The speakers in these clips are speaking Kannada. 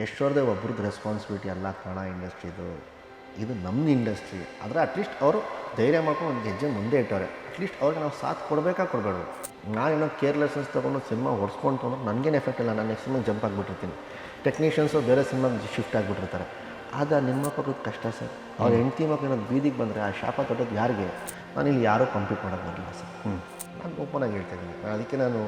ಎಷ್ಟೋರ್ದೆ ಒಬ್ರದ್ದು ರೆಸ್ಪಾನ್ಸಿಬಿಲಿಟಿ ಅಲ್ಲ ಕನ್ನಡ ಇಂಡಸ್ಟ್ರಿದು, ಇದು ನಮ್ಮ ಇಂಡಸ್ಟ್ರಿ. ಆದರೆ ಅಟ್ಲೀಸ್ಟ್ ಅವರು ಧೈರ್ಯ ಮಾಡ್ಕೊಂಡು ಒಂದು ಹೆಜ್ಜೆ ಮುಂದೆ ಇಟ್ಟವ್ರೆ. ಅಟ್ಲೀಸ್ಟ್ ಅವ್ರಿಗೆ ನಾವು ಸಾಥ್ ಕೊಡಬೇಡ. ನಾನೇನೋ ಕೇರ್ಲೆಸ್ನೆಸ್ ತೊಗೊಂಡು ಸಿನಿಮಾ ಹೊಡ್ಸ್ಕೊಂಡು ತೊಗೊಂಡು ನನಗೇನು ಎಫೆಕ್ಟ್ ಇಲ್ಲ, ನಾನು ನೆಕ್ಸ್ಟ್ ಸಿನಿಮಾಗೆ ಜಂಪ್ ಆಗಿಬಿಟ್ಟಿರ್ತೀನಿ. ಟೆಕ್ನಿಷಿಯನ್ಸು ಬೇರೆ ಸಿನಿಮಾಗೆ ಶಿಫ್ಟ್ ಆಗಿಬಿಟ್ಟಿರ್ತಾರೆ. ಆಗ ನಿಮ್ಮ ಮಕ್ಕಳಿಗೆ ಕಷ್ಟ ಸರ್. ಅವ್ರ ಹೆಂಡತಿ ಮಕ್ಕಳು ಏನಾದ್ರು ಬೀದಿಗೆ ಬಂದರೆ ಆ ಶಾಪ ತೊಟ್ಟೋದು ಯಾರಿಗೆ? ನಾನು ಇಲ್ಲಿ ಯಾರೂ ಕಂಪ್ಲೀಟ್ ಮಾಡೋಕ್ಕೆ ಬರಲಿಲ್ಲ ಸರ್. ನಾನು ಓಪನಾಗಿ ಹೇಳ್ತಾಯಿದ್ದೀನಿ. ಅದಕ್ಕೆ ನಾನು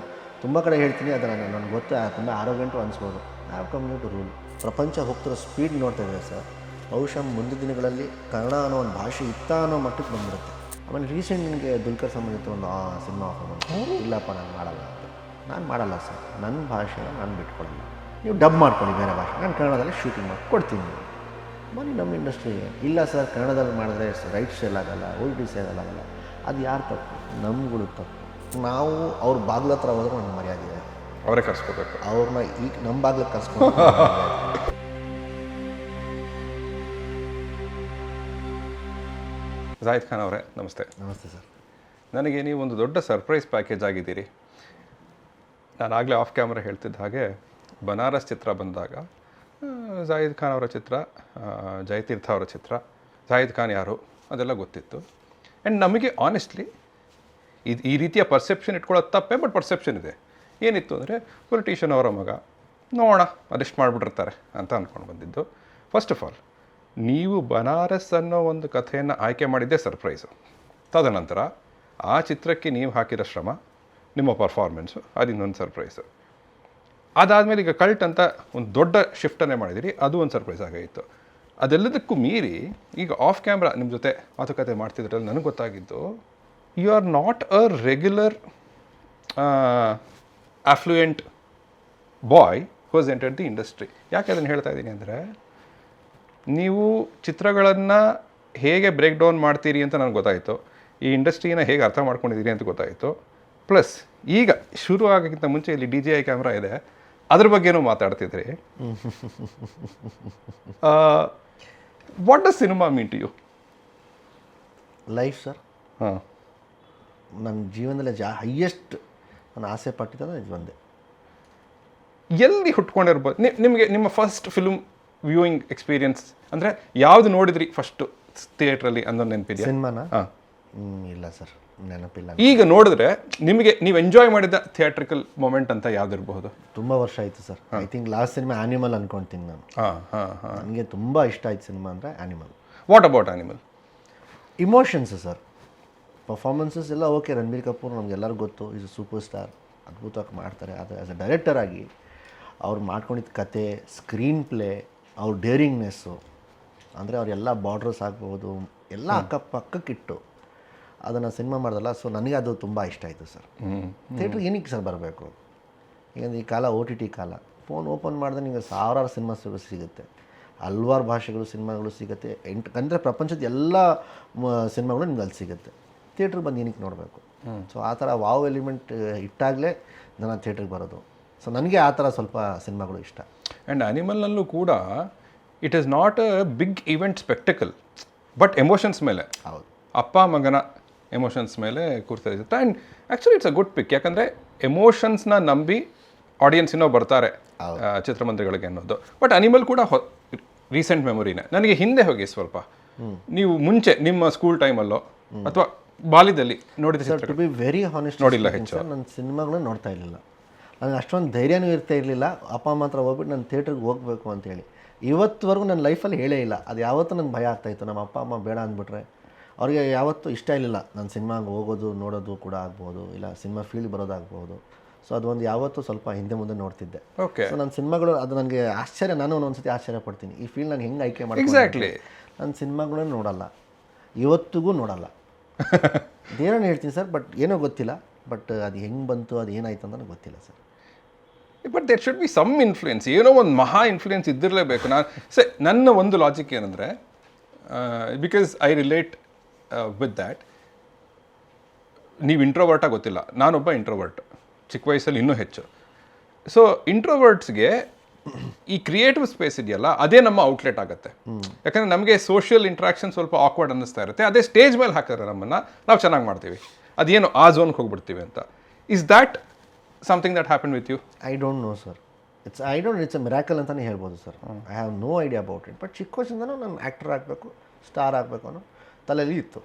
ತುಂಬ ಕಡೆ ಹೇಳ್ತೀನಿ. ಅದನ್ನು ನನಗೆ ಗೊತ್ತು, ತುಂಬ ಆರೋಗ್ಯಂಟು ಅನಿಸ್ಬೋದು. Have come to rule. ಪ್ರಪಂಚ ಹೋಗ್ತಿರೋ ಸ್ಪೀಡ್ ನೋಡ್ತಾ ಇದ್ದಾರೆ ಸರ್. ಬಹುಶಃ ಮುಂದಿನ ದಿನಗಳಲ್ಲಿ ಕನ್ನಡ ಅನ್ನೋ ಒಂದು ಭಾಷೆ ಇತ್ತ ಅನ್ನೋ ಮಟ್ಟಕ್ಕೆ ಬಂದ್ಬಿಡುತ್ತೆ. ಆಮೇಲೆ ರೀಸೆಂಟ್ ನನಗೆ ದುಲ್ಕರ್ ಸಂಬಂಧಿತ ಒಂದು ಸಿನಿಮಾ ಆಫರ್ ಮಾಡಿ, ಇಲ್ಲಪ್ಪ ನಾನು ಮಾಡಲ್ಲ ಅಂತ. ನಾನು ಮಾಡಲ್ಲ ಸರ್, ನನ್ನ ಭಾಷೆನ ನಾನು ಬಿಟ್ಕೊಳ್ಳಲ್ಲ. ನೀವು ಡಬ್ ಮಾಡ್ಕೊಳ್ಳಿ ಬೇರೆ ಭಾಷೆ, ನಾನು ಕನ್ನಡದಲ್ಲಿ ಶೂಟಿಂಗ್ ಮಾಡಿ ಕೊಡ್ತೀನಿ. ಬನ್ನಿ ನಮ್ಮ ಇಂಡಸ್ಟ್ರಿಗೆ. ಇಲ್ಲ ಸರ್ ಕನ್ನಡದಲ್ಲಿ ಮಾಡಿದ್ರೆ ರೈಟ್ಸ್ ಸೇಲಾಗಲ್ಲ, ಓಲ್ಟಿ ಸೇಲಾಗಲ್ಲ. ಅದು ಯಾರು ತಪ್ಪು? ನಮ್ಗಳು ತಪ್ಪು. ನಾವು ಅವ್ರ ಬಾಗ್ಲ ಹತ್ರ ಹೋದ್ರೆ ನನಗೆ ಮರ್ಯಾದೆ ಇದೆ. ಅವರೇ ಕರ್ಸ್ಕೋಬೇಕು. ಅವ್ರನ್ನ ಈಗ ನಮ್ಮ ಬಾಗ್ಲಕ್ಕೆ ಕರ್ಸ್ಕೊಂಡು ಜಾಹಿದ್ ಖಾನ್ ಅವರೇ ನಮಸ್ತೆ. ನಮಸ್ತೆ ಸರ್. ನನಗೆ ನೀವು ಒಂದು ದೊಡ್ಡ ಸರ್ಪ್ರೈಸ್ ಪ್ಯಾಕೇಜ್ ಆಗಿದ್ದೀರಿ. ನಾನು ಆಗಲೇ ಆಫ್ ಕ್ಯಾಮ್ರಾ ಹೇಳ್ತಿದ್ದ ಹಾಗೆ ಬನಾರಸ್ ಚಿತ್ರ ಬಂದಾಗ ಜಾಹಿದ್ ಖಾನ್ ಅವರ ಚಿತ್ರ, ಜಯತೀರ್ಥ ಅವರ ಚಿತ್ರ, ಜಾಹಿದ್ ಖಾನ್ ಯಾರು ಅದೆಲ್ಲ ಗೊತ್ತಿತ್ತು. ಆ್ಯಂಡ್ ನಮಗೆ ಆನೆಸ್ಟ್ಲಿ ಈ ರೀತಿಯ ಪರ್ಸೆಪ್ಷನ್ ಇಟ್ಕೊಳ್ಳೋದು ತಪ್ಪೇ, ಬಟ್ ಪರ್ಸೆಪ್ಷನ್ ಇದೆ. ಏನಿತ್ತು ಅಂದರೆ ಪೊಲಿಟಿಷಿಯನ್ ಅವರ ಮಗ, ನೋಡೋಣ ಅರೆಸ್ಟ್ ಮಾಡಿಬಿಟ್ಟಿರ್ತಾರೆ ಅಂತ ಅಂದ್ಕೊಂಡು ಬಂದಿದ್ದು. ಫಸ್ಟ್ ಆಫ್ ಆಲ್ ನೀವು ಬನಾರಸ್ ಅನ್ನೋ ಒಂದು ಕಥೆಯನ್ನು ಆಯ್ಕೆ ಮಾಡಿದ್ದೇ ಸರ್ಪ್ರೈಸು. ತದನಂತರ ಆ ಚಿತ್ರಕ್ಕೆ ನೀವು ಹಾಕಿರೋ ಶ್ರಮ, ನಿಮ್ಮ ಪರ್ಫಾರ್ಮೆನ್ಸು, ಅದು ಇನ್ನೊಂದು ಸರ್ಪ್ರೈಸು. ಅದಾದಮೇಲೆ ಈಗ ಕಲ್ಟ್ ಅಂತ ಒಂದು ದೊಡ್ಡ ಶಿಫ್ಟನ್ನೇ ಮಾಡಿದಿರಿ, ಅದು ಒಂದು ಸರ್ಪ್ರೈಸ್ ಆಗಾಯಿತು. ಅದೆಲ್ಲದಕ್ಕೂ ಮೀರಿ ಈಗ ಆಫ್ ಕ್ಯಾಮ್ರಾ ನಿಮ್ಮ ಜೊತೆ ಮಾತುಕತೆ ಮಾಡ್ತಿದ್ರಲ್ಲಿ ನನಗೆ ಗೊತ್ತಾಗಿದ್ದು, you are not a regular affluent boy who has entered the industry. ಯಾಕೆ ಅದನ್ನು ಹೇಳ್ತಾ ಇದ್ದೀನಿ ಅಂದರೆ, ನೀವು ಚಿತ್ರಗಳನ್ನು ಹೇಗೆ ಬ್ರೇಕ್ ಡೌನ್ ಮಾಡ್ತೀರಿ ಅಂತ ನನಗೆ ಗೊತ್ತಾಯಿತು, ಈ ಇಂಡಸ್ಟ್ರಿನ ಹೇಗೆ ಅರ್ಥ ಮಾಡ್ಕೊಂಡಿದ್ದೀರಿ ಅಂತ ಗೊತ್ತಾಯಿತು. ಪ್ಲಸ್ ಈಗ ಶುರು ಆಗೋಕ್ಕಿಂತ ಮುಂಚೆ ಇಲ್ಲಿ DJI ಕ್ಯಾಮ್ರಾ ಇದೆ, ಅದ್ರ ಬಗ್ಗೆನೂ ಮಾತಾಡ್ತಿದ್ರಿ. What does cinema mean to you? Life sir. ಹಾಂ, ನನ್ನ ಜೀವನದಲ್ಲಿ ಹೈಯೆಸ್ಟ್ ನಾನು ಆಸೆ ಪಟ್ಟಿದ್ದಂದ್ರೆ ಇದು ಒಂದೇ. ಎಲ್ಲಿ ಹುಟ್ಕೊಂಡಿರ್ಬೋದು ನಿಮಗೆ? ನಿಮ್ಮ ಫಸ್ಟ್ ಫಿಲ್ಮ್ ವ್ಯೂಯಿಂಗ್ ಎಕ್ಸ್ಪೀರಿಯನ್ಸ್ ಅಂದರೆ ಯಾವುದು ನೋಡಿದ್ರಿ ಫಸ್ಟು ಥಿಯೇಟ್ರಲ್ಲಿ ಅನ್ನೋದು ನೆನಪಿದೆಯಾ? ಸಿನಿಮಾನ? ಹಾಂ, ಇಲ್ಲ ಸರ್, ನೆನಪಿಲ್ಲ. ಈಗ ನೋಡಿದ್ರೆ ನಿಮಗೆ ನೀವು ಎಂಜಾಯ್ ಮಾಡಿದ ಥಿಯೇಟ್ರಿಕಲ್ ಮೂಮೆಂಟ್ ಅಂತ ಯಾವ್ದಿರಬಹುದು? ತುಂಬ ವರ್ಷ ಆಯಿತು sir. I think last cinema Animal ಅನ್ಕೊಳ್ತೀನಿ ನಾನು. ಹಾಂ ಹಾಂ ಹಾಂ. ನನಗೆ ತುಂಬ ಇಷ್ಟ ಆಯ್ತು ಸಿನಿಮಾ ಅಂದರೆ animal. What about animal? Emotions sir. Performances ಎಲ್ಲ ಓಕೆ. ರಣಬೀರ್ ಕಪೂರ್ ನಮಗೆಲ್ಲರಿಗೂ ಗೊತ್ತು, ಈಸ್ ಸೂಪರ್ ಸ್ಟಾರ್, ಅದ್ಭುತವಾಗಿ ಮಾಡ್ತಾರೆ. ಆದರೆ ಆ್ಯಸ್ ಅ ಡೈರೆಕ್ಟರ್ ಆಗಿ ಅವ್ರು ಮಾಡ್ಕೊಂಡಿದ್ದ ಕತೆ, ಸ್ಕ್ರೀನ್ ಪ್ಲೇ, ಅವ್ರ ಡೇರಿಂಗ್ನೆಸ್ಸು, ಅಂದರೆ ಅವರೆಲ್ಲ ಬಾರ್ಡ್ರಸ್ ಆಗ್ಬೋದು ಎಲ್ಲ ಅಕ್ಕಪಕ್ಕಕ್ಕಿಟ್ಟು ಅದನ್ನು ಸಿನಿಮಾ ಮಾಡ್ದಲ್ಲ. ಸೊ ನನಗೆ ಅದು ತುಂಬ ಇಷ್ಟ ಆಯಿತು ಸರ್. ಥಿಯೇಟ್ರಿಗೆ ಏನಕ್ಕೆ ಸರ್ ಬರಬೇಕು? ಈಗಂದ್ರೆ ಈ ಕಾಲ OTT ಕಾಲ. ಫೋನ್ ಓಪನ್ ಮಾಡಿದ್ರೆ ನಿಮಗೆ ಸಾವಿರಾರು ಸಿನಿಮಾ ಸಿಗುತ್ತೆ, ಹಲ್ವಾರು ಭಾಷೆಗಳು ಸಿನಿಮಾಗಳು ಸಿಗುತ್ತೆ. ಅಂದರೆ ಪ್ರಪಂಚದ ಎಲ್ಲ ಸಿನಿಮಾಗಳು ನಿಮ್ಗೆ ಅಲ್ಲಿ ಸಿಗುತ್ತೆ. ಥಿಯೇಟ್ರಿಗೆ ಬಂದು ಏನಕ್ಕೆ ನೋಡಬೇಕು? ಸೊ ಆ ಥರ ವಾವ್ ಎಲಿಮೆಂಟ್ ಇಟ್ಟಾಗಲೇ ನಾನು ಥಿಯೇಟ್ರಿಗೆ ಬರೋದು. ಸೊ ನನಗೆ ಆ ಥರ ಸ್ವಲ್ಪ ಸಿನಿಮಾಗಳು ಇಷ್ಟ. ಆ್ಯಂಡ್ ಆ್ಯನಿಮಲ್ನಲ್ಲೂ ಕೂಡ it is not a big event spectacle, but emotions ಮೇಲೆ, ಹೌದು, ಅಪ್ಪ ಮಗನ ಎಮೋಷನ್ಸ್ ಮೇಲೆ ಕೂರ್ತಾ ಇರುತ್ತೆ. And actually it's a good pick. ಯಾಕಂದರೆ ಎಮೋಷನ್ಸ್ನ ನಂಬಿ ಆಡಿಯನ್ಸ್ ಇನ್ನೂ ಬರ್ತಾರೆ ಚಿತ್ರಮಂದಿರಗಳಿಗೆ ಅನ್ನೋದು. ಬಟ್ ಅನಿಮಲ್ ಕೂಡ ರೀಸೆಂಟ್ ಮೆಮೊರಿನೇ. ನನಗೆ ಹಿಂದೆ ಹೋಗಿ ಸ್ವಲ್ಪ, ನೀವು ಮುಂಚೆ ನಿಮ್ಮ ಸ್ಕೂಲ್ ಟೈಮಲ್ಲೋ ಅಥವಾ ಬಾಲ್ಯದಲ್ಲಿ ನೋಡಿದ ಟು ಬಿ ವೆರಿ ಹಾನೆಸ್ಟ್ ನೋಡಿಲ್ಲ ಹೆಚ್ಚು. ನನ್ನ ಸಿನಿಮಾಗಳನ್ನ ನೋಡ್ತಾ ಇರಲಿಲ್ಲ. ನನಗೆ ಅಷ್ಟೊಂದು ಧೈರ್ಯನೂ ಇರ್ತಾ ಇರಲಿಲ್ಲ ಅಪ್ಪ ಅಮ್ಮ ಹತ್ರ ಹೋಗ್ಬಿಟ್ಟು ನಾನು ಥಿಯೇಟ್ರಿಗೆ ಹೋಗಬೇಕು ಅಂತೇಳಿ. ಇವತ್ತುವರೆಗೂ ನನ್ನ ಲೈಫಲ್ಲಿ ಹೇಳೇ ಇಲ್ಲ. ಅದು ಯಾವತ್ತೂ ನನಗೆ ಭಯ ಆಗ್ತಾಯಿತ್ತು, ನಮ್ಮ ಅಪ್ಪ ಅಮ್ಮ ಬೇಡ ಅಂದ್ಬಿಟ್ರೆ. ಅವ್ರಿಗೆ ಯಾವತ್ತೂ ಇಷ್ಟ ಇರಲಿಲ್ಲ ನಾನು ಸಿನಿಮಾಗೆ ಹೋಗೋದು ನೋಡೋದು ಕೂಡ ಆಗ್ಬೋದು, ಇಲ್ಲ ಸಿನಿಮಾ ಫೀಲ್ಡ್ ಬರೋದಾಗ್ಬೋದು. ಸೊ ಅದೊಂದು ಯಾವತ್ತೂ ಸ್ವಲ್ಪ ಹಿಂದೆ ಮುಂದೆ ನೋಡ್ತಿದ್ದೆ. ಓಕೆ. ಸೊ ನನ್ನ ಸಿನಿಮಾಗಳು ಅದು ನನಗೆ ಆಶ್ಚರ್ಯ, ನಾನು ಒಂದೊಂದ್ಸತಿ ಆಶ್ಚರ್ಯ ಪಡ್ತೀನಿ, ಈ ಫೀಲ್ಡ್ ನಾನು ಹೆಂಗೆ ಆಯ್ಕೆ ಮಾಡಿ. ಎಕ್ಸಾಕ್ಟ್ಲಿ. ನನ್ನ ಸಿನಿಮಾಗಳನ್ನ ನೋಡಲ್ಲ, ಇವತ್ತಿಗೂ ನೋಡಲ್ಲ. ಏನೋ ಹೇಳ್ತೀನಿ ಸರ್, ಬಟ್ ಏನೋ ಗೊತ್ತಿಲ್ಲ. ಬಟ್ ಅದು ಹೆಂಗೆ ಬಂತು, ಅದು ಏನಾಯ್ತು ಅಂತ ನನಗೆ ಗೊತ್ತಿಲ್ಲ sir. But there should be some influence, ಏನೋ ಒಂದು ಮಹಾ ಇನ್ಫ್ಲುಯೆನ್ಸ್ ಇದ್ದಿರಲೇಬೇಕು. ನನ್ನ ಒಂದು ಲಾಜಿಕ್ ಏನಂದರೆ, because I relate with that. ನೀವು ಇಂಟ್ರೋವರ್ಟಾಗಿ ಗೊತ್ತಿಲ್ಲ, ನಾನೊಬ್ಬ ಇಂಟ್ರೋವರ್ಟ್, ಚಿಕ್ಕ ವಯಸ್ಸಲ್ಲಿ ಇನ್ನೂ ಹೆಚ್ಚು. ಸೊ ಇಂಟ್ರೋವರ್ಟ್ಸ್ಗೆ ಈ ಕ್ರಿಯೇಟಿವ್ ಸ್ಪೇಸ್ ಇದೆಯಲ್ಲ, ಅದೇ ನಮ್ಮ ಔಟ್ಲೆಟ್ ಆಗುತ್ತೆ. ಯಾಕಂದರೆ ನಮಗೆ ಸೋಷಿಯಲ್ ಇಂಟ್ರಾಕ್ಷನ್ ಸ್ವಲ್ಪ ಆಕ್ವರ್ಡ್ ಅನ್ನಿಸ್ತಾ ಇರುತ್ತೆ. ಅದೇ ಸ್ಟೇಜ್ ಮೇಲೆ ಹಾಕಿದ್ರೆ ನಮ್ಮನ್ನು ನಾವು ಚೆನ್ನಾಗಿ ಮಾಡ್ತೀವಿ, ಅದೇನು ಆ ಝೋನ್ಗೆ ಹೋಗ್ಬಿಡ್ತೀವಿ ಅಂತ. Is that something that happen with you? I don't know sir. It's a miracle ಅಂತಲೇ ಹೇಳ್ಬೋದು sir. I have no idea about it. But ಚಿಕ್ಕ ವಯಸ್ಸಿಂದನೂ ನಾನು ಆ್ಯಕ್ಟರ್ ಆಗಬೇಕು, ಸ್ಟಾರ್ ಆಗಬೇಕು ಅನ್ನೋ ತಲೆಯಲ್ಲಿ ಇತ್ತು.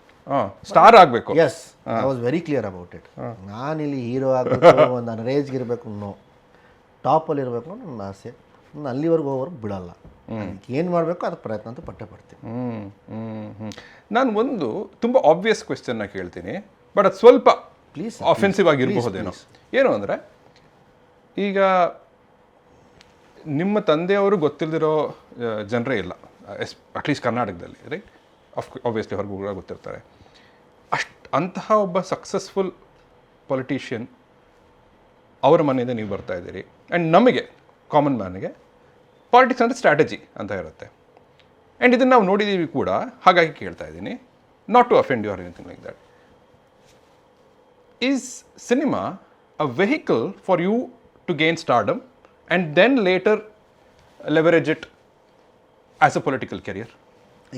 ಸ್ಟಾರ್ ಆಗಬೇಕು. Yes, I was very clear about it. ನಾನಿಲ್ಲಿ ಹೀರೋ ಆಗಬೇಕು, ಒಂದು ರೇಂಜ್ಗೆ ಇರಬೇಕು, ನೋ, ಟಾಪಲ್ಲಿ ಇರಬೇಕು ಅನ್ನೋ ನನ್ನ ಆಸೆ. ನಾನು ಅಲ್ಲಿವರೆಗೂ ಹೋಗೋರು ಬಿಡಲ್ಲ. ಅದಕ್ಕೆ ಏನು ಮಾಡಬೇಕು ಅದಕ್ಕೆ ಪ್ರಯತ್ನ ಅಂತೂ ಪಟ್ಟೆ ಪಡ್ತೀನಿ. ನಾನು ಒಂದು ತುಂಬ ಆಬ್ವಿಯಸ್ ಕ್ವೆಶ್ಚನ್ನ ಕೇಳ್ತೀನಿ, ಬಟ್ ಅದು ಸ್ವಲ್ಪ ಪ್ಲೀಸ್ ಆಫೆನ್ಸಿವ್ ಆಗಿರಬಹುದೇನೋ. ಏನು ಅಂದರೆ, ಈಗ ನಿಮ್ಮ ತಂದೆಯವರು ಗೊತ್ತಿಲ್ಲದಿರೋ ಜನರೇ ಇಲ್ಲ, ಅಟ್ಲೀಸ್ಟ್ ಕರ್ನಾಟಕದಲ್ಲಿ, ರೈಟ್? ಆಬ್ವಿಯಸ್ಲಿ ಹೊರಗೂ ಕೂಡ ಗೊತ್ತಿರ್ತಾರೆ. ಅಂತಹ ಒಬ್ಬ ಸಕ್ಸಸ್ಫುಲ್ ಪೊಲಿಟಿಷಿಯನ್ ಅವರ ಮನೆಯಿಂದ ನೀವು ಬರ್ತಾ ಇದ್ದೀರಿ. ಆ್ಯಂಡ್ ನಮಗೆ ಕಾಮನ್ ಮ್ಯಾನ್ಗೆ ಪಾಲಿಟಿಕ್ಸ್ ಅಂದರೆ ಸ್ಟ್ರಾಟಜಿ ಅಂತ ಇರುತ್ತೆ. ಆ್ಯಂಡ್ ಇದನ್ನು ನಾವು ನೋಡಿದ್ದೀವಿ ಕೂಡ, ಹಾಗಾಗಿ ಕೇಳ್ತಾ ಇದ್ದೀನಿ, not to offend you or anything like that. Is cinema a vehicle for you to gain stardom and then later leverage it as a political career?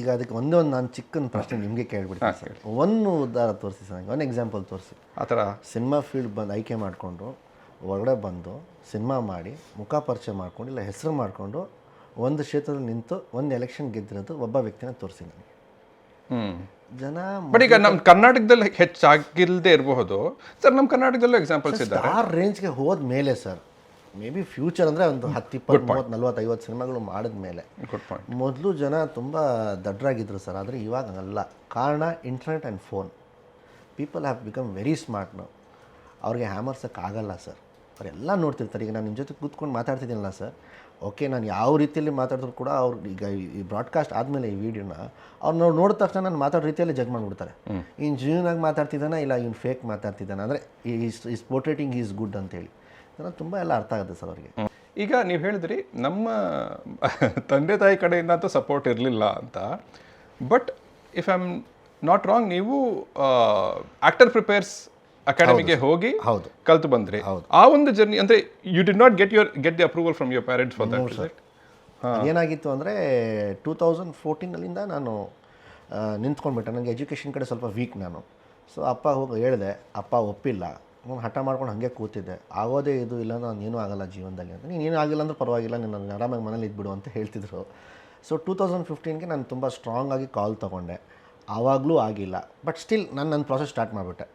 ಈಗ ಅದಕ್ಕೆ ಒಂದೇ ಒಂದು ನಾನು ಚಿಕ್ಕನ ಪ್ರಶ್ನೆ ನಿಮಗೆ ಕೇಳ್ಬಿಡ್ತೀನಿ ಸರ್. ಒಂದು ಉದಾಹರಣೆ ತೋರಿಸಿ ಸರ್, ನನಗೆ ಒಂದು ಎಕ್ಸಾಂಪಲ್ ತೋರಿಸಿ. ಆ ಥರ ಸಿನಿಮಾ ಫೀಲ್ಡ್ ಬಂದು ಆಯ್ಕೆ ಮಾಡಿಕೊಂಡು ಹೊರಗಡೆ ಬಂದು ಸಿನಿಮಾ ಮಾಡಿ ಮುಖ ಪರಿಚಯ ಮಾಡ್ಕೊಂಡು ಇಲ್ಲ ಹೆಸರು ಮಾಡಿಕೊಂಡು ಒಂದು ಕ್ಷೇತ್ರದಲ್ಲಿ ನಿಂತು ಒಂದು ಎಲೆಕ್ಷನ್ ಗೆದ್ದಿರೋದು ಒಬ್ಬ ವ್ಯಕ್ತಿನ ತೋರಿಸಿ ನನಗೆ. ಜನ ಬಟ್ ಈಗ ನಮ್ಮ ಕರ್ನಾಟಕದಲ್ಲಿ ಹೆಚ್ಚಾಗಿಲ್ಲದೆ ಇರಬಹುದು ಸರ್. ನಮ್ಮ ಕರ್ನಾಟಕದಲ್ಲೂ ಎಕ್ಸಾಂಪಲ್ಸ್ ಇದ್ದಾರೆ. ಆ ರೇಂಜ್ಗೆ ಹೋದ ಮೇಲೆ ಸರ್, ಮೇ ಬಿ ಫ್ಯೂಚರ್ ಅಂದರೆ ಒಂದು 10, 20, 30, 40, 50 ಸಿನಿಮಾಗಳು ಮಾಡಿದ ಮೇಲೆ. ಮೊದಲು ಜನ ತುಂಬ ದಡ್ಡರಾಗಿದ್ದರು ಸರ್, ಆದರೆ ಇವಾಗ ಅಲ್ಲ. ಕಾರಣ internet and phone. People have become very smart ನಾವು. ಅವ್ರಿಗೆ ಹ್ಯಾಮರ್ಸೋಕ್ಕಾಗಲ್ಲ ಸರ್, ಅವರೆಲ್ಲ ನೋಡ್ತಿರ್ತಾರೆ. ಈಗ ನಾನು ನಿಮ್ಮ ಜೊತೆ ಕೂತ್ಕೊಂಡು ಮಾತಾಡ್ತಿದ್ದೀನಲ್ಲ ಸರ್, ಓಕೆ, ನಾನು ಯಾವ ರೀತಿಯಲ್ಲಿ ಮಾತಾಡಿದ್ರು ಕೂಡ ಅವ್ರು ಈಗ ಈ ಬ್ರಾಡ್ಕಾಸ್ಟ್ ಆದಮೇಲೆ ಈ ವಿಡಿಯೋನ ಅವ್ರು ನೋಡಿದ ತಕ್ಷಣ ನಾನು ಮಾತಾಡೋ ರೀತಿಯಲ್ಲಿ ಜಡ್ಜ್ ಮಾಡಿಬಿಡ್ತಾರೆ. ಇನ್ನು ಜೀವನಾಗಿ ಮಾತಾಡ್ತಿದ್ದಾನೆ ಇಲ್ಲ ಇವ್ನು ಫೇಕ್ ಮಾತಾಡ್ತಿದ್ದಾನೆ, ಅಂದರೆ ಈಸ್ ಪೋರ್ಟ್ರೇಟಿಂಗ್ ಈಸ್ ಗುಡ್ ಅಂತೇಳಿ ನನಗೆ ತುಂಬ ಎಲ್ಲ ಅರ್ಥ ಆಗುತ್ತೆ ಸರ್ ಅವ್ರಿಗೆ. ಈಗ ನೀವು ಹೇಳಿದ್ರಿ ನಮ್ಮ ತಂದೆ ತಾಯಿ ಕಡೆಯಿಂದ ಅಂತೂ ಸಪೋರ್ಟ್ ಇರಲಿಲ್ಲ ಅಂತ. But if I am not wrong, ನೀವು ಆಕ್ಟರ್ ಪ್ರಿಪೇರ್ಸ್ ಅಕಾಡೆಮಿಗೆ ಹೋಗಿ ಹೌದು ಕಲ್ತು ಬಂದ್ರಿ. ಆ ಒಂದು ಜರ್ನಿ ಅಂದರೆ you did not get the approval from your parents for that? ಏನಾಗಿತ್ತು ಅಂದರೆ 2014 ನಾನು ನಿಂತ್ಕೊಂಡ್ಬಿಟ್ಟೆ. ನನಗೆ ಎಜುಕೇಷನ್ ಕಡೆ ಸ್ವಲ್ಪ ವೀಕ್ ನಾನು. ಸೊ ಅಪ್ಪ ಹೋಗಿ ಹೇಳಿದೆ, ಅಪ್ಪ ಒಪ್ಪಿಲ್ಲ. ನಾನು ಹಠ ಮಾಡ್ಕೊಂಡು ಹಾಗೆ ಕೂತಿದ್ದೆ. ಆಗೋದೇ ಇದು, ಇಲ್ಲ ನಾನು ಏನೂ ಆಗಲ್ಲ ಜೀವನದಲ್ಲಿ ಅಂತ. ನೀನೇನು ಆಗಿಲ್ಲ ಅಂದ್ರೆ ಪರವಾಗಿಲ್ಲ, ನೀನು ಆರಾಮಾಗಿ ಮನೇಲಿ ಇದ್ಬಿಡು ಅಂತ ಹೇಳ್ತಿದ್ರು. ಸೊ 2015ಗೆ ನಾನು ತುಂಬ ಸ್ಟ್ರಾಂಗಾಗಿ ಕಾಲ್ ತೊಗೊಂಡೆ. ಆವಾಗಲೂ ಆಗಿಲ್ಲ, ಬಟ್ ಸ್ಟಿಲ್ ನನ್ನ ಪ್ರಾಸೆಸ್ ಸ್ಟಾರ್ಟ್ ಮಾಡಿಬಿಟ್ಟೆ.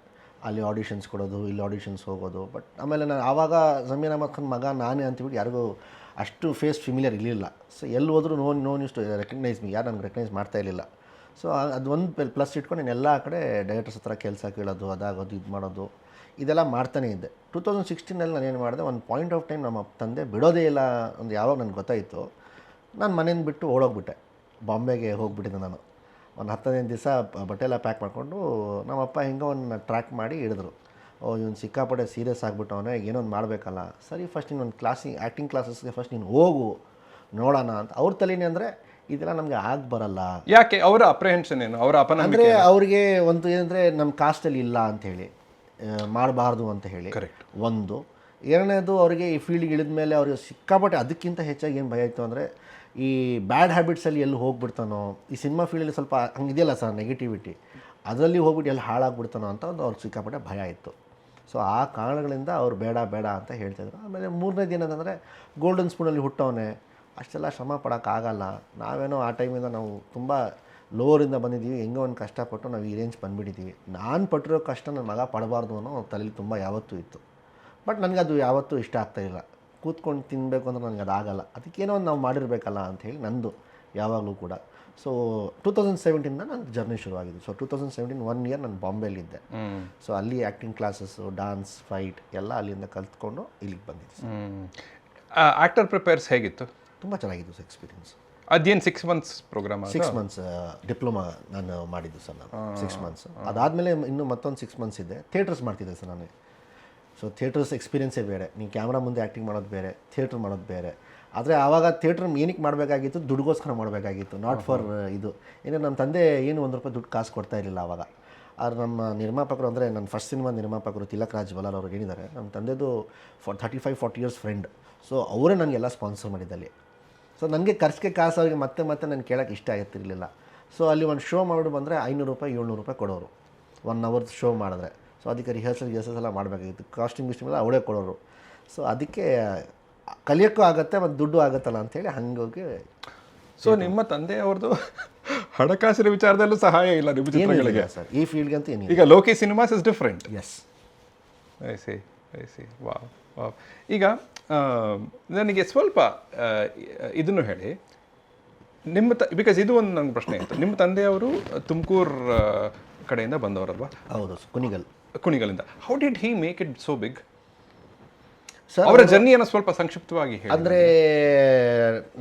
ಅಲ್ಲಿ ಆಡಿಷನ್ಸ್ ಕೊಡೋದು, ಇಲ್ಲಿ ಆಡಿಷನ್ಸ್ ಹೋಗೋದು. ಬಟ್ ಆಮೇಲೆ ನಾನು ಆವಾಗ ಜಮೀರ್ ಅಹಮದ್ ಖಾನ್ ಮಗ ನಾನೇ ಅಂತಬಿಟ್ಟು ಯಾರಿಗೂ ಅಷ್ಟು ಫೇಸ್ ಫಿಮಿಲಿಯರ್ ಇರಲಿಲ್ಲ. ಸೊ ಎಲ್ಲಿ ಹೋದರೂ no news to recognise me, ಯಾರು ನನಗೆ ರೆಕಗ್ನೈಸ್ ಮಾಡ್ತಾ ಇರಲಿಲ್ಲ. ಸೊ ಅದೊಂದು ಪ್ಲಸ್ ಇಟ್ಕೊಂಡು ನಾನು ಎಲ್ಲ ಕಡೆ ಡೈರೆಕ್ಟರ್ಸ್ ಹತ್ರ ಕೆಲಸ ಕೇಳೋದು, ಅದಾಗೋದು, ಇದು ಮಾಡೋದು, ಇದೆಲ್ಲ ಮಾಡ್ತಾನೇ ಇದ್ದೆ. 2016ನಲ್ಲಿ ನಾನು ಏನು ಮಾಡಿದೆ, ಒಂದು ಪಾಯಿಂಟ್ ಆಫ್ ಟೈಮ್ ನಮ್ಮ ತಂದೆ ಬಿಡೋದೇ ಇಲ್ಲ ಒಂದು ಯಾವಾಗ ನನಗೆ ಗೊತ್ತಾಯಿತು, ನಾನು ಮನೆಯಿಂದ ಬಿಟ್ಟು ಓಡೋಗ್ಬಿಟ್ಟೆ. ಬಾಂಬೆಗೆ ಹೋಗ್ಬಿಟ್ಟಿದ್ದೆ ನಾನು. ಒಂದು 10-15 ದಿವಸ ಬಟ್ಟೆ ಎಲ್ಲ ಪ್ಯಾಕ್ ಮಾಡಿಕೊಂಡು ನಮ್ಮಪ್ಪ ಹಿಂಗೆ ಒಂದು ಟ್ರ್ಯಾಕ್ ಮಾಡಿ ಹಿಡಿದ್ರು. ಇವನು ಸಿಕ್ಕಾಪಟ್ಟೆ ಸೀರಿಯಸ್ ಆಗಿಬಿಟ್ಟವನೇ, ಏನೋ ಒಂದು ಮಾಡಬೇಕಲ್ಲ. ಸರಿ, ಫಸ್ಟ್ ನೀನು ಒಂದು ಆ್ಯಕ್ಟಿಂಗ್ ಕ್ಲಾಸಸ್ಗೆ ಫಸ್ಟ್ ನೀನು ಹೋಗು ನೋಡೋಣ ಅಂತ. ಅವ್ರ ತಲೆನೇ ಅಂದರೆ ಇದೆಲ್ಲ ನಮಗೆ ಆಗಿ ಬರಲ್ಲ. ಯಾಕೆ? ಅವರ ಅಪ್ರಿಹೆನ್ಷನ್ ಏನು? ಅವರ ಅಂದರೆ ಅವ್ರಿಗೆ ಒಂದು ಏನಂದರೆ ನಮ್ಮ ಕಾಸ್ಟಲ್ಲಿ ಇಲ್ಲ ಅಂಥೇಳಿ, ಮಾಡಬಾರ್ದು ಅಂತ ಹೇಳಿ ಒಂದು. ಎರಡನೇದು, ಅವರಿಗೆ ಈ ಫೀಲ್ಡ್ಗೆ ಇಳಿದ ಮೇಲೆ ಅವ್ರಿಗೆ ಸಿಕ್ಕಾಪಟ್ಟೆ ಅದಕ್ಕಿಂತ ಹೆಚ್ಚಾಗಿ ಏನು ಭಯ ಇತ್ತು ಅಂದರೆ ಈ ಬ್ಯಾಡ್ ಹ್ಯಾಬಿಟ್ಸಲ್ಲಿ ಎಲ್ಲಿ ಹೋಗ್ಬಿಡ್ತಾನೋ, ಈ ಸಿನಿಮಾ ಫೀಲ್ಡಲ್ಲಿ ಸ್ವಲ್ಪ ಹಂಗಿದೆಯಲ್ಲ ಸರ್ ನೆಗೆಟಿವಿಟಿ, ಅದರಲ್ಲಿ ಹೋಗ್ಬಿಟ್ಟು ಎಲ್ಲಿ ಹಾಳಾಗ್ಬಿಡ್ತಾನೋ ಅಂತ ಒಂದು ಅವ್ರಿಗೆ ಸಿಕ್ಕಾಪಟ್ಟೆ ಭಯ ಇತ್ತು. ಸೊ ಆ ಕಾರಣಗಳಿಂದ ಅವ್ರು ಬೇಡ ಬೇಡ ಅಂತ ಹೇಳ್ತಾಯಿದ್ರು. ಆಮೇಲೆ ಮೂರನೇದು ಏನಂತಂದರೆ ಗೋಲ್ಡನ್ ಸ್ಪೂನಲ್ಲಿ ಹುಟ್ಟವನೇ, ಅಷ್ಟೆಲ್ಲ ಶ್ರಮ ಪಡೋಕ್ಕಾಗಲ್ಲ. ನಾವೇನೋ ಆ ಟೈಮಿಂದ ನಾವು ತುಂಬ ಲೋವರಿಂದ ಬಂದಿದ್ದೀವಿ, ಹೆಂಗೋ ಒಂದು ಕಷ್ಟಪಟ್ಟು ನಾವು ಈ ರೇಂಜ್ ಬಂದುಬಿಟ್ಟಿದ್ದೀವಿ. ನಾನು ಪಟ್ಟಿರೋ ಕಷ್ಟ ನನ್ನ ಮಗ ಪಡಬಾರ್ದು ಅನ್ನೋ ತಲೆಯಲ್ಲಿ ತುಂಬ ಯಾವತ್ತೂ ಇತ್ತು. ಬಟ್ ನನಗದು ಯಾವತ್ತೂ ಇಷ್ಟ ಆಗ್ತಾಯಿಲ್ಲ. ಕೂತ್ಕೊಂಡು ತಿನ್ನಬೇಕು ಅಂದ್ರೆ ನನಗೆ ಅದಾಗಲ್ಲ. ಅದಕ್ಕೇನೋ ಒಂದು ನಾವು ಮಾಡಿರಬೇಕಲ್ಲ ಅಂಥೇಳಿ ನಂದು ಯಾವಾಗಲೂ ಕೂಡ. ಸೊ 2017 ನನ್ನ ಜರ್ನಿ ಶುರುವಾಗಿದ್ದು. ಸೊ 2017 1 ಇಯರ್ ನಾನು ಬಾಂಬೆಯಲ್ಲಿದ್ದೆ. ಸೊ ಅಲ್ಲಿ ಆ್ಯಕ್ಟಿಂಗ್ ಕ್ಲಾಸಸ್ಸು, ಡಾನ್ಸ್, ಫೈಟ್ ಎಲ್ಲ ಅಲ್ಲಿಂದ ಕಲ್ತ್ಕೊಂಡು ಇಲ್ಲಿಗೆ ಬಂದಿದ್ದೆ. ಆ್ಯಕ್ಟರ್ ಪ್ರಿಪೇರ್ಸ್ ಹೇಗಿತ್ತು? ತುಂಬ ಚೆನ್ನಾಗಿತ್ತು ಸರ್ ಎಕ್ಸ್ಪೀರಿಯನ್ಸ್. ಅದೇನು 6 ಮಂತ್ಸ್ ಪ್ರೋಗ್ರಾಮ್? 6 ಮಂತ್ಸ್ ಡಿಪ್ಲೊಮಾ ನಾನು ಮಾಡಿದ್ದು ಸರ್. ನಾನು 6 ಮಂತ್ಸ್ ಅದಾದಮೇಲೆ ಇನ್ನೂ ಮತ್ತೊಂದು 6 ಮಂತ್ಸ್ ಇದೆ. ಥಿಯೇಟರ್ಸ್ ಮಾಡ್ತಿದ್ದೆ ಸರ್ ನಾನು. ಸೊ ಥಿಯೇಟರ್ಸ್ ಎಕ್ಸ್ಪೀರಿಯನ್ಸೇ ಬೇರೆ. ನೀವು ಕ್ಯಾಮ್ರಾ ಮುಂದೆ ಆ್ಯಕ್ಟಿಂಗ್ ಮಾಡೋದು ಬೇರೆ, ಥಿಯೇಟ್ರ್ ಮಾಡೋದು ಬೇರೆ. ಆದರೆ ಆವಾಗ ಥಿಯೇಟ್ರ್ ಏನಕ್ಕೆ ಮಾಡಬೇಕಾಗಿತ್ತು? ದುಡ್ಡುಗೋಸ್ಕರ ಮಾಡಬೇಕಾಗಿತ್ತು, ನಾಟ್ ಫಾರ್ ಇದು. ಏನೇ ನಮ್ಮ ತಂದೆ ಏನು ₹1 ದುಡ್ಡು ಕಾಸು ಕೊಡ್ತಾ ಇರಲಿಲ್ಲ ಆವಾಗ. ಆದ್ರೆ ನಮ್ಮ ನಿರ್ಮಾಪಕರು, ಅಂದರೆ ನನ್ನ ಫಸ್ಟ್ ಸಿನಿಮಾ ನಿರ್ಮಾಪಕರು ತಿಲಕ್ ರಾಜ್ ಬಲಾಲ್ ಅವ್ರಿಗೆ ಏನಿದ್ದಾರೆ, ನಮ್ಮ ತಂದೆದು 35-40 ಇಯರ್ಸ್ ಫ್ರೆಂಡ್. ಸೊ ಅವರೇ ನನಗೆಲ್ಲ ಸ್ಪಾನ್ಸರ್ ಮಾಡಿದ್ದಲ್ಲಿ. ಸೊ ನನಗೆ ಖರ್ಚಿಗೆ ಕಾಸು ಅವ್ರಿಗೆ ಮತ್ತೆ ನಾನು ಕೇಳೋಕ್ಕೆ ಇಷ್ಟ ಆಗಿರ್ತಿರಲಿಲ್ಲ. ಸೊ ಅಲ್ಲಿ ಒಂದು ಶೋ ಮಾಡಿಬಿಟ್ಟು ಬಂದರೆ ₹500 ₹700 ಕೊಡೋರು 1 ಅವರ್ ಶೋ ಮಾಡಿದ್ರೆ. ಸೊ ಅದಕ್ಕೆ ರಿಹರ್ಸಲ್ ಎಲ್ಲ ಮಾಡಬೇಕಾಗಿತ್ತು, ಕಾಸ್ಟ್ಯೂಮ್ ಎಲ್ಲ ಅವಳೇ ಕೊಡೋರು. ಸೊ ಅದಕ್ಕೆ ಕಲಿಯೋಕ್ಕೂ ಆಗುತ್ತೆ ಮತ್ತು ದುಡ್ಡು ಆಗುತ್ತಲ್ಲ ಅಂಥೇಳಿ ಹಂಗೋಗಿ ಸೊ ನಿಮ್ಮ ತಂದೆಯವ್ರದ್ದು ಹಣಕಾಸಿನ ವಿಚಾರದಲ್ಲೂ ಸಹಾಯ ಇಲ್ಲ ನಿಮ್ಮ ಚಿತ್ರಗಳಿಗೆ ಸರ್ ಈ ಫೀಲ್ಡ್ಗಂತೂ ಏನಿಲ್ಲ. ಈಗ Loki cinemas is different. Yes I see wow wow. ಈಗ ನನಗೆ ಸ್ವಲ್ಪ ಇದನ್ನು ಹೇಳಿ, ನಿಮ್ಮ ಬಿಕಾಸ್ ಇದು ಒಂದು ನನಗೆ ಪ್ರಶ್ನೆ ಇತ್ತು. ನಿಮ್ಮ ತಂದೆಯವರು ತುಮಕೂರು ಕಡೆಯಿಂದ ಬಂದವರಲ್ವಾ? ಹೌದು, ಕುಣಿಗಲಿಂದ. How did he make it so big? Sir ಅವರ ಜರ್ನಿಯನ್ನು ಸ್ವಲ್ಪ ಸಂಕ್ಷಿಪ್ತವಾಗಿ ಹೇಳಿ. ಅಂದರೆ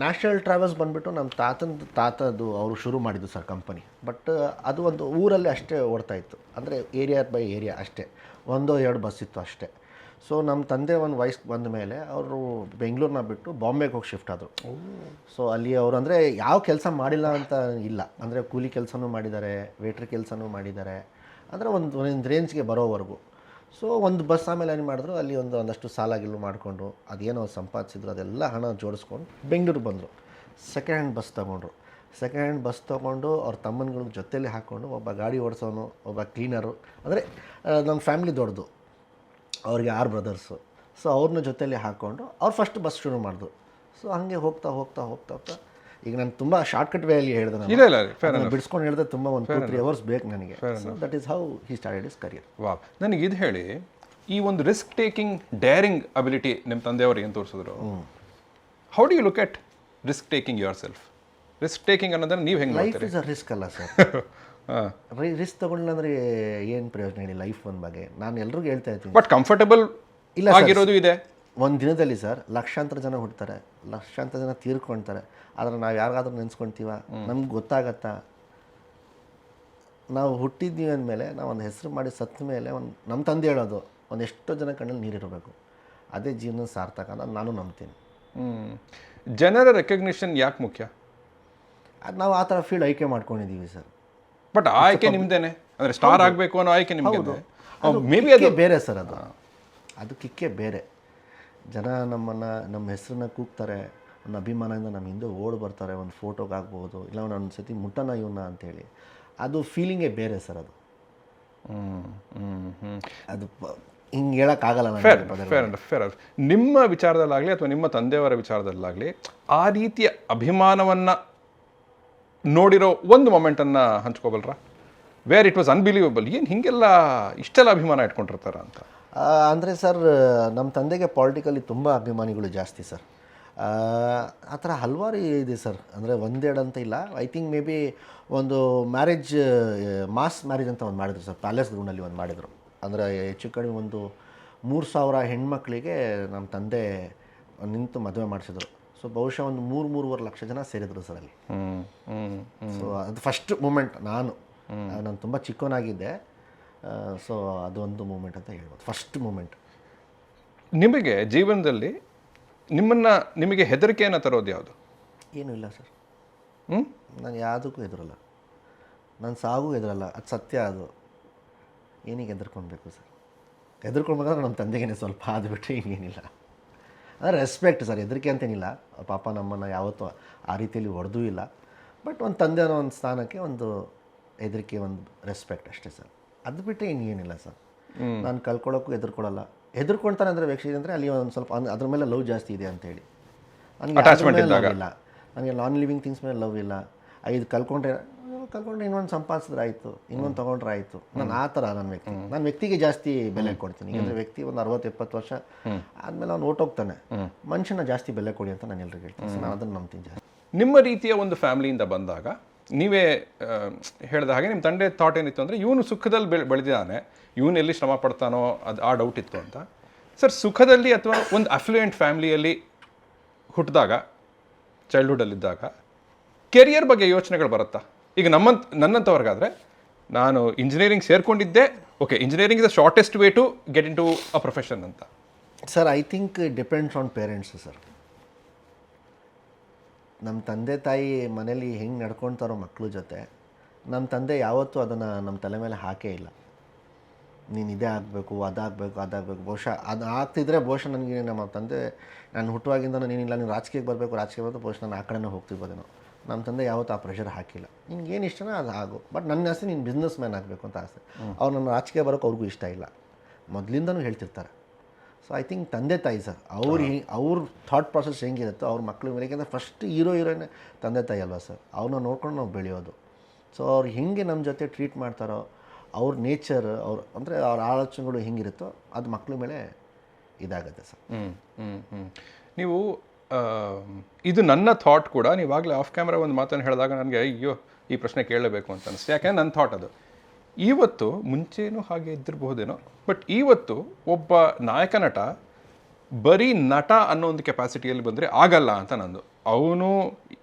ನ್ಯಾಷನಲ್ ಟ್ರಾವೆಲ್ಸ್ ಬಂದುಬಿಟ್ಟು ನಮ್ಮ ತಾತದು ಅವರು ಶುರು ಮಾಡಿದ್ದು ಸರ್ ಕಂಪನಿ. ಬಟ್ ಅದು ಒಂದು ಊರಲ್ಲಿ ಅಷ್ಟೇ ಓಡ್ತಾ ಇತ್ತು, ಅಂದರೆ ಏರಿಯಾ ಬೈ ಏರಿಯಾ ಅಷ್ಟೇ, 1-2 ಬಸ್ ಇತ್ತು ಅಷ್ಟೇ. ಸೊ ನಮ್ಮ ತಂದೆ ಒಂದು ವಯಸ್ಸಿಗೆ ಬಂದ ಮೇಲೆ ಅವರು ಬೆಂಗಳೂರನ್ನ ಬಿಟ್ಟು ಬಾಂಬೆಗೆ ಹೋಗಿ ಶಿಫ್ಟ್ ಆದರು. ಸೊ ಅಲ್ಲಿ ಅವರು ಅಂದರೆ ಯಾವ ಕೆಲಸ ಮಾಡಿಲ್ಲ ಅಂತ ಇಲ್ಲ, ಅಂದರೆ ಕೂಲಿ ಕೆಲಸನೂ ಮಾಡಿದ್ದಾರೆ, ವೇಟ್ರ್ ಕೆಲಸನೂ ಮಾಡಿದ್ದಾರೆ, ಅಂದರೆ ಒಂದು ರೇಂಜ್ಗೆ ಬರೋವರೆಗೂ. ಸೊ ಒಂದು ಬಸ್ ಆಮೇಲೆ ಏನು ಮಾಡಿದ್ರು, ಅಲ್ಲಿ ಒಂದಷ್ಟು ಸಾಲ ಗಿಲ್ಲು ಮಾಡಿಕೊಂಡು ಅದೇನೋ ಸಂಪಾದಿಸಿದ್ರು, ಅದೆಲ್ಲ ಹಣ ಜೋಡಿಸ್ಕೊಂಡು ಬೆಂಗಳೂರಿಗೆ ಬಂದರು. ಸೆಕೆಂಡ್ ಹ್ಯಾಂಡ್ ಬಸ್ ತೊಗೊಂಡು ಅವ್ರ ತಮ್ಮನಗಳ ಜೊತೆಯಲ್ಲಿ ಹಾಕ್ಕೊಂಡು, ಒಬ್ಬ ಗಾಡಿ ಓಡಿಸೋನು, ಒಬ್ಬ ಕ್ಲೀನರು, ಅಂದರೆ ನಮ್ಮ ಫ್ಯಾಮಿಲಿ ದೊಡ್ಡದು, ಅವ್ರಿಗೆ 6 ಬ್ರದರ್ಸು. ಸೊ ಅವ್ರನ್ನ ಜೊತೆಯಲ್ಲಿ ಹಾಕ್ಕೊಂಡು ಅವ್ರು ಫಸ್ಟ್ ಬಸ್ ಶುರು ಮಾಡಿದ್ರು. ಸೊ ಹಾಗೆ ಹೋಗ್ತಾ ಈಗ ನಾನು ತುಂಬ ಶಾರ್ಟ್ಕಟ್ ವೇಯಲ್ಲಿ ಹೇಳಿದೆ, ನಾನು ಬಿಡಿಸ್ಕೊಂಡು ಹೇಳಿದ್ರೆ ತುಂಬ ಒಂದು 2-3 ಅವರ್ಸ್ ಬೇಕು ನನಗೆ. So that is how he started his career. Wow. ನನಗೆ ಇದು ಹೇಳಿ, ಈ ಒಂದು ರಿಸ್ಕ್ ಟೇಕಿಂಗ್ ಡೇರಿಂಗ್ ಅಬಿಲಿಟಿ ನಿಮ್ಮ ತಂದೆಯವರು ಏನು ತೋರಿಸಿದ್ರು? How do you look at risk taking yourself? Risk taking ಅನ್ನೋದನ್ನ ನೀವು ಹೆಂಗೆ ಲೈಫ್ ಇಸ್ ಅ ರಿಸ್ಕ್ ಅಲ್ಲ ಸರ್. ರಿಸ್ಕ್ ತಗೊಂಡಿಲ್ಲ ಅಂದರೆ ಏನು ಪ್ರಯೋಜನ ಹೇಳಿ ಲೈಫ್ ಒಂದು ಬಗ್ಗೆ. ನಾನು ಎಲ್ರಿಗೂ ಹೇಳ್ತಾ ಇರ್ತೀನಿ, ಬಟ್ ಕಂಫರ್ಟಬಲ್ ಇಲ್ಲ ಆಗಿರೋದು ಇದೆ. ಒಂದು ದಿನದಲ್ಲಿ ಸರ್ ಲಕ್ಷಾಂತರ ಜನ ಹುಡ್ತಾರೆ, ಲಕ್ಷಾಂತರ ಜನ ತೀರ್ಕೊಳ್ತಾರೆ. ಆದರೆ ನಾವು ಯಾರಿಗಾದ್ರೂ ನೆನೆಸ್ಕೊಳ್ತೀವ? ನಮ್ಗೆ ಗೊತ್ತಾಗತ್ತಾ? ನಾವು ಹುಟ್ಟಿದ್ದೀವಿ ಅಂದಮೇಲೆ ನಾವು ಒಂದು ಹೆಸರು ಮಾಡಿ ಸತ್ತ ಮೇಲೆ ನಮ್ಮ ತಂದೆ ಹೇಳೋದು, ಎಷ್ಟೋ ಜನ ಕಣ್ಣಲ್ಲಿ ನೀರಿರಬೇಕು, ಅದೇ ಜೀವನ ಸಾರ್ಥಕ ಅಂತ ನಾನು ನಂಬ್ತೀನಿ. ಜನರ ರೆಕಗ್ನಿಷನ್ ಯಾಕೆ ಮುಖ್ಯ? ಅದು ನಾವು ಆ ಥರ ಫೀಲ್ಡ್ ಆಯ್ಕೆ ಮಾಡ್ಕೊಂಡಿದ್ದೀವಿ ಸರ್. ಬಟ್ ಆಯ್ಕೆ ನಿಮ್ದೇನೆ, ಅಂದರೆ ಸ್ಟಾರ್ ಆಗಬೇಕು ಅನ್ನೋ ಆಯ್ಕೆ ನಿಮ್ಗೆ. ಮೇ ಬಿ ಅದು ಬೇರೆ ಸರ್, ಅದು ಕಿಕ್ಕೇ ಬೇರೆ. ಜನ ನಮ್ಮ ಹೆಸರನ್ನ ಕೂಗ್ತಾರೆ, ಒಂದು ಅಭಿಮಾನದಿಂದ ನಮ್ಮ ಹಿಂದೆ ಓಡಿ ಬರ್ತಾರೆ, ಒಂದು ಫೋಟೋಗೆ ಆಗ್ಬೋದು, ಇಲ್ಲ ಒಂದು ಸತಿ ಮುಟ್ಟನ ಇವನ್ನ ಅಂಥೇಳಿ. ಅದು ಫೀಲಿಂಗೇ ಬೇರೆ ಸರ್. ಅದು ಹಿಂಗೆ ಹೇಳೋಕ್ಕಾಗಲ್ಲ ನನಗೆ. ಫೇರ್. ನಿಮ್ಮ ವಿಚಾರದಲ್ಲಾಗಲಿ ಅಥವಾ ನಿಮ್ಮ ತಂದೆಯವರ ವಿಚಾರದಲ್ಲಾಗಲಿ ಆ ರೀತಿಯ ಅಭಿಮಾನವನ್ನು ನೋಡಿರೋ ಒಂದು ಮೊಮೆಂಟನ್ನು ಹಂಚ್ಕೋಬಲ್ರಾ? ವೇರ್ ಇಟ್ ವಾಸ್ ಅನ್ಬಿಲೀವಬಲ್, ಏನು ಹೀಗೆಲ್ಲ ಇಷ್ಟೆಲ್ಲ ಅಭಿಮಾನ ಇಟ್ಕೊಂಡಿರ್ತಾರ ಅಂತ. ಅಂದರೆ ಸರ್ ನಮ್ಮ ತಂದೆಗೆ ಪಾಲಿಟಿಕಲಿ ತುಂಬ ಅಭಿಮಾನಿಗಳು ಜಾಸ್ತಿ ಸರ್. ಆ ಥರ ಹಲವಾರು ಇದೆ ಸರ್, ಅಂದರೆ 1-2 ಅಂತ ಇಲ್ಲ. ಐ ಥಿಂಕ್ ಮೇ ಬಿ ಒಂದು ಮ್ಯಾರೇಜ್, ಮಾಸ್ ಮ್ಯಾರೇಜ್ ಅಂತ ಒಂದು ಮಾಡಿದ್ರು ಸರ್, ಪ್ಯಾಲೇಸ್ ಗ್ರೌಂಡಲ್ಲಿ ಒಂದು ಮಾಡಿದರು. ಅಂದರೆ ಹೆಚ್ಚು ಕಡಿಮೆ ಒಂದು 3,000 ಹೆಣ್ಮಕ್ಳಿಗೆ ನಮ್ಮ ತಂದೆ ನಿಂತು ಮದುವೆ ಮಾಡಿಸಿದ್ರು. ಸೊ ಬಹುಶಃ ಒಂದು 3-3.5 ಲಕ್ಷ ಜನ ಸೇರಿದ್ರು ಸರ್ ಅಲ್ಲಿ. ಸೊ ಅದು ಫಸ್ಟ್ ಮೂಮೆಂಟ್. ನಾನು ತುಂಬ ಚಿಕ್ಕವನಾಗಿದ್ದೆ. ಸೊ ಅದೊಂದು ಮೂಮೆಂಟ್ ಅಂತ ಹೇಳ್ಬೋದು, ಫಸ್ಟ್ ಮೂಮೆಂಟ್. ನಿಮಗೆ ಜೀವನದಲ್ಲಿ ನಿಮಗೆ ಹೆದರಿಕೆಯನ್ನು ತರೋದು ಯಾವುದು? ಏನೂ ಇಲ್ಲ ಸರ್. ನಾನು ಯಾವುದಕ್ಕೂ ಹೆದರಲ್ಲ, ನಾನು ಸಾಗೂ ಹೆದರಲ್ಲ, ಅದು ಸತ್ಯ. ಅದು ಏನಿಗೆ ಹೆದರ್ಕೊಳ್ಬೇಕು ಸರ್? ಹೆದರ್ಕೊಳ್ಬೇಕಾದ್ರೆ ನಮ್ಮ ತಂದೆಗೇನೆ ಸ್ವಲ್ಪ, ಅದು ಬಿಟ್ಟರೆ ಇನ್ನೇನಿಲ್ಲ. ಅಂದರೆ ರೆಸ್ಪೆಕ್ಟ್ ಸರ್, ಹೆದರಿಕೆ ಅಂತೇನಿಲ್ಲ. ಪಾಪ ನಮ್ಮನ್ನು ಯಾವತ್ತೂ ಆ ರೀತಿಯಲ್ಲಿ ಹೊಡೆದೂ ಇಲ್ಲ. ಬಟ್ ಒಂದು ತಂದೆ ಅನ್ನೋ ಒಂದು ಸ್ಥಾನಕ್ಕೆ ಒಂದು ಹೆದರಿಕೆ, ಒಂದು ರೆಸ್ಪೆಕ್ಟ್ ಅಷ್ಟೇ ಸರ್. ಅದು ಬಿಟ್ಟರೆ ಇನ್ನೇನಿಲ್ಲ ಸರ್. ನಾನು ಕಳ್ಕೊಳ್ಳೋಕ್ಕೂ ಹೆದರ್ಕೊಳ್ಳಲ್ಲ. ಹೆದರ್ಕೊಳ್ತಾನೆ ಅಂದರೆ ವ್ಯಕ್ತಿ ಅಂದರೆ ಅಲ್ಲಿ ಒಂದು ಸ್ವಲ್ಪ ಅದ್ರ ಮೇಲೆ ಲವ್ ಜಾಸ್ತಿ ಇದೆ ಅಂತೇಳಿ. ನನಗೆ ಇಲ್ಲ, ನನಗೆ ನಾನ್ ಲಿವಿಂಗ್ ಥಿಂಗ್ಸ್ ಮೇಲೆ ಲವ್ ಇಲ್ಲ. ಇದು ಕಳ್ಕೊಂಡ್ರೆ ಇನ್ನೊಂದು ಸಂಪಾದಿಸಿದ್ರೆ ಆಯಿತು, ಇನ್ನೊಂದು ತೊಗೊಂಡ್ರೆ ಆಯಿತು. ನಾನು ಆ ಥರ ನನ್ನ ವ್ಯಕ್ತಿಗೆ ಜಾಸ್ತಿ ಬೆಲೆ ಕೊಡ್ತೀನಿ. ಯಾಕಂದರೆ ವ್ಯಕ್ತಿ ಒಂದು 60-70 ವರ್ಷ ಆದಮೇಲೆ ಅವ್ನು ಹೊರ್ಟೋಗ್ತಾನೆ. ಮನುಷ್ಯನ ಜಾಸ್ತಿ ಬೆಲೆ ಕೊಡಿ ಅಂತ ನಾನು ಎಲ್ರಿಗೂ ಹೇಳ್ತೀನಿ. ನಾನು ಅದನ್ನು ನಂಬ್ತೀನಿ ಜಾಸ್ತಿ. ನಿಮ್ಮ ರೀತಿಯ ಒಂದು ಫ್ಯಾಮಿಲಿಯಿಂದ ಬಂದಾಗ ನೀವೇ ಹೇಳಿದ ಹಾಗೆ ನಿಮ್ಮ ತಂದೆ ಥಾಟ್ ಏನಿತ್ತು ಅಂದರೆ ಇವನು ಸುಖದಲ್ಲಿ ಬೆಳೆದಿದ್ದಾನೆ, ಇವನು ಎಲ್ಲಿ ಶ್ರಮ ಪಡ್ತಾನೋ ಅದು ಆ ಡೌಟ್ ಇತ್ತು ಅಂತ. ಸರ್, ಸುಖದಲ್ಲಿ ಅಥವಾ ಒಂದು ಅಫ್ಲುಯೆಂಟ್ ಫ್ಯಾಮಿಲಿಯಲ್ಲಿ ಹುಟ್ಟಿದಾಗ, ಚೈಲ್ಡ್ಹುಡ್ಡಲ್ಲಿದ್ದಾಗ ಕೆರಿಯರ್ ಬಗ್ಗೆ ಯೋಚನೆಗಳು ಬರುತ್ತಾ? ಈಗ ನನ್ನಂಥವ್ರಿಗಾದರೆ ನಾನು ಇಂಜಿನಿಯರಿಂಗ್ ಸೇರಿಕೊಂಡಿದ್ದೆ, okay, engineering is the shortest way to get into a profession ಅಂತ. Sir, I think depends on parents sir. ನಮ್ಮ ತಂದೆ ತಾಯಿ ಮನೇಲಿ ಹೆಂಗೆ ನಡ್ಕೊಳ್ತಾರೋ ಮಕ್ಕಳ ಜೊತೆ, ನಮ್ಮ ತಂದೆ ಯಾವತ್ತೂ ಅದನ್ನು ನಮ್ಮ ತಲೆ ಮೇಲೆ ಹಾಕೇ ಇಲ್ಲ. ನೀನು ಇದೇ ಆಗಬೇಕು, ಅದಾಗಬೇಕು. ಬಹುಶಃ ಅದು ಆಗ್ತಿದ್ರೆ ಬಹುಶಃ ನನಗೆ ನಮ್ಮ ತಂದೆ, ನಾನು ಹುಟ್ಟುವಾಗಿಂದ ನೀನಿಲ್ಲ, ನೀನು ರಾಜಕೀಯಕ್ಕೆ ಬರಬೇಕು, ಬಹುಶಃ ನಾನು ಆ ಕಡೆನೇ ಹೋಗ್ತಿರ್ಬೋದೇನೋ. ನಮ್ಮ ತಂದೆ ಯಾವತ್ತೂ ಆ ಪ್ರೆಷರ್ ಹಾಕಿಲ್ಲ. ನಿನ್ಗೆ ಏನು ಇಷ್ಟನೋ ಅದು ಆಗು, ಬಟ್ ನನ್ನ ಆಸೆ ನೀನು ಬಿಸ್ನೆಸ್ ಮ್ಯಾನ್ ಆಗಬೇಕು ಅಂತ ಆಸೆ. ಅವ್ರು ನನ್ನ ರಾಜಕೀಯ ಬರೋಕ್ಕೆ ಅವ್ರಿಗೂ ಇಷ್ಟ ಇಲ್ಲ, ಮೊದಲಿಂದನೂ ಹೇಳ್ತಿರ್ತಾರೆ. ಸೊ ಐ ಥಿಂಕ್ ತಂದೆ ತಾಯಿ ಸರ್ ಅವ್ರ ಥಾಟ್ ಪ್ರಾಸೆಸ್ ಹೆಂಗಿರುತ್ತೋ ಅವ್ರ ಮಕ್ಳ ಮೇಲೆ, ಯಾಕೆಂದರೆ ಫಸ್ಟ್ ಹೀರೋಯಿನ್ ತಂದೆ ತಾಯಿ ಅಲ್ವಾ ಸರ್, ಅವ್ರನ್ನ ನೋಡ್ಕೊಂಡು ನಾವು ಬೆಳೆಯೋದು. ಸೊ ಅವ್ರು ಹೆಂಗೆ ನಮ್ಮ ಜೊತೆ ಟ್ರೀಟ್ ಮಾಡ್ತಾರೋ, ಅವ್ರ ನೇಚರ್, ಅಂದರೆ ಅವ್ರ ಆಲೋಚನೆಗಳು ಹೆಂಗಿರುತ್ತೋ ಅದು ಮಕ್ಳ ಮೇಲೆ ಇದಾಗುತ್ತೆ ಸರ್. ನೀವು ಇದು ನನ್ನ ಥಾಟ್ ಕೂಡ, ನೀವಾಗಲೇ ಆಫ್ ಕ್ಯಾಮ್ರಾ ಒಂದು ಮಾತನ್ನು ಹೇಳಿದಾಗ ನನಗೆ ಅಯ್ಯೋ ಈ ಪ್ರಶ್ನೆ ಕೇಳಲೇಬೇಕು ಅಂತ ಅನಿಸ್ತು. ಯಾಕೆಂದ್ರೆ ನನ್ನ ಥಾಟ್ ಅದು, ಇವತ್ತು ಮುಂಚೆನೂ ಹಾಗೆ ಇದ್ದಿರಬಹುದೇನೋ, ಬಟ್ ಇವತ್ತು ಒಬ್ಬ ನಾಯಕ ನಟ ಬರೀ ನಟ ಅನ್ನೋ ಒಂದು ಕೆಪಾಸಿಟಿಯಲ್ಲಿ ಬಂದರೆ ಆಗಲ್ಲ ಅಂತ ನಂದು. ಅವನು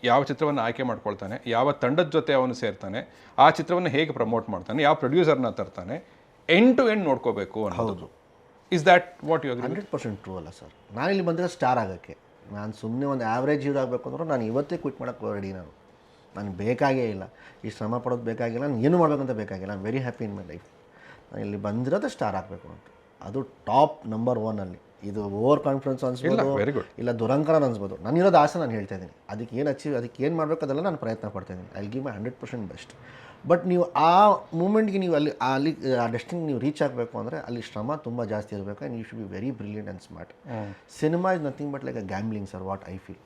ಯಾವ ಚಿತ್ರವನ್ನು ಆಯ್ಕೆ ಮಾಡ್ಕೊಳ್ತಾನೆ, ಯಾವ ತಂಡದ ಜೊತೆ ಅವನು ಸೇರ್ತಾನೆ, ಆ ಚಿತ್ರವನ್ನು ಹೇಗೆ ಪ್ರಮೋಟ್ ಮಾಡ್ತಾನೆ, ಯಾವ ಪ್ರೊಡ್ಯೂಸರ್ನ ತರ್ತಾನೆ, ಎಂಡ್ ಟು ಎಂಡ್ ನೋಡ್ಕೋಬೇಕು ಅನ್ನೋದು. Is that what you agree? 100% true ಅಲ್ಲ ಸರ್. ನಾನಿಲ್ಲಿ ಬಂದರೆ ಸ್ಟಾರ್ ಆಗೋಕ್ಕೆ, ನಾನು ಸುಮ್ಮನೆ ಒಂದು ಆ್ಯಾವ್ರೇಜ್ ಹೀರೋ ಆಗಬೇಕು ಅಂದ್ರೆ ನಾನು ಇವತ್ತೇ ಕ್ವಿಟ್ ಮಾಡೋಕ್ಕೆ ರೆಡಿ. ನಾನು ಬೇಕಾಗೇ ಇಲ್ಲ, ಈ ಶ್ರಮ ಪಡೋದು ಬೇಕಾಗಿಲ್ಲ, ನಾನು ಏನು ಮಾಡಬೇಕಂತ ಬೇಕಾಗಿಲ್ಲ. I am very happy in my life. ನಾನು ಇಲ್ಲಿ ಬಂದಿರೋದೇ ಸ್ಟಾರ್ ಆಗಬೇಕು ಅಂತ, ಅದು ಟಾಪ್ ನಂಬರ್ 1 ಅಲ್ಲಿ. ಇದು ಓವರ್ ಕಾನ್ಫಿಡೆನ್ಸ್ ಅನ್ಸ್ಬೋದು, ಇಲ್ಲ ದುರಂಕಾರ ಅನ್ಸ್ಬೋದು. ನಾನು ಇರೋದು ಆಸೆ ನಾನು ಹೇಳ್ತಾ ಇದ್ದೀನಿ. ಅದಕ್ಕೆ ಏನು ಮಾಡಬೇಕು ಅದೆಲ್ಲ ನಾನು ಪ್ರಯತ್ನ ಪಡ್ತಾಯಿದ್ದೀನಿ. I give my 100% best. But ನೀವು ಆ ಮೂಮೆಂಟ್ಗೆ ನೀವು ಅಲ್ಲಿ ಆ ಡೆಸ್ಟಿನಿ ನೀವು ರೀಚ್ ಆಗಬೇಕು ಅಂದರೆ ಅಲ್ಲಿ ಶ್ರಮ ತುಂಬ ಜಾಸ್ತಿ ಇರಬೇಕು. And you should be very brilliant and smart. Cinema is nothing but like a gambling sir, what I feel.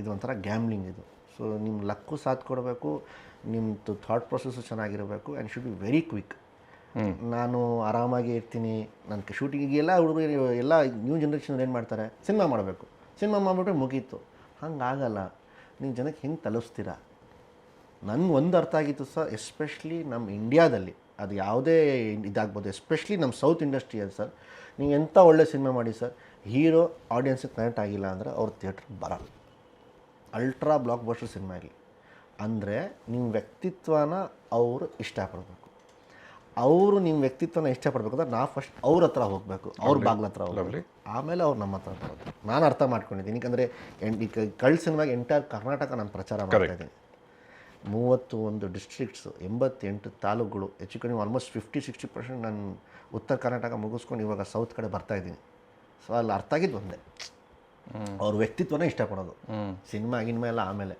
ಇದು ಒಂಥರ ಗ್ಯಾಮ್ಲಿಂಗ್ ಇದು. ಸೊ ನಿಮ್ಮ ಲಕ್ಕು ಸಾಥ್ ಕೊಡಬೇಕು, ನಿಮ್ಮದು ಥಾಟ್ ಪ್ರೊಸೆಸ್ಸು ಚೆನ್ನಾಗಿರಬೇಕು, and should be very quick. ನಾನು ಆರಾಮಾಗಿ ಇರ್ತೀನಿ, ನನ್ನ ಶೂಟಿಂಗಿಗೆಲ್ಲ ಹುಡುಗರು ಎಲ್ಲ ನ್ಯೂ ಜನ್ರೇಷನ್ ಏನು ಮಾಡ್ತಾರೆ, ಸಿನಿಮಾ ಮಾಡಬೇಕು, ಸಿನಿಮಾ ಮಾಡಿಬಿಟ್ರೆ ಮುಗೀತು. ಹಂಗಾಗಲ್ಲ. ನೀವು ಜನಕ್ಕೆ ಹೆಂಗೆ ತಲುಪಿಸ್ತೀರಾ? ನನಗೆ ಒಂದು ಅರ್ಥ ಆಗಿತ್ತು ಸರ್, ಎಸ್ಪೆಷಲಿ ನಮ್ಮ ಇಂಡಿಯಾದಲ್ಲಿ, ಅದು ಯಾವುದೇ ಇದಾಗ್ಬೋದು, ಎಸ್ಪೆಷಲಿ ನಮ್ಮ ಸೌತ್ ಇಂಡಸ್ಟ್ರಿಯಲ್ಲಿ ಸರ್, ನೀವು ಎಂಥ ಒಳ್ಳೆ ಸಿನಿಮಾ ಮಾಡಿ ಸರ್, ಹೀರೋ ಆಡಿಯನ್ಸಿಗೆ ಕನೆಕ್ಟ್ ಆಗಿಲ್ಲ ಅಂದರೆ ಅವ್ರ ಥಿಯೇಟ್ರಿಗೆ ಬರಲ್ಲ. ಅಲ್ಟ್ರಾ ಬ್ಲಾಕ್ ಬಸ್ಟರ್ ಸಿನಿಮಾ ಇರಲಿ ಅಂದರೆ ನಿಮ್ಮ ವ್ಯಕ್ತಿತ್ವನ ಅವರು ಇಷ್ಟಪಡಬೇಕು. ಅವರು ನಿಮ್ಮ ವ್ಯಕ್ತಿತ್ವನ ಇಷ್ಟಪಡಬೇಕು ಅಂದರೆ ನಾವು ಫಸ್ಟ್ ಅವ್ರ ಹತ್ರ ಹೋಗಬೇಕು, ಅವ್ರ ಬಾಗ್ಲ ಹತ್ರ ಹೋಗಲಿ, ಆಮೇಲೆ ಅವ್ರು ನಮ್ಮ ಹತ್ರ ಬರೋದು. ನಾನು ಅರ್ಥ ಮಾಡ್ಕೊಂಡಿದ್ದೀನಿ. ಯಾಕಂದರೆ ಈ ಕಳ್ಳ ಸಿನಿಮಾಗೆ ಎಂಟೈರ್ ಕರ್ನಾಟಕ ನಾನು ಪ್ರಚಾರ ಮಾಡ್ತಾಯಿದ್ದೀನಿ. 31 ಡಿಸ್ಟ್ರಿಕ್ಟ್ಸ್, 88 ತಾಲೂಕುಗಳು, ಹೆಚ್ಚು ಕಡಿಮೆ ಆಲ್ಮೋಸ್ಟ್ 50-60% ನಾನು ಉತ್ತರ ಕರ್ನಾಟಕ ಮುಗಿಸ್ಕೊಂಡು ಇವಾಗ ಸೌತ್ ಕಡೆ ಬರ್ತಾಯಿದ್ದೀನಿ. ಸೊ ಅಲ್ಲಿ ಅರ್ಥ ಆಗಿದ್ದು ಒಂದೇ, ಅವ್ರ ವ್ಯಕ್ತಿತ್ವನ ಇಷ್ಟಪಡೋದು. ಸಿನಿಮಾ ಗಿನ್ಮಾ ಎಲ್ಲ ಆಮೇಲೆ.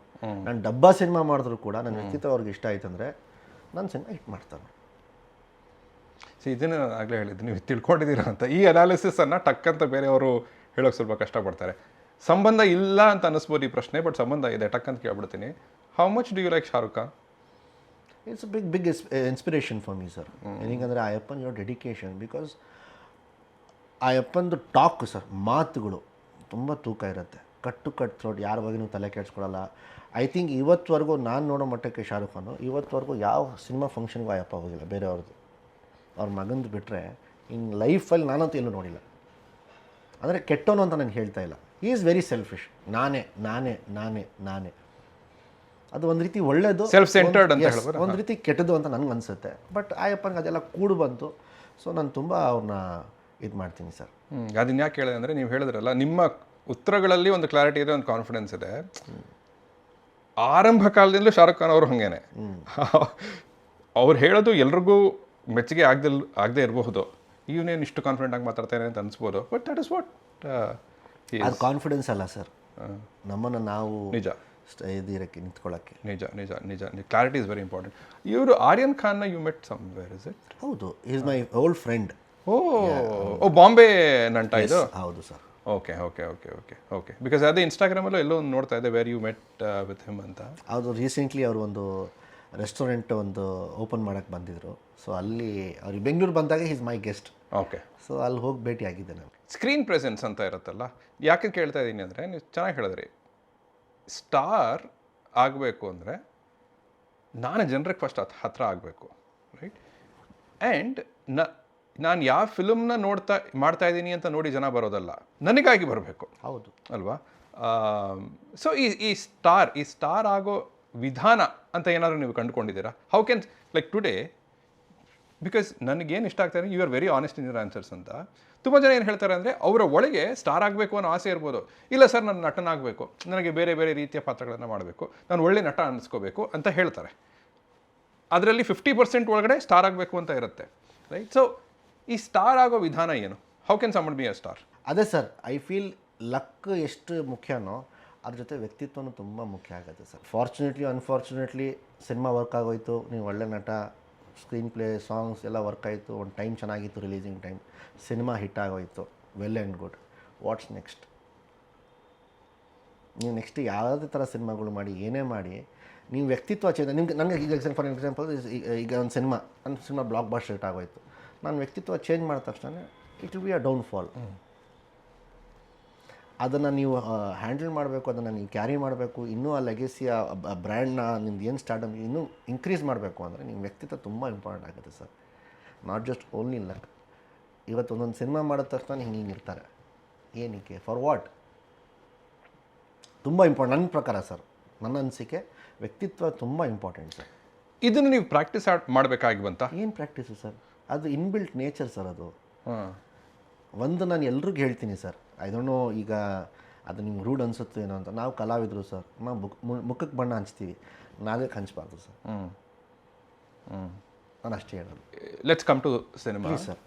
ನಾನು ಡಬ್ಬಾ ಸಿನಿಮಾ ಮಾಡಿದ್ರು ಕೂಡ ನನ್ನ ವ್ಯಕ್ತಿತ್ವ ಅವ್ರಿಗೆ ಇಷ್ಟ ಆಯ್ತು ಅಂದರೆ ನನ್ನ ಸಿನಿಮಾ ಹಿಟ್ ಮಾಡ್ತಾರೆ. ಇದನ್ನೇ ನಾನು ಆಗಲೇ ಹೇಳಿದ್ದು, ನೀವು ತಿಳ್ಕೊಂಡಿದ್ದೀರಾ ಅಂತ. ಈ ಅನಾಲಿಸಿಸನ್ನು ಟಕ್ಕಂತ ಬೇರೆಯವರು ಹೇಳೋಕೆ ಸ್ವಲ್ಪ ಕಷ್ಟಪಡ್ತಾರೆ. ಸಂಬಂಧ ಇಲ್ಲ ಅಂತ ಅನ್ನಿಸ್ಬೋದು ಈ ಪ್ರಶ್ನೆ, ಬಟ್ ಸಂಬಂಧ ಇದೆ. ಟಕ್ಕಂತ ಕೇಳ್ಬಿಡ್ತೀನಿ, how much do you like Shahrukh Khan? It's big inspiration for me sir. ಏನಂದರೆ ಆ ಅಪ್ಪನ್ ಯುವರ್ ಡೆಡಿಕೇಶನ್, ಬಿಕಾಸ್ ಆ ಅಪ್ಪಂದು ಟಾಕ್ ಸರ್, ಮಾತುಗಳು ತುಂಬ ತೂಕ ಇರುತ್ತೆ. ಕಟ್ಟು ಥ್ರೋಟ್, ಯಾರ ಬಗ್ಗೆನೂ ತಲೆ ಕೆಡಿಸ್ಕೊಳ್ಳಲ್ಲ. ಐ ಥಿಂಕ್ ಇವತ್ತುವರೆಗೂ ನಾನು ನೋಡೋ ಮಟ್ಟಕ್ಕೆ ಶಾರುಖ್ ಖಾನು ಇವತ್ತುವರೆಗೂ ಯಾವ ಸಿನಿಮಾ ಫಂಕ್ಷನ್ಗೂ ಆಯಪ್ಪ ಹೋಗಿಲ್ಲ ಬೇರೆಯವ್ರದ್ದು. ಅವ್ರ ಮಗಂದು ಬಿಟ್ಟರೆ ಇನ್ ಲೈಫಲ್ಲಿ ನಾನಂತೂ ಎಲ್ಲೂ ನೋಡಿಲ್ಲ. ಅಂದರೆ ಕೆಟ್ಟವನು ಅಂತ ನಾನು ಹೇಳ್ತಾ ಇಲ್ಲ. He is very selfish. ನಾನೇ ನಾನೇ ನಾನೇ ನಾನೇ ಅದು ಒಂದು ರೀತಿ ಒಳ್ಳೆಯದು, ಸೆಲ್ಫ್ ಸೆಂಟರ್ಡ್ ಅಂತ ಹೇಳ್ಬೋದು, ಒಂದು ರೀತಿ ಕೆಟ್ಟದು ಅಂತ ನನಗೆ ಅನಿಸುತ್ತೆ. ಬಟ್ ಆಯಪ್ಪನಿಗೆ ಅದೆಲ್ಲ ಕೂಡು ಬಂತು. ಸೊ ನಾನು ತುಂಬ ಅವ್ರನ್ನ ಇದು ಮಾಡ್ತೀನಿ ಸರ್. ಅದನ್ನ ಯಾಕೆ ಹೇಳಿದೆ ಅಂದರೆ, ನೀವು ಹೇಳಿದ್ರಲ್ಲ, ನಿಮ್ಮ ಉತ್ತರಗಳಲ್ಲಿ ಒಂದು ಕ್ಲಾರಿಟಿ ಇದೆ, ಒಂದು ಕಾನ್ಫಿಡೆನ್ಸ್ ಇದೆ. ಆರಂಭ ಕಾಲದಿಂದಲೂ ಶಾರುಖ್ ಖಾನ್ ಅವರು ಹಾಗೇನೆ. ಅವ್ರು ಹೇಳೋದು ಎಲ್ರಿಗೂ ಮೆಚ್ಚುಗೆ ಆಗದೆ ಇರಬಹುದು. ಇವನೇನು ಇಷ್ಟು ಕಾನ್ಫಿಡೆಂಟ್ ಆಗಿ ಮಾತಾಡ್ತೇನೆ ಅಂತ ಅನಿಸ್ಬೋದು, ಬಟ್ ದಟ್ ಇಸ್ ವಾಟ್ ಅದು ಕಾನ್ಫಿಡೆನ್ಸ್ ಅಲ್ಲ ಸರ್, ನಮ್ಮನ್ನು ನಾವು ನಿಜ ಇದಕ್ಕೆ ನಿಂತ್ಕೊಳ್ಳೋಕ್ಕೆ. ನಿಜ ನಿಜ ನಿಜ ಕ್ಲಾರಿಟಿ ಇಸ್ ವೆರಿ ಇಂಪಾರ್ಟೆಂಟ್. ಇವರು ಆರ್ಯನ್ ಖಾನ್ನ you met somewhere, is it? ಹೌದು, is my old friend. Oh Bombay ನಂಟ ಇದು? ಹೌದು sir. Okay okay okay okay okay because ಅದೇ ಇನ್ಸ್ಟಾಗ್ರಾಮಲ್ಲೂ ಎಲ್ಲೋ ಒಂದು ನೋಡ್ತಾ ಇದ್ದೆ, where you met with him ಅಂತ. ಅದು ರೀಸೆಂಟ್ಲಿ ಅವರು ಒಂದು ರೆಸ್ಟೋರೆಂಟ್ ಒಂದು ಓಪನ್ ಮಾಡೋಕ್ಕೆ ಬಂದಿದ್ದರು. ಸೊ ಅಲ್ಲಿ ಅವ್ರಿಗೆ ಬೆಂಗಳೂರು ಬಂದಾಗ is my guest. Okay. So ಅಲ್ಲಿ ಹೋಗಿ ಭೇಟಿ ಆಗಿದ್ದೆ ನಾನು. ಸ್ಕ್ರೀನ್ ಪ್ರೆಸೆನ್ಸ್ ಅಂತ ಇರುತ್ತಲ್ಲ, ಯಾಕೆ ಕೇಳ್ತಾ ಇದ್ದೀನಿ ಅಂದರೆ, ನೀವು ಚೆನ್ನಾಗಿ ಹೇಳಿದ್ರಿ, ಸ್ಟಾರ್ ಆಗಬೇಕು ಅಂದರೆ ನಾನು ಜನರಿಗೆ ಫಸ್ಟ್ ಹತ್ರ ಆಗಬೇಕು, ರೈಟ್? ಆ್ಯಂಡ್ ನಾನು ಯಾವ ಫಿಲ್ಮ್ನ ಮಾಡ್ತಾ ಇದ್ದೀನಿ ಅಂತ ನೋಡಿ ಜನ ಬರೋದಲ್ಲ, ನನಗಾಗಿ ಬರಬೇಕು. ಹೌದು ಅಲ್ವಾ? ಸೊ ಈ ಸ್ಟಾರ್ ಆಗೋ ವಿಧಾನ ಅಂತ ಏನಾದರೂ ನೀವು ಕಂಡುಕೊಂಡಿದ್ದೀರಾ? How can like today, because ನನಗೇನು ಇಷ್ಟ ಆಗ್ತಾರೆ, you are very honest in your answers ಅಂತ. ತುಂಬ ಜನ ಏನು ಹೇಳ್ತಾರೆ ಅಂದರೆ, ಅವರ ಒಳಗೆ ಸ್ಟಾರ್ ಆಗಬೇಕು ಅನ್ನೋ ಆಸೆ ಇರ್ಬೋದು, ಇಲ್ಲ ಸರ್ ನಾನು ನಟನಾಗಬೇಕು, ನನಗೆ ಬೇರೆ ಬೇರೆ ರೀತಿಯ ಪಾತ್ರಗಳನ್ನು ಮಾಡಬೇಕು, ನಾನು ಒಳ್ಳೆ ನಟ ಅನ್ನಿಸ್ಕೋಬೇಕು ಅಂತ ಹೇಳ್ತಾರೆ. ಅದರಲ್ಲಿ 50% ಒಳಗಡೆ ಸ್ಟಾರ್ ಆಗಬೇಕು ಅಂತ ಇರುತ್ತೆ, ರೈಟ್? ಸೊ ಈ ಸ್ಟಾರ್ ಆಗೋ ವಿಧಾನ ಏನು? How can someone be a star? ಅದೇ ಸರ್, ಐ ಫೀಲ್ ಲಕ್ ಎಷ್ಟು ಮುಖ್ಯನೋ ಅದ್ರ ಜೊತೆ ವ್ಯಕ್ತಿತ್ವನೂ ತುಂಬ ಮುಖ್ಯ ಆಗುತ್ತೆ sir. Fortunately unfortunately cinema work ಆಗೋಯ್ತು, ನೀವು ಒಳ್ಳೆ ನಟ, ಸ್ಕ್ರೀನ್ ಪ್ಲೇ, ಸಾಂಗ್ಸ್ ಎಲ್ಲ ವರ್ಕ್ ಆಯಿತು, ಒಂದು ಟೈಮ್ ಚೆನ್ನಾಗಿತ್ತು, ರಿಲೀಸಿಂಗ್ ಟೈಮ್, ಸಿನಿಮಾ ಹಿಟ್ ಆಗೋಯ್ತು. Well and good. What's next? ನೀವು ನೆಕ್ಸ್ಟ್ ಯಾವುದೇ ಥರ ಸಿನಿಮಾಗಳು ಮಾಡಿ, ಏನೇ ಮಾಡಿ, ನೀವು ವ್ಯಕ್ತಿತ್ವ ಚೇಂಜ್. ನಿಮ್ಗೆ ನನಗೆ ಈಗ ಫಾರ್ ಎಕ್ಸಾಂಪಲ್ ಈಗ ಒಂದು ನನ್ನ ಸಿನಿಮಾ ಬ್ಲಾಕ್ ಬಸ್ಟರ್ ಹಿಟ್ ಆಗೋಯ್ತು. ನಾನು ವ್ಯಕ್ತಿತ್ವ ಚೇಂಜ್ ಮಾಡಿದ ತಕ್ಷಣ it will be a downfall. ಅದನ್ನು ನೀವು ಹ್ಯಾಂಡಲ್ ಮಾಡಬೇಕು, ಅದನ್ನು ನೀವು ಕ್ಯಾರಿ ಮಾಡಬೇಕು, ಇನ್ನೂ ಆ ಲೆಗೆಸಿಯ ಬ್ರ್ಯಾಂಡ್ನ ನಿಮ್ದು ಏನು ಸ್ಟಾರ್ಟಪ್ ಇನ್ನೂ ಇನ್ಕ್ರೀಸ್ ಮಾಡಬೇಕು ಅಂದರೆ ನಿಮ್ಮ ವ್ಯಕ್ತಿತ್ವ ತುಂಬ ಇಂಪಾರ್ಟೆಂಟ್ ಆಗುತ್ತೆ sir. Not just only luck. ಇವತ್ತು ಒಂದೊಂದು ಸಿನಿಮಾ ಮಾಡಿದ ತಕ್ಷಣ ಹಿಂಗೆ ಇರ್ತಾರೆ. ಏನಕ್ಕೆ? For what? ತುಂಬ ಇಂಪಾರ್ಟೆಂಟ್ ನನ್ನ ಪ್ರಕಾರ ಸರ್. ನನ್ನ ಅನಿಸಿಕೆ ವ್ಯಕ್ತಿತ್ವ ತುಂಬ ಇಂಪಾರ್ಟೆಂಟ್ ಸರ್. ಇದನ್ನು ನೀವು ಪ್ರಾಕ್ಟೀಸ್ ಮಾಡಬೇಕಾಗಿ ಬಂತ? ಏನು ಪ್ರಾಕ್ಟೀಸು ಸರ್? ಅದು ಇನ್ಬಿಲ್ಟ್ ನೇಚರ್ ಸರ್. ಅದು ಒಂದು ನಾನು ಎಲ್ರಿಗೂ ಹೇಳ್ತೀನಿ ಸರ್. ಐ ಡೋಂಟ್ ನೋ, ಈಗ ಅದು ನಿಮ್ಗೆ ರೂಡ್ ಅನಿಸುತ್ತೆ ಏನೋ ಅಂತ. ನಾವು ಕಲಾವಿದರು ಸರ್, ನಾವು ಮುಖಕ್ಕೆ ಬಣ್ಣ ಹಂಚ್ತೀವಿ, ನಾವೇ ಹಂಚ್ಬಾರ್ದು ಸರ್. ನಾನು ಅಷ್ಟೇ ಹೇಳೋದು. Let's come to cinema sir.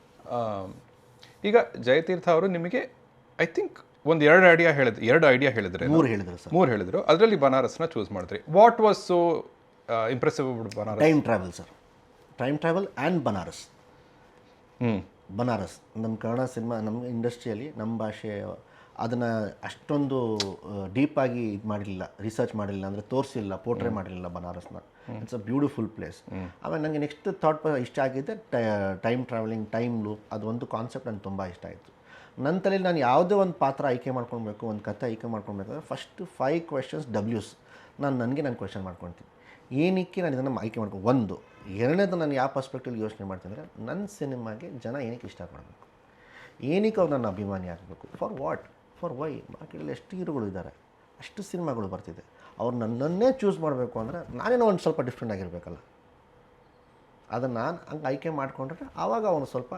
ಈಗ ಜಯತೀರ್ಥ ಅವರು ನಿಮಗೆ ಐ ಥಿಂಕ್ ಒಂದು ಎರಡು ಐಡಿಯಾ ಹೇಳಿದ್ರೆ 3 ಹೇಳಿದ್ರು ಸರ್. 3 ಹೇಳಿದ್ರು. ಅದರಲ್ಲಿ ಬನಾರಸ್ನ ಚೂಸ್ ಮಾಡಿದ್ರಿ. What was so impressive Banaras? Time travel sir. Time travel and Banaras. Banaras ನಮ್ಮ ಕನ್ನಡ ಸಿನಿಮಾ, ನಮ್ಮ ಇಂಡಸ್ಟ್ರಿಯಲ್ಲಿ ನಮ್ಮ ಭಾಷೆ ಅದನ್ನು ಅಷ್ಟೊಂದು ಡೀಪಾಗಿ ಇದು ಮಾಡಿರಲಿಲ್ಲ, ರಿಸರ್ಚ್ ಮಾಡಿರಲಿಲ್ಲ, ಅಂದರೆ ತೋರಿಸಿಲ್ಲ, ಪೋರ್ಟ್ರೇ ಮಾಡಿರಲಿಲ್ಲ ಬನಾರಸ್ನ. It's a beautiful place. ಆಮೇಲೆ ನನಗೆ ನೆಕ್ಸ್ಟ್ ಥಾಟ್ ಇಷ್ಟ ಆಗಿದೆ ಟೈಮ್ ಟ್ರಾವೆಲಿಂಗ್, ಟೈಮ್ ಲೂಪ್. ಅದು ಒಂದು ಕಾನ್ಸೆಪ್ಟ್ ನನಗೆ ತುಂಬ ಇಷ್ಟ ಆಯಿತು. ನನ್ನ ತಲೆಯಲ್ಲಿ ನಾನು ಯಾವುದೇ ಒಂದು ಪಾತ್ರ ಆಯ್ಕೆ ಮಾಡ್ಕೊಳ್ಬೇಕು, ಒಂದು ಕಥೆ ಆಯ್ಕೆ ಮಾಡ್ಕೊಳ್ಬೇಕಾದ್ರೆ ಫಸ್ಟ್ 5 ಕ್ವೆಶನ್ಸ್ ಡಬ್ಲ್ಯೂಸ್ ನಾನು ಕ್ವೆಶನ್ ಮಾಡ್ಕೊಳ್ತೀನಿ. ಏನಕ್ಕೆ ನಾನು ಇದನ್ನು ಆಯ್ಕೆ ಮಾಡ್ಕೊಂಡು, ಒಂದು. ಎರಡನೇದು ನಾನು ಯಾವ ಪರ್ಸ್ಪೆಕ್ಟಿವ್ ಯೋಚನೆ ಮಾಡ್ತೀನಿ ಅಂದರೆ ನನ್ನ ಸಿನಿಮಾಗೆ ಜನ ಏನಕ್ಕೆ ಇಷ್ಟಪಡಬೇಕು, ಏನಕ್ಕೆ ಅವ್ರು ನನ್ನ ಅಭಿಮಾನಿ ಆಗಬೇಕು, ಫಾರ್ ವಾಟ್, ಫಾರ್ ವೈ. ಮಾರ್ಕೆಟಲ್ಲಿ ಎಷ್ಟು ಹೀರೋಗಳು ಇದ್ದಾರೆ, ಅಷ್ಟು ಸಿನಿಮಾಗಳು ಬರ್ತಿದೆ. ಅವ್ರು ನನ್ನನ್ನೇ ಚೂಸ್ ಮಾಡಬೇಕು ಅಂದರೆ ನಾನೇನೋ ಒಂದು ಸ್ವಲ್ಪ ಡಿಫ್ರೆಂಟ್ ಆಗಿರಬೇಕಲ್ಲ. ಅದನ್ನು ನಾನು ಹಂಗೆ ಆಯ್ಕೆ ಮಾಡಿಕೊಂಡ್ರೆ ಆವಾಗ ಅವನು ಸ್ವಲ್ಪ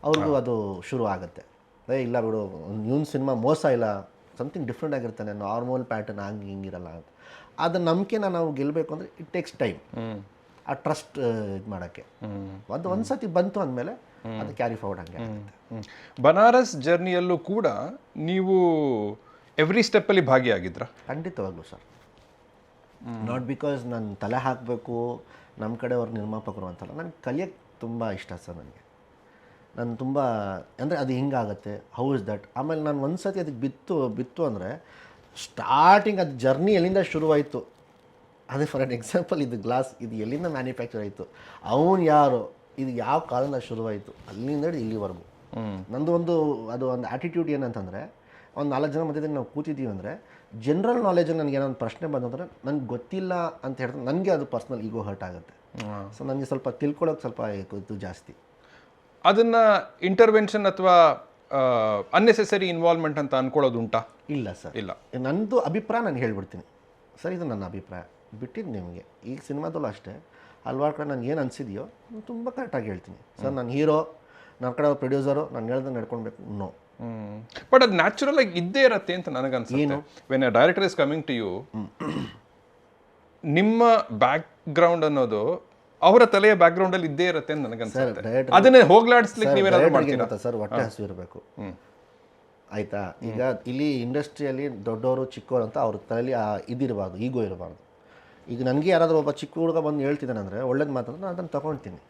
ಅವ್ರಿಗೂ ಅದು ಶುರು ಆಗುತ್ತೆ. ಇಲ್ಲ ಬಿಡು, ಇವನ್ ಸಿನಿಮಾ ಮೋಸ ಇಲ್ಲ, ಸಮಥಿಂಗ್ ಡಿಫ್ರೆಂಟ್ ಆಗಿರ್ತಾನೆ, ನಾರ್ಮಲ್ ಪ್ಯಾಟರ್ನ್ ಹಂಗೆ ಹಿಂಗಿರಲ್ಲ ಅಂತ. ಅದು ನಂಬಿಕೆನ ನಾವು ಗೆಲ್ಲಬೇಕು ಅಂದರೆ ಇಟ್ ಟೇಕ್ಸ್ ಟೈಮ್. ಆ ಟ್ರಸ್ಟ್ ಇದು ಮಾಡೋಕ್ಕೆ ಒಂದು ಸತಿ ಬಂತು ಅಂದಮೇಲೆ ಅದು ಕ್ಯಾರಿ ಫಾರ್ವರ್ಡ್ ಹಂಗೆ ಆಗುತ್ತೆ. ಬನಾರಸ್ ಜರ್ನಿಯಲ್ಲೂ ಕೂಡ ನೀವು ಎವ್ರಿ ಸ್ಟೆಪ್ಪಲ್ಲಿ ಭಾಗಿಯಾಗಿದ್ರ? ಖಂಡಿತವಾಗ್ಲೂ ಸರ್. ನಾಟ್ ಬಿಕಾಸ್ ನಾನು ತಲೆ ಹಾಕಬೇಕು ನಮ್ಮ ಕಡೆಯವ್ರ ನಿರ್ಮಾಪಕರು ಅಂತಲ್ಲ, ನನಗೆ ಕಲಿಯೋಕ್ಕೆ ತುಂಬ ಇಷ್ಟ ಸರ್. ನಾನು ತುಂಬ ಅಂದರೆ ಅದು ಹಿಂಗಾಗತ್ತೆ, ಹೌ ಇಸ್ ದಟ್. ಆಮೇಲೆ ನಾನು ಒಂದು ಸತಿ ಅದಕ್ಕೆ ಬಿತ್ತು ಅಂದರೆ ಸ್ಟಾರ್ಟಿಂಗ್ ಅದು ಜರ್ನಿ ಎಲ್ಲಿಂದ ಶುರುವಾಯಿತು. ಅದೇ ಫಾರ್ ಎಕ್ಸಾಂಪಲ್ ಇದು ಗ್ಲಾಸ್, ಇದು ಎಲ್ಲಿಂದ ಮ್ಯಾನುಫ್ಯಾಕ್ಚರ್ ಆಯಿತು, ಅವನು ಯಾರು, ಇದು ಯಾವ ಕಾಲದಿಂದ ಶುರುವಾಯಿತು, ಅಲ್ಲಿಂದ ಹಿಡಿದು ಇಲ್ಲಿವರೆಗೂ. ನಂದು ಒಂದು ಆ್ಯಟಿಟ್ಯೂಡ್ ಏನಂತಂದರೆ, ಒಂದು 4 ಜನ ಮಧ್ಯದಲ್ಲಿ ನಾವು ಕೂತಿದ್ದೀವಿ ಅಂದರೆ ಜನರಲ್ ನಾಲೆಜಲ್ಲಿ ನನಗೆ ಏನೋ ಒಂದು ಪ್ರಶ್ನೆ ಬಂದಂದರೆ ನನಗೆ ಗೊತ್ತಿಲ್ಲ ಅಂತ ಹೇಳಿದ್ರೆ ನನಗೆ ಅದು ಪರ್ಸ್ನಲ್ ಈಗೋ ಹರ್ಟ್ ಆಗುತ್ತೆ. ಸೊ ನನಗೆ ಸ್ವಲ್ಪ ತಿಳ್ಕೊಳ್ಳೋಕೆ ಸ್ವಲ್ಪ ಇದು ಜಾಸ್ತಿ. ಅದನ್ನು ಇಂಟರ್ವೆನ್ಷನ್ ಅಥವಾ ಅನ್ನೆಸೆಸರಿ ಇನ್ವಾಲ್ವ್ಮೆಂಟ್ ಅಂತ ಅನ್ಕೊಳ್ಳೋದು ಉಂಟಾ? ಇಲ್ಲ ಸರ್, ಇಲ್ಲ. ನನ್ನದು ಅಭಿಪ್ರಾಯ ನಾನು ಹೇಳ್ಬಿಡ್ತೀನಿ ಸರ್, ಇದು ನನ್ನ ಅಭಿಪ್ರಾಯ, ಬಿಟ್ಟಿದ್ದು ನಿಮಗೆ. ಈಗ ಸಿನಿಮಾದಲ್ಲೂ ಅಷ್ಟೇ ಹಲ್ವಾರು ಕಡೆ ನನಗೆ ಏನು ಅನಿಸಿದೆಯೋ ತುಂಬ ಕರೆಕ್ಟಾಗಿ ಹೇಳ್ತೀನಿ ಸರ್. ನಾನು ಹೀರೋ, ನನ್ನ ಕಡೆ ಪ್ರೊಡ್ಯೂಸರು, ನಾನು ಹೇಳ್ದಂಗೆ ನಡ್ಕೊಳ್ಬೇಕು. ನೋ, ಬಟ್ ಅದು ನ್ಯಾಚುರಲ್ ಆಗಿ ಇದ್ದೇ ಇರತ್ತೆ ಅಂತ ನನಗನ್ಸುತ್ತೆ. When a director is coming to you, ನಿಮ್ಮ ಬ್ಯಾಕ್ ಗ್ರೌಂಡ್ ಅನ್ನೋದು ಅವರ ತಲೆಯ ಬ್ಯಾಕ್ ಗ್ರೌಂಡ್ ಅಲ್ಲಿ ಇದ್ದೇ ಇರುತ್ತೆ ಅಂತ ನನಗನ್ಸುತ್ತೆ. ಅದನ್ನೇ ಹೋಗ್ಲಾಡಿಸ್ಲಿಕ್ಕೆ ನೀವೇನಾದ್ರು ಮಾಡ್ತೀರಾ ಸರ್? ಹೊಟ್ಟೆ ಹಸು ಇರಬೇಕು, ಆಯಿತಾ? ಈಗ ಇಲ್ಲಿ ಇಂಡಸ್ಟ್ರಿಯಲ್ಲಿ ದೊಡ್ಡವರು ಚಿಕ್ಕವರು ಅಂತ ಅವ್ರ ತಲೆಯಲ್ಲಿ ಇದಿರಬಾರ್ದು, ಈಗೋ ಇರಬಾರ್ದು. ಈಗ ನನಗೆ ಯಾರಾದರೂ ಒಬ್ಬ ಚಿಕ್ಕ ಹುಡುಗ ಬಂದು ಹೇಳ್ತಿದ್ದಾನಂದರೆ ಒಳ್ಳೇದು ಮಾತಾಡಿದ್ರೆ ನಾನು ಅದನ್ನು ತೊಗೊಳ್ತೀನಿ.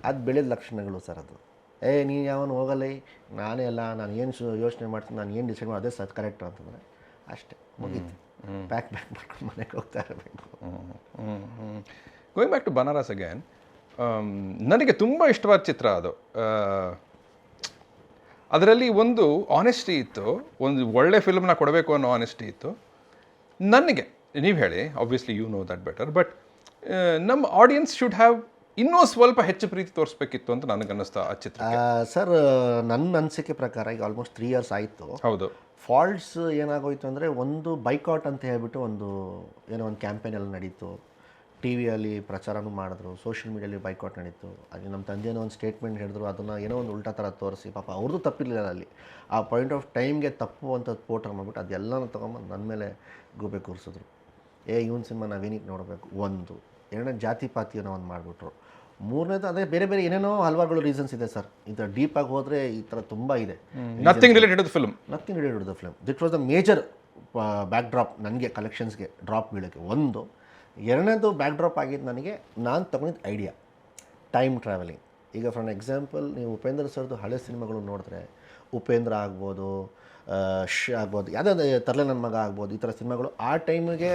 ಅದು ಬೆಳೆದ ಲಕ್ಷಣಗಳು ಸರ್. ಅದು ನೀನು ಯಾವನು ಹೋಗಲ್ಲ, ನಾನೇ ಅಲ್ಲ, ನಾನು ಏನು ಯೋಚನೆ ಮಾಡ್ತೀನಿ, ನಾನು ಏನು ಡಿಸೈಡ್ ಮಾಡಿ ಅದೇ ಸರ್ ಕರೆಕ್ಟು ಅಂತಂದರೆ ಅಷ್ಟೇ, ಮುಗೀತು. ಬ್ಯಾಕ್ ಮಾಡ್ಕೊಂಡು ಮನೆಗೆ ಹೋಗ್ತಾ ಇರಬೇಕು. Going back to Banaras again, ನನಗೆ ತುಂಬ ಇಷ್ಟವಾದ ಚಿತ್ರ ಅದು. ಅದರಲ್ಲಿ ಒಂದು ಆನೆಸ್ಟಿ ಇತ್ತು, ಒಂದು ಒಳ್ಳೆ ಫಿಲ್ಮ್ನ ಕೊಡಬೇಕು ಅನ್ನೋ ಆನೆಸ್ಟಿ ಇತ್ತು. ನನಗೆ ನೀವು ಹೇಳಿ, obviously you know that better, but ನಮ್ಮ ಆಡಿಯನ್ಸ್ ಶುಡ್ ಹ್ಯಾವ್ ಇನ್ನೂ ಸ್ವಲ್ಪ ಹೆಚ್ಚು ಪ್ರೀತಿ ತೋರಿಸ್ಬೇಕಿತ್ತು ಅಂತ ನನಗನ್ನಿಸ್ತಾ ಆ ಚಿತ್ರ. ಸರ್, ನನ್ನ ಅನಿಸಿಕೆ ಪ್ರಕಾರ ಈಗ ಆಲ್ಮೋಸ್ಟ್ 3 years ಆಯಿತು. ಹೌದು. ಫಾಲ್ಟ್ಸ್ ಏನಾಗೋಯ್ತು ಅಂದರೆ, ಒಂದು ಬೈಕಾಟ್ ಅಂತ ಹೇಳ್ಬಿಟ್ಟು ಒಂದು ಕ್ಯಾಂಪೇನ್ ಎಲ್ಲ ನಡೀತು. ಟಿ ವಿಯಲ್ಲಿ ಪ್ರಚಾರನೂ ಮಾಡಿದ್ರು, ಸೋಷಿಯಲ್ ಮೀಡಿಯಲ್ಲಿ ಬೈಕಾಟ್ ನಡೀತು. ಅಲ್ಲಿ ನಮ್ಮ ತಂದೆನೋ ಒಂದು ಸ್ಟೇಟ್ಮೆಂಟ್ ಹೇಳಿದ್ರು, ಅದನ್ನು ಏನೋ ಒಂದು ಉಲ್ಟಾ ಥರ ತೋರಿಸಿ, ಪಾಪ ಅವ್ರದ್ದು ತಪ್ಪಿರಲಿಲ್ಲ ಅಲ್ಲಿ. ಆ ಪಾಯಿಂಟ್ ಆಫ್ ಟೈಮ್ಗೆ ತಪ್ಪು ಅಂತ ಪೋಟ್ರ್ ಮಾಡಿಬಿಟ್ಟು ಅದೆಲ್ಲನೂ ತೊಗೊಂಬಂದು ನನ್ನ ಮೇಲೆ ಗೂಬೆ ಕೂರಿಸಿದ್ರು. ಇವನ್ ಸಿನಿಮಾ ನಾವೇನಿಗೆ ನೋಡಬೇಕು, ಒಂದು. ಎರಡನೇ ಜಾತಿ ಪಾತಿಯನ್ನು ಒಂದು ಮಾಡಿಬಿಟ್ರು. ಮೂರನೇದು ಅದೇ ಬೇರೆ ಬೇರೆ ಏನೇನೋ ಹಲವಾರುಗಳು ರೀಸನ್ಸ್ ಇದೆ ಸರ್. ಇದು ಡೀಪಾಗಿ ಹೋದರೆ ಈ ಥರ ತುಂಬ ಇದೆ. Nothing related to the film. Nothing related to the film. That was the major backdrop ನನಗೆ, ಕಲೆಕ್ಷನ್ಸ್ಗೆ ಡ್ರಾಪ್ ಬೀಳೋಕ್ಕೆ. ಒಂದು. ಎರಡನೇದು ಬ್ಯಾಕ್ ಡ್ರಾಪ್ ಆಗಿದ್ದು ನನಗೆ ನಾನು ತೊಗೊಂಡಿದ್ದು ಐಡಿಯಾ ಟೈಮ್ ಟ್ರಾವೆಲಿಂಗ್. ಈಗ ಫಾರ್ ಎಕ್ಸಾಂಪಲ್ ನೀವು ಉಪೇಂದ್ರ ಸರ್ದು ಹಳೆ ಸಿನಿಮಾಗಳು ನೋಡಿದ್ರೆ ಉಪೇಂದ್ರ ಆಗ್ಬೋದು, ಆಗ್ಬೋದು, ಯಾವುದೇ ತರಲೆ ನನ್ನ ಮಗ ಆಗ್ಬೋದು, ಈ ಥರ ಸಿನಿಮಾಗಳು ಆ ಟೈಮಿಗೆ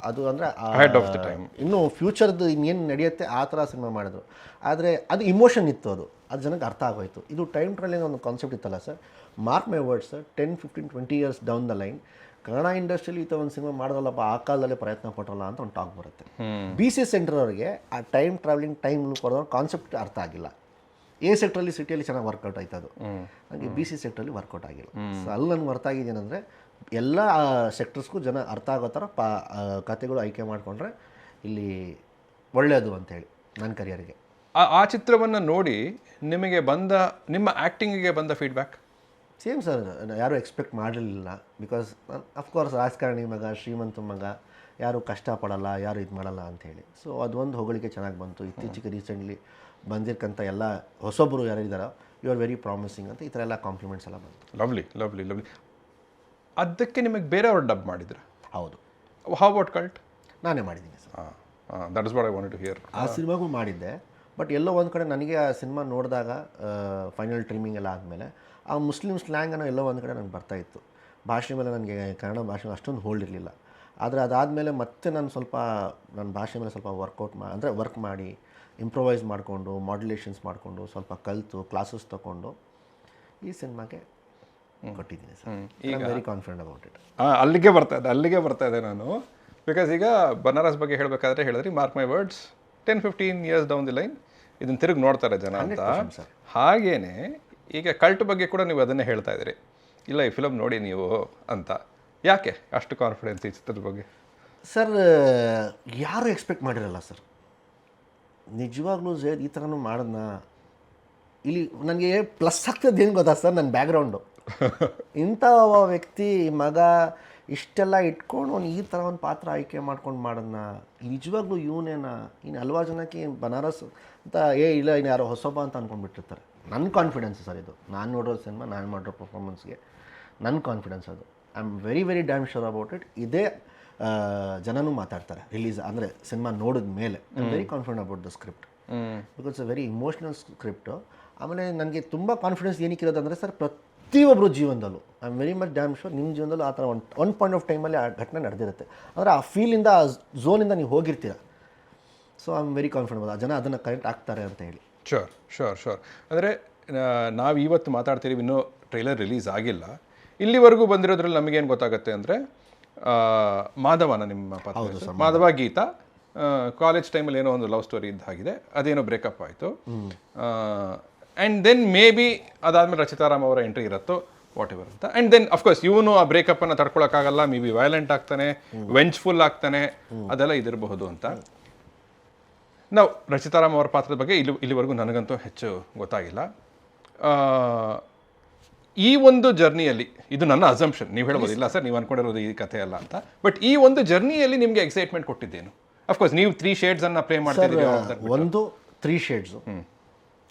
ಅದು ಅಂದರೆ Ahead of the time. ಇನ್ನು ಫ್ಯೂಚರ್ದು ಇನ್ನೇನು ನಡೆಯುತ್ತೆ ಆ ಥರ ಸಿನಿಮಾ ಮಾಡಿದ್ರು. ಆದರೆ ಅದು ಇಮೋಷನ್ ಇತ್ತು, ಅದು ಜನಕ್ಕೆ ಅರ್ಥ ಆಗೋಯ್ತು. ಇದು ಟೈಮ್ ಟ್ರಾವೆಲಿಂಗ್ ಒಂದು ಕಾನ್ಸೆಪ್ಟ್ ಇತ್ತಲ್ಲ sir, mark my words sir, 10, 15, 20 years down the line Kannada ಇಂಡಸ್ಟ್ರಿಯಲ್ಲಿ ಈ ಥರ ಒಂದು ಸಿನಿಮಾ ಮಾಡೋದಲ್ಲಪ್ಪ, ಆ ಕಾಲದಲ್ಲೇ ಪ್ರಯತ್ನ ಪಟ್ಟರಲ್ಲ ಅಂತ ಒಂದು ಟಾಕ್ ಬರುತ್ತೆ. BC ಸೆಂಟರ್ ಅವರಿಗೆ ಆ ಟೈಮ್ ಟ್ರಾವೆಲಿಂಗ್ ಟೈಮ್ ಕೊಡೋ ಕಾನ್ಸೆಪ್ಟ್ ಅರ್ಥ ಆಗಿಲ್ಲ. A ಸೆಕ್ಟ್ರಲ್ಲಿ ಸಿಟಿಯಲ್ಲಿ ಚೆನ್ನಾಗಿ ವರ್ಕೌಟ್ ಆಯ್ತು, ಅದು ನನಗೆ BC ಸೆಕ್ಟ್ರಲ್ಲಿ ವರ್ಕೌಟ್ ಆಗಿಲ್ಲ. ಸೊ ಅಲ್ಲಿ ನನಗೆ ಅರ್ಥ ಆಗಿದ್ದೇನೆಂದರೆ ಎಲ್ಲ ಸೆಕ್ಟರ್ಸ್ಗೂ ಜನ ಅರ್ಥ ಆಗೋ ಥರ ಕತೆಗಳು ಆಯ್ಕೆ ಮಾಡಿಕೊಂಡ್ರೆ ಇಲ್ಲಿ ಒಳ್ಳೆಯದು ಅಂತೇಳಿ ನನ್ನ ಕರಿಯರ್ಗೆ. ಆ ಚಿತ್ರವನ್ನು ನೋಡಿ ನಿಮಗೆ ಬಂದ, ನಿಮ್ಮ ಆ್ಯಕ್ಟಿಂಗಿಗೆ ಬಂದ ಫೀಡ್ಬ್ಯಾಕ್? ಸೇಮ್ ಸರ್, ಯಾರೂ ಎಕ್ಸ್ಪೆಕ್ಟ್ ಮಾಡಿರಲಿಲ್ಲ. ಬಿಕಾಸ್ ಅಫ್ಕೋರ್ಸ್ ರಾಜಕಾರಣಿ ಮಗ, ಶ್ರೀಮಂತ ಮಗ, ಯಾರು ಕಷ್ಟಪಡಲ್ಲ, ಯಾರು ಇದು ಮಾಡಲ್ಲ ಅಂಥೇಳಿ. ಸೊ ಅದೊಂದು ಹೊಗಳಿಕೆ ಚೆನ್ನಾಗಿ ಬಂತು. ಇತ್ತೀಚೆಗೆ ರೀಸೆಂಟ್ಲಿ ಬಂದಿರ್ಕಂಥ ಎಲ್ಲ ಹೊಸೊಬ್ಬರು ಯಾರಿದ್ದಾರೋ, ಯು ಆರ್ ವೆರಿ ಪ್ರಾಮಿಸಿಂಗ್ ಅಂತ ಈ ಥರ ಎಲ್ಲ ಕಾಂಪ್ಲಿಮೆಂಟ್ಸ್ ಎಲ್ಲ ಬಂತು. Lovely lovely lovely. ಅದಕ್ಕೆ ನಿಮಗೆ ಬೇರೆಯವರು ಡಬ್ ಮಾಡಿದ್ರು? ಹೌದು. How about Cult? ನಾನೇ ಮಾಡಿದ್ದೀನಿ sir. That is what I wanted to hear. ಆ ಸಿನಿಮಾಗೂ ಮಾಡಿದ್ದೆ, ಬಟ್ ಎಲ್ಲೋ ಒಂದು ಕಡೆ ನನಗೆ ಆ ಸಿನಿಮಾ ನೋಡಿದಾಗ ಫೈನಲ್ ಟ್ರಿಮ್ಮಿಂಗ್ ಎಲ್ಲ ಆದಮೇಲೆ ಆ ಮುಸ್ಲಿಮ್ ಸ್ಲ್ಯಾಂಗನ್ನು ಎಲ್ಲೋ ಒಂದು ಕಡೆ ನನಗೆ ಬರ್ತಾಯಿತ್ತು. ಭಾಷೆ ಮೇಲೆ ನನಗೆ ಕನ್ನಡ ಭಾಷೆ ಅಷ್ಟೊಂದು ಹೋಲ್ಡ್ ಇರಲಿಲ್ಲ. ಆದರೆ ಅದಾದಮೇಲೆ ಮತ್ತೆ ನಾನು ಸ್ವಲ್ಪ ನನ್ನ ಭಾಷೆ ಮೇಲೆ ಸ್ವಲ್ಪ ವರ್ಕ್ ಮಾಡಿ ಇಂಪ್ರೊವೈಸ್ ಮಾಡಿಕೊಂಡು, ಮಾಡ್ಯುಲೇಷನ್ಸ್ ಮಾಡಿಕೊಂಡು, ಸ್ವಲ್ಪ ಕಲಿತು ಕ್ಲಾಸಸ್ ತೊಗೊಂಡು ಈ ಸಿನಿಮಾಗೆ ಕೊಟ್ಟಿದ್ದೀನಿ ಸರ್. ಈಗ ವೆರಿ ಕಾನ್ಫಿಡೆಂಟ್ ಅಬೌಟ್ ಇಟ್. ಅಲ್ಲಿಗೆ ಬರ್ತಾ ಇದೆ ನಾನು. ಬಿಕಾಸ್ ಈಗ ಬನಾರಸ್ ಬಗ್ಗೆ ಹೇಳಬೇಕಾದ್ರೆ ಹೇಳಿದ್ರಿ, mark my words, 10-15 years down the line ಇದನ್ನು ತಿರುಗಿ ನೋಡ್ತಾರೆ ಜನ ಅಂತ. ಹಾಗೇನೆ ಈಗ ಕಲ್ಟ್ ಬಗ್ಗೆ ಕೂಡ ನೀವು ಅದನ್ನೇ ಹೇಳ್ತಾ ಇದ್ದೀರಿ, ಇಲ್ಲ ಈ ಫಿಲಮ್ ನೋಡಿ ನೀವು ಅಂತ. ಯಾಕೆ ಅಷ್ಟು ಕಾನ್ಫಿಡೆನ್ಸ್ ಈ ಚಿತ್ರದ ಬಗ್ಗೆ? ಸರ್, ಯಾರು ಎಕ್ಸ್ಪೆಕ್ಟ್ ಮಾಡಿರಲ್ಲ ಸರ್. ನಿಜವಾಗ್ಲೂ ಝೇದ್ ಈ ಥರನೂ ಮಾಡೋದನ್ನ ಇಲ್ಲಿ ನನಗೆ ಪ್ಲಸ್ ಆಗ್ತದೆ ಏನು ಗೊತ್ತಾ ಸರ್, ನನ್ನ ಬ್ಯಾಕ್ಗ್ರೌಂಡು ಇಂಥ ವ್ಯಕ್ತಿ ಮಗ ಇಷ್ಟೆಲ್ಲ ಇಟ್ಕೊಂಡು ಅವ್ನು ಈ ಥರ ಒಂದು ಪಾತ್ರ ಆಯ್ಕೆ ಮಾಡ್ಕೊಂಡು ಮಾಡೋದನ್ನ ನಿಜವಾಗ್ಲೂ ಇವನೇನ, ಇನ್ನು ಹಲ್ವಾರು ಜನಕ್ಕೆ ಬನಾರಸ್ ಅಂತ ಇಲ್ಲ ಇನ್ನು ಯಾರೋ ಹೊಸೊಬ್ಬ ಅಂತ ಅಂದ್ಕೊಂಡ್ಬಿಟ್ಟಿರ್ತಾರೆ. ನನ್ನ ಕಾನ್ಫಿಡೆನ್ಸ್ ಸರ್ ಇದು. ನಾನು ನೋಡೋ ಸಿನಿಮಾ, ನಾನು ಮಾಡಿರೋ ಪರ್ಫಾರ್ಮೆನ್ಸ್ಗೆ ನನ್ನ ಕಾನ್ಫಿಡೆನ್ಸ್ ಅದು. I am very very damn sure about it. ಇದೇ ಜನನೂ ಮಾತಾಡ್ತಾರೆ ರಿಲೀಸ್ ಅಂದರೆ ಸಿನಿಮಾ ನೋಡಿದ ಮೇಲೆ. I am very confident about the script, because a very emotional script. ಆಮೇಲೆ ನನಗೆ ತುಂಬ ಕಾನ್ಫಿಡೆನ್ಸ್ ಏನಕ್ಕೆ ಇರೋದಂದರೆ ಸರ್, ಪ್ರತಿಯೊಬ್ಬರು ಜೀವನದಲ್ಲೂ I am very much dam sure ನಿಮ್ಮ ಜೀವನದಲ್ಲೂ ಆ ಥರ ಒನ್ ಪಾಯಿಂಟ್ ಆಫ್ ಟೈಮಲ್ಲಿ ಆ ಘಟನೆ ನಡೆದಿರುತ್ತೆ. ಅಂದರೆ ಆ ಫೀಲಿಂದ, ಆ ಝೋನಿಂದ ನೀವು ಹೋಗಿರ್ತೀರ. So I am very confident ಆ ಜನ ಅದನ್ನು ಕರೆಕ್ಟ್ ಆಗ್ತಾರೆ ಅಂತ ಹೇಳಿ. ಶೋರ್. ಅಂದರೆ ನಾವು ಇವತ್ತು ಮಾತಾಡ್ತೀವಿ, ಇನ್ನೂ ಟ್ರೈಲರ್ ರಿಲೀಸ್ ಆಗಿಲ್ಲ. ಇಲ್ಲಿವರೆಗೂ ಬಂದಿರೋದ್ರಲ್ಲಿ ನಮಗೇನು ಗೊತ್ತಾಗುತ್ತೆ ಅಂದರೆ, ಮಾಧವನ ನಿಮ್ಮ ಪಾತ್ರ, ಮಾಧವ ಗೀತಾ ಕಾಲೇಜ್ ಟೈಮಲ್ಲಿ ಏನೋ ಒಂದು ಲವ್ ಸ್ಟೋರಿ ಇದ್ದಾಗಿದೆ, ಅದೇನೋ ಬ್ರೇಕಪ್ ಆಯಿತು. ಆ್ಯಂಡ್ ದೆನ್ ಮೇ ಬಿ ಅದಾದಮೇಲೆ ರಚಿತಾರಾಮ್ ಅವರ ಎಂಟ್ರಿ ಇರುತ್ತೋ ವಾಟ್ ಎವರ್ ಅಂತ. ಆ್ಯಂಡ್ ದೆನ್ ಅಫ್ಕೋರ್ಸ್ ಇವನು ಆ ಬ್ರೇಕಪ್ಪನ್ನು ತಡ್ಕೊಳಕ್ಕಾಗಲ್ಲ, ಮೇ ಬಿ ವೈಲೆಂಟ್ ಆಗ್ತಾನೆ, ವೆಂಚ್ಫುಲ್ ಆಗ್ತಾನೆ, ಅದೆಲ್ಲ ಇದಿರಬಹುದು ಅಂತ. ನಾವು ರಚಿತಾರಾಮ್ ಅವರ ಪಾತ್ರದ ಬಗ್ಗೆ ಇಲ್ಲಿವರೆಗೂ ನನಗಂತೂ ಹೆಚ್ಚು ಗೊತ್ತಾಗಿಲ್ಲ. ಈ ಒಂದು ಜರ್ನಿಯಲ್ಲಿ, ಇದು ನನ್ನ ಅಸಂಪ್ಷನ್, ನೀವು ಹೇಳ್ಬೋದು ಇಲ್ಲ ಸರ್ ನೀವು ಅನ್ಕೊಂಡಿರೋದು ಈ ಕಥೆ ಅಲ್ಲ ಅಂತ, ಬಟ್ ಈ ಒಂದು ಜರ್ನಿಯಲ್ಲಿ ನಿಮಗೆ ಎಕ್ಸೈಟ್ಮೆಂಟ್ ಕೊಟ್ಟಿದ್ದೇನು? ಅಫ್ಕೋರ್ಸ್ ನೀವು 3 ಶೇಡ್ಸನ್ನು ಪ್ಲೇ ಮಾಡ್ತಿದ್ದೀರಿ. ಒಂದು 3 ಶೇಡ್ಸು,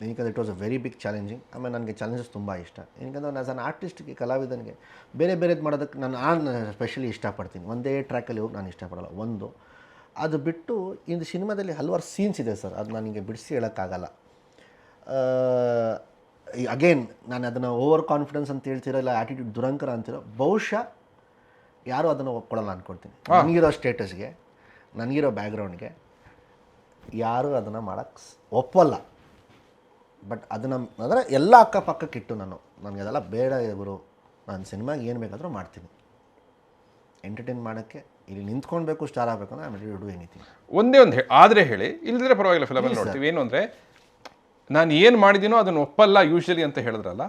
ಏನಕ್ಕೆ it was a very big challenging. ಆಮೇಲೆ ನನಗೆ ಚಾಲೆಂಜಸ್ ತುಂಬ ಇಷ್ಟ. ಏನಕ್ಕೆ ಆ್ಯಸ್ ಅನ್ ಆರ್ಟಿಸ್ಟ್ಗೆ, ಕಲಾವಿದನಿಗೆ ಬೇರೆದು ಮಾಡೋದಕ್ಕೆ ನಾನು ಸ್ಪೆಷಲಿ ಇಷ್ಟಪಡ್ತೀನಿ. ಒಂದೇ ಟ್ರ್ಯಾಕಲ್ಲಿ ಹೋಗಿ ನಾನು ಇಷ್ಟಪಡಲ್ಲ. ಒಂದು ಅದು ಬಿಟ್ಟು ಇಂದು ಸಿನಿಮಾದಲ್ಲಿ ಹಲವಾರು ಸೀನ್ಸ್ ಇದೆ ಸರ್, ಅದು ನನಗೆ ಬಿಡಿಸಿ ಹೇಳೋಕ್ಕಾಗಲ್ಲ. ಅಗೇನ್ ನಾನು ಅದನ್ನು ಓವರ್ ಕಾನ್ಫಿಡೆನ್ಸ್ ಅಂತ ಹೇಳ್ತಿರೋ, ಇಲ್ಲ ಆ್ಯಟಿಟ್ಯೂಡ್ ದುರಂಕರ ಅಂತಿರೋ, ಬಹುಶಃ ಯಾರೂ ಅದನ್ನು ಒಪ್ಕೊಳ್ಳಲ್ಲ ಅಂದ್ಕೊಳ್ತೀನಿ. ನನಗಿರೋ ಸ್ಟೇಟಸ್ಗೆ, ನನಗಿರೋ ಬ್ಯಾಕ್ಗ್ರೌಂಡ್ಗೆ ಯಾರೂ ಅದನ್ನು ಮಾಡೋಕ್ಕೆ ಒಪ್ಪಲ್ಲ. ಬಟ್ ಅದನ್ನು ಅಂದರೆ ಎಲ್ಲ ಅಕ್ಕಪಕ್ಕಕ್ಕಿಟ್ಟು ನನಗೆ ಅದೆಲ್ಲ ಬೇಡ ಇವರು, ನಾನು ಸಿನಿಮಾಗೆ ಏನು ಬೇಕಾದರೂ ಮಾಡ್ತೀನಿ. ಎಂಟರ್ಟೈನ್ ಮಾಡೋಕ್ಕೆ ಇಲ್ಲಿ ನಿಂತ್ಕೊಳ್ಬೇಕು, ಸ್ಟಾರ್ ಆಗಬೇಕು ಅಂದರೆ I am ready to do anything. ಒಂದೇ ಒಂದು ಆದರೆ ಹೇಳಿ, ಇಲ್ಲದ್ರೆ ಪರವಾಗಿಲ್ಲ, ಫಿಲಮಲ್ಲಿ ನೋಡ್ತೀವಿ. ಏನು ಅಂದರೆ, ನಾನು ಏನು ಮಾಡಿದ್ದೀನೋ ಅದನ್ನು ಒಪ್ಪಲ್ಲ ಯೂಶ್ವಲಿ ಅಂತ ಹೇಳಿದ್ರಲ್ಲ,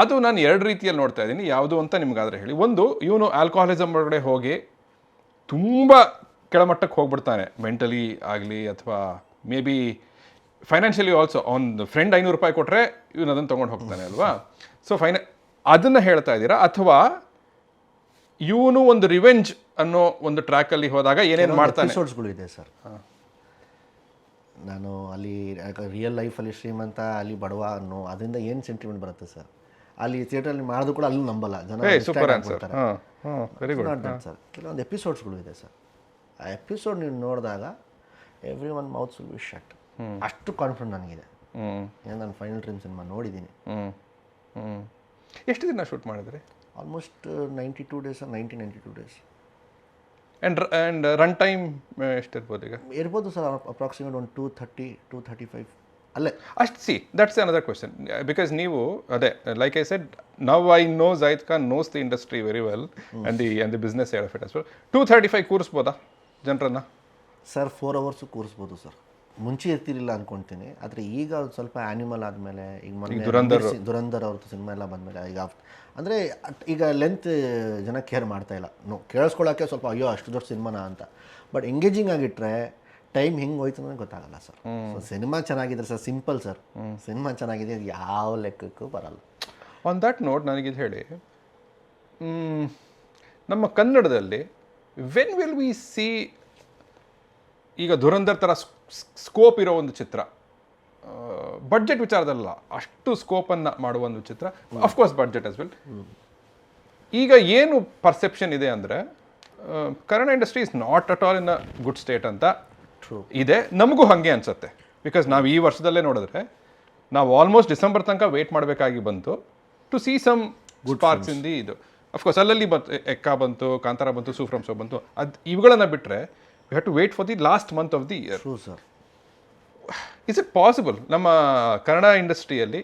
ಅದು ನಾನು 2 ರೀತಿಯಲ್ಲಿ ನೋಡ್ತಾ ಇದ್ದೀನಿ. ಯಾವುದು ಅಂತ ನಿಮ್ಗಾದರೆ ಹೇಳಿ. ಒಂದು, ಇವನು ಆಲ್ಕೋಹಾಲಿಸಮ್ ಒಳಗಡೆ ಹೋಗಿ ತುಂಬ ಕೆಳಮಟ್ಟಕ್ಕೆ ಹೋಗ್ಬಿಡ್ತಾನೆ, ಮೆಂಟಲಿ ಆಗಲಿ ಅಥವಾ ಮೇ ಬಿ ಫೈನಾನ್ಷಿಯಲಿ ಆಲ್ಸೋ. ಒಂದು ಫ್ರೆಂಡ್ 500 ರೂಪಾಯಿ ಕೊಟ್ಟರೆ ಇವನು ಅದನ್ನು ತೊಗೊಂಡು ಹೋಗ್ತಾನೆ ಅಲ್ವಾ? ಸೊ ಅದನ್ನು ಹೇಳ್ತಾ ಇದ್ದೀರಾ, ಅಥವಾ ಇವನು ಒಂದು ರಿವೆಂಜ್ ಅನ್ನೋ ಒಂದು ಟ್ರ್ಯಾಕಲ್ಲಿ ಹೋದಾಗ ಏನೇನು ಮಾಡ್ತಾನೆ? ಎಪಿಸೋಡ್ಸ್ಗಳು ಇದೆ ಸರ್. ನಾನು ಅಲ್ಲಿ ರಿಯಲ್ ಲೈಫಲ್ಲಿ ಶ್ರೀಮಂತ, ಅಲ್ಲಿ ಬಡವ ಅನ್ನೋ ಅದರಿಂದ ಏನು ಸೆಂಟಿಮೆಂಟ್ ಬರುತ್ತೆ ಸರ್. ಅಲ್ಲಿ ಥಿಯೇಟ್ರಲ್ಲಿ ಮಾಡೋದು ಕೂಡ ಅಲ್ಲೂ ನಂಬಲ್ಲ ಜನ. Super answer. Very good sir. ಕೆಲವೊಂದು ಎಪಿಸೋಡ್ಸ್ಗಳು ಇದೆ ಸರ್. ಆ ಎಪಿಸೋಡ್ ನೀವು ನೋಡಿದಾಗ every one mouths will be shut. ಅಷ್ಟು ಕಾನ್ಫಿಡೆಂಟ್ ನನಗಿದೆ. ನಾನು ಫೈನಲ್ ಟ್ರಿಮ್ ಸಿನಿಮಾ ನೋಡಿದ್ದೀನಿ. ಎಷ್ಟು ದಿನ ಶೂಟ್ ಮಾಡಿದ್ರಿ? Almost 92 days 92 days and run time ಎಷ್ಟಿರ್ಬೋದು ಈಗ? ಇರ್ಬೋದು ಸರ್, ಅಪ್ರಾಕ್ಸಿಮೇಟ್ ಒಂದು 235 ಅಲ್ಲೇ. ಅಷ್ಟು see that's another question because ನೀವು ಅದೇ like I said now I know Zahid Khan knows the industry very well and the business side of it as well. 235 ಕೂರಿಸ್ಬೋದಾ ಜನರನ್ನ? ಸರ್ 4 ಅವರ್ಸು ಕೂರಿಸ್ಬೋದು ಸರ್. ಮುಂಚೆ ಇರ್ತಿರಲಿಲ್ಲ ಅಂದ್ಕೊಳ್ತೀನಿ, ಆದರೆ ಈಗ ಒಂದು ಸ್ವಲ್ಪ ಆ್ಯನಿಮಲ್ ಆದಮೇಲೆ ಈಗ ಮೊನ್ನೆ ದುರಂಧರ್ ಅವ್ರದ್ದು ಸಿನಿಮಾ ಎಲ್ಲ ಬಂದಮೇಲೆ ಈಗ ಅಂದರೆ ಈಗ ಲೆಂತ್ ಜನ ಕೇರ್ ಮಾಡ್ತಾ ಇಲ್ಲ. ಕೇಳಿಸ್ಕೊಳ್ಳೋಕ್ಕೆ ಸ್ವಲ್ಪ ಅಯ್ಯೋ ಅಷ್ಟು ದೊಡ್ಡ ಸಿನಿಮಾನ ಅಂತ. ಬಟ್ ಎಂಗೇಜಿಂಗ್ ಆಗಿಟ್ರೆ ಟೈಮ್ ಹೆಂಗೆ ಹೋಯ್ತು ಅನ್ನೋದು ಗೊತ್ತಾಗಲ್ಲ ಸರ್. ಸಿನಿಮಾ ಚೆನ್ನಾಗಿದ್ರೆ ಸರ್, ಸಿಂಪಲ್ ಸರ್, ಸಿನಿಮಾ ಚೆನ್ನಾಗಿದೆ ಅದು ಯಾವ ಲೆಕ್ಕಕ್ಕೂ ಬರಲ್ಲ. ಆನ್ ದ್ಯಾಟ್ ನೋಟ್ ನನಗಿದು ಹೇಳಿ, ನಮ್ಮ ಕನ್ನಡದಲ್ಲಿ ವೆನ್ ವಿಲ್ ವಿ ಸಿ ಈಗ ಧುರಂಧರ್ ಥರ ಸ್ಕೋಪ್ ಇರೋ ಒಂದು ಚಿತ್ರ, ಬಡ್ಜೆಟ್ ವಿಚಾರದಲ್ಲ, ಅಷ್ಟು ಸ್ಕೋಪನ್ನು ಮಾಡುವ ಒಂದು ಚಿತ್ರ, ಅಫ್ಕೋರ್ಸ್ ಬಡ್ಜೆಟ್ ಆಸ್ ವೆಲ್. ಈಗ ಏನು ಪರ್ಸೆಪ್ಷನ್ ಇದೆ ಅಂದರೆ Kannada industry is not at all in a good state ಅಂತ ಇದೆ. ನಮಗೂ ಹಾಗೆ ಅನಿಸುತ್ತೆ. ಬಿಕಾಸ್ ನಾವು ಈ ವರ್ಷದಲ್ಲೇ ನೋಡಿದ್ರೆ ನಾವು ಆಲ್ಮೋಸ್ಟ್ ಡಿಸೆಂಬರ್ ತನಕ ವೇಟ್ ಮಾಡಬೇಕಾಗಿ ಬಂತು to see some good parks in the ಇದು. ಅಫ್ಕೋರ್ಸ್ ಅಲ್ಲಲ್ಲಿ ಬಂತು, ಎಕ್ಕ ಬಂತು, ಕಾಂತಾರ ಬಂತು, ಸೂಫ್ರಮ್ ಶೋ ಬಂತು. ಅದು ಇವುಗಳನ್ನು ಬಿಟ್ಟರೆ we have to wait for the last month of the year. Sir, is it possible ನಮ್ಮ ಕನ್ನಡ ಇಂಡಸ್ಟ್ರಿಯಲ್ಲಿ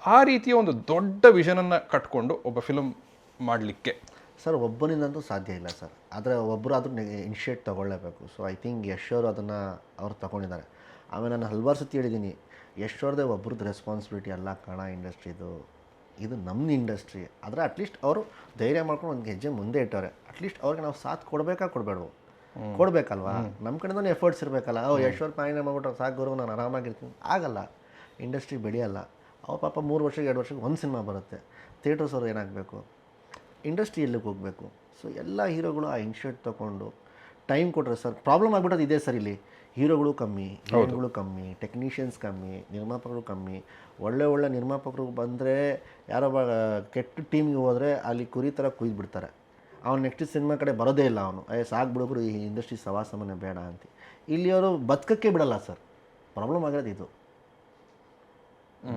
ಆ ರೀತಿಯ ಒಂದು ದೊಡ್ಡ ವಿಷನನ್ನು ಕಟ್ಕೊಂಡು ಒಬ್ಬ ಫಿಲಮ್ ಮಾಡಲಿಕ್ಕೆ? ಸರ್, ಒಬ್ಬನಿಂದಂತೂ ಸಾಧ್ಯ ಇಲ್ಲ ಸರ್. ಆದರೆ ಒಬ್ಬರು ಆದರೂ ಇನಿಷಿಯೇಟ್ ತೊಗೊಳ್ಳೇಬೇಕು. ಸೊ ಐ ಥಿಂಕ್ ಯಶ್ ಅವರು ಅದನ್ನು ಅವ್ರು ತೊಗೊಂಡಿದ್ದಾರೆ. ಆಮೇಲೆ ನಾನು ಹಲವಾರು ಸತಿ ಹೇಳಿದ್ದೀನಿ, ಯಶ್ ಅವ್ರದ್ದೇ ಒಬ್ರದ್ದು ರೆಸ್ಪಾನ್ಸಿಬಿಲಿಟಿ ಅಲ್ಲ ಕನ್ನಡ ಇಂಡಸ್ಟ್ರಿದು, ಇದು ನಮ್ಮ ಇಂಡಸ್ಟ್ರಿ. ಆದರೆ ಅಟ್ಲೀಸ್ಟ್ ಅವರು ಧೈರ್ಯ ಮಾಡ್ಕೊಂಡು ಒಂದು ಹೆಜ್ಜೆ ಮುಂದೆ ಇಟ್ಟವ್ರೆ. ಅಟ್ಲೀಸ್ಟ್ ಅವ್ರಿಗೆ ನಾವು ಸಾಥ್ ಕೊಡಬೇಡವು? ಕೊಡಬೇಕಲ್ವಾ? ನಮ್ಮ ಕಡೆಯಿಂದ ಎಫರ್ಟ್ಸ್ ಇರಬೇಕಲ್ಲ. ಯಶ್ ಅವ್ರು ಪಾಯಣ ಮಾಡ್ಬಿಟ್ರೆ ಸಾಕು ಗುರು ನಾನು ಆರಾಮಾಗಿರ್ತೀನಿ, ಆಗಲ್ಲ. ಇಂಡಸ್ಟ್ರಿ ಬೆಳೆಯಲ್ಲ. ಅವ್ರ ಪಾಪ 3 ವರ್ಷಕ್ಕೆ 2 ವರ್ಷಕ್ಕೆ ಒಂದು ಸಿನಿಮಾ ಬರುತ್ತೆ. ಥಿಯೇಟರ್ಸ್ ಅವ್ರು ಏನಾಗಬೇಕು, ಇಂಡಸ್ಟ್ರಿ ಎಲ್ಲಿಗೆ ಹೋಗಬೇಕು? ಸೊ ಎಲ್ಲ ಹೀರೋಗಳು ಆ ಇನಿಷಿಯೇಟ್ ತೊಗೊಂಡು ಟೈಮ್ ಕೊಟ್ಟರೆ ಸರ್, ಪ್ರಾಬ್ಲಮ್ ಆಗ್ಬಿಟ್ಟೋದು ಇದೆ ಸರ್. ಇಲ್ಲಿ ಹೀರೋಗಳು ಕಮ್ಮಿ, ಹೀರೋಗಳು ಕಮ್ಮಿ, ಟೆಕ್ನಿಷಿಯನ್ಸ್ ಕಮ್ಮಿ, ನಿರ್ಮಾಪಕರು ಕಮ್ಮಿ. ಒಳ್ಳೆ ನಿರ್ಮಾಪಕರು ಬಂದರೆ ಯಾರೋ ಕೆಟ್ಟ ಟೀಮಿಗೆ ಹೋದರೆ ಅಲ್ಲಿ ಕುರಿ ಥರ ಕುಯ್ದುಬಿಡ್ತಾರೆ. ಅವ್ನು ನೆಕ್ಸ್ಟ್ ಸಿನಿಮಾ ಕಡೆ ಬರೋದೇ ಇಲ್ಲ. ಅವನು ಸಾಕು ಬಿಡೋಬ್ರು ಈ ಇಂಡಸ್ಟ್ರಿ ಸವಾಸಮನೆ ಬೇಡ ಅಂತ. ಇಲ್ಲಿಯವರು ಬದುಕಕ್ಕೆ ಬಿಡಲ್ಲ ಸರ್. ಪ್ರಾಬ್ಲಮ್ ಆಗಿರೋದು ಇದು,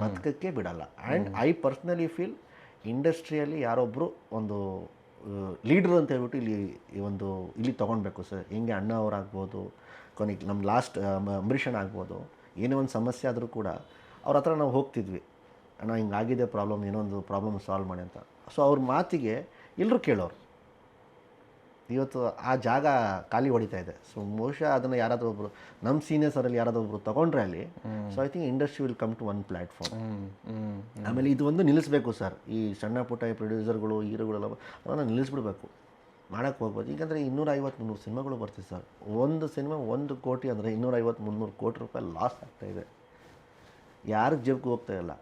ಬದುಕಕ್ಕೆ ಬಿಡಲ್ಲ. ಆ್ಯಂಡ್ ಐ ಪರ್ಸ್ನಲಿ ಫೀಲ್ ಇಂಡಸ್ಟ್ರಿಯಲ್ಲಿ ಯಾರೊಬ್ಬರು ಒಂದು ಲೀಡ್ರು ಅಂತ ಹೇಳ್ಬಿಟ್ಟು ಇಲ್ಲಿ ತೊಗೊಳ್ಬೇಕು ಸರ್. ಹಿಂಗೆ ಅಣ್ಣ ಅವರಾಗ್ಬೋದು, ಕೊನೆಗೆ ನಮ್ಮ ಲಾಸ್ಟ್ ಅಂಬರೀಷನ್ ಆಗ್ಬೋದು, ಏನೇ ಒಂದು ಸಮಸ್ಯೆ ಆದರೂ ಕೂಡ ಅವ್ರ ಹತ್ರ ನಾವು ಹೋಗ್ತಿದ್ವಿ, ಅಣ್ಣ ಹಿಂಗಾಗಿದೆ ಪ್ರಾಬ್ಲಮ್, ಏನೋ ಒಂದು ಪ್ರಾಬ್ಲಮ್ ಸಾಲ್ವ್ ಮಾಡಿ ಅಂತ. ಸೊ ಅವ್ರ ಮಾತಿಗೆ ಎಲ್ಲರೂ ಕೇಳೋರು. ಇವತ್ತು ಆ ಜಾಗ ಖಾಲಿ ಹೊಡಿತಾ ಇದೆ. ಸೊ ಬಹುಶಃ ಅದನ್ನು ಯಾರಾದರೂ ಒಬ್ಬರು ನಮ್ಮ ಸೀನಿಯರ್ಸ್ ಅವರಲ್ಲಿ ಯಾರಾದರೂ ಒಬ್ಬರು ತೊಗೊಂಡ್ರೆ ಅಲ್ಲಿ, so I think industry will come to one platform. ಆಮೇಲೆ ಇದು ಒಂದು ನಿಲ್ಲಿಸಬೇಕು ಸರ್. ಈ ಸಣ್ಣ ಪುಟ್ಟ ಪ್ರೊಡ್ಯೂಸರ್ಗಳು, ಹೀರೋಗಳೆಲ್ಲ ಅದನ್ನು ನಿಲ್ಲಿಸ್ಬಿಡ್ಬೇಕು, ಮಾಡೋಕ್ಕೆ ಹೋಗ್ಬೋದು. ಈಗಂದರೆ 250-300 ಸಿನಿಮಾಗಳು ಬರ್ತೀವಿ ಸರ್. ಒಂದು ಸಿನಿಮಾ 1 ಕೋಟಿ ಅಂದರೆ 250-300 ಕೋಟಿ ರೂಪಾಯಿ ಲಾಸ್ ಆಗ್ತಾಯಿದೆ. ಯಾರಿಗೆ ಜೇಬ್ಗೆ ಹೋಗ್ತಾ ಇಲ್ಲ,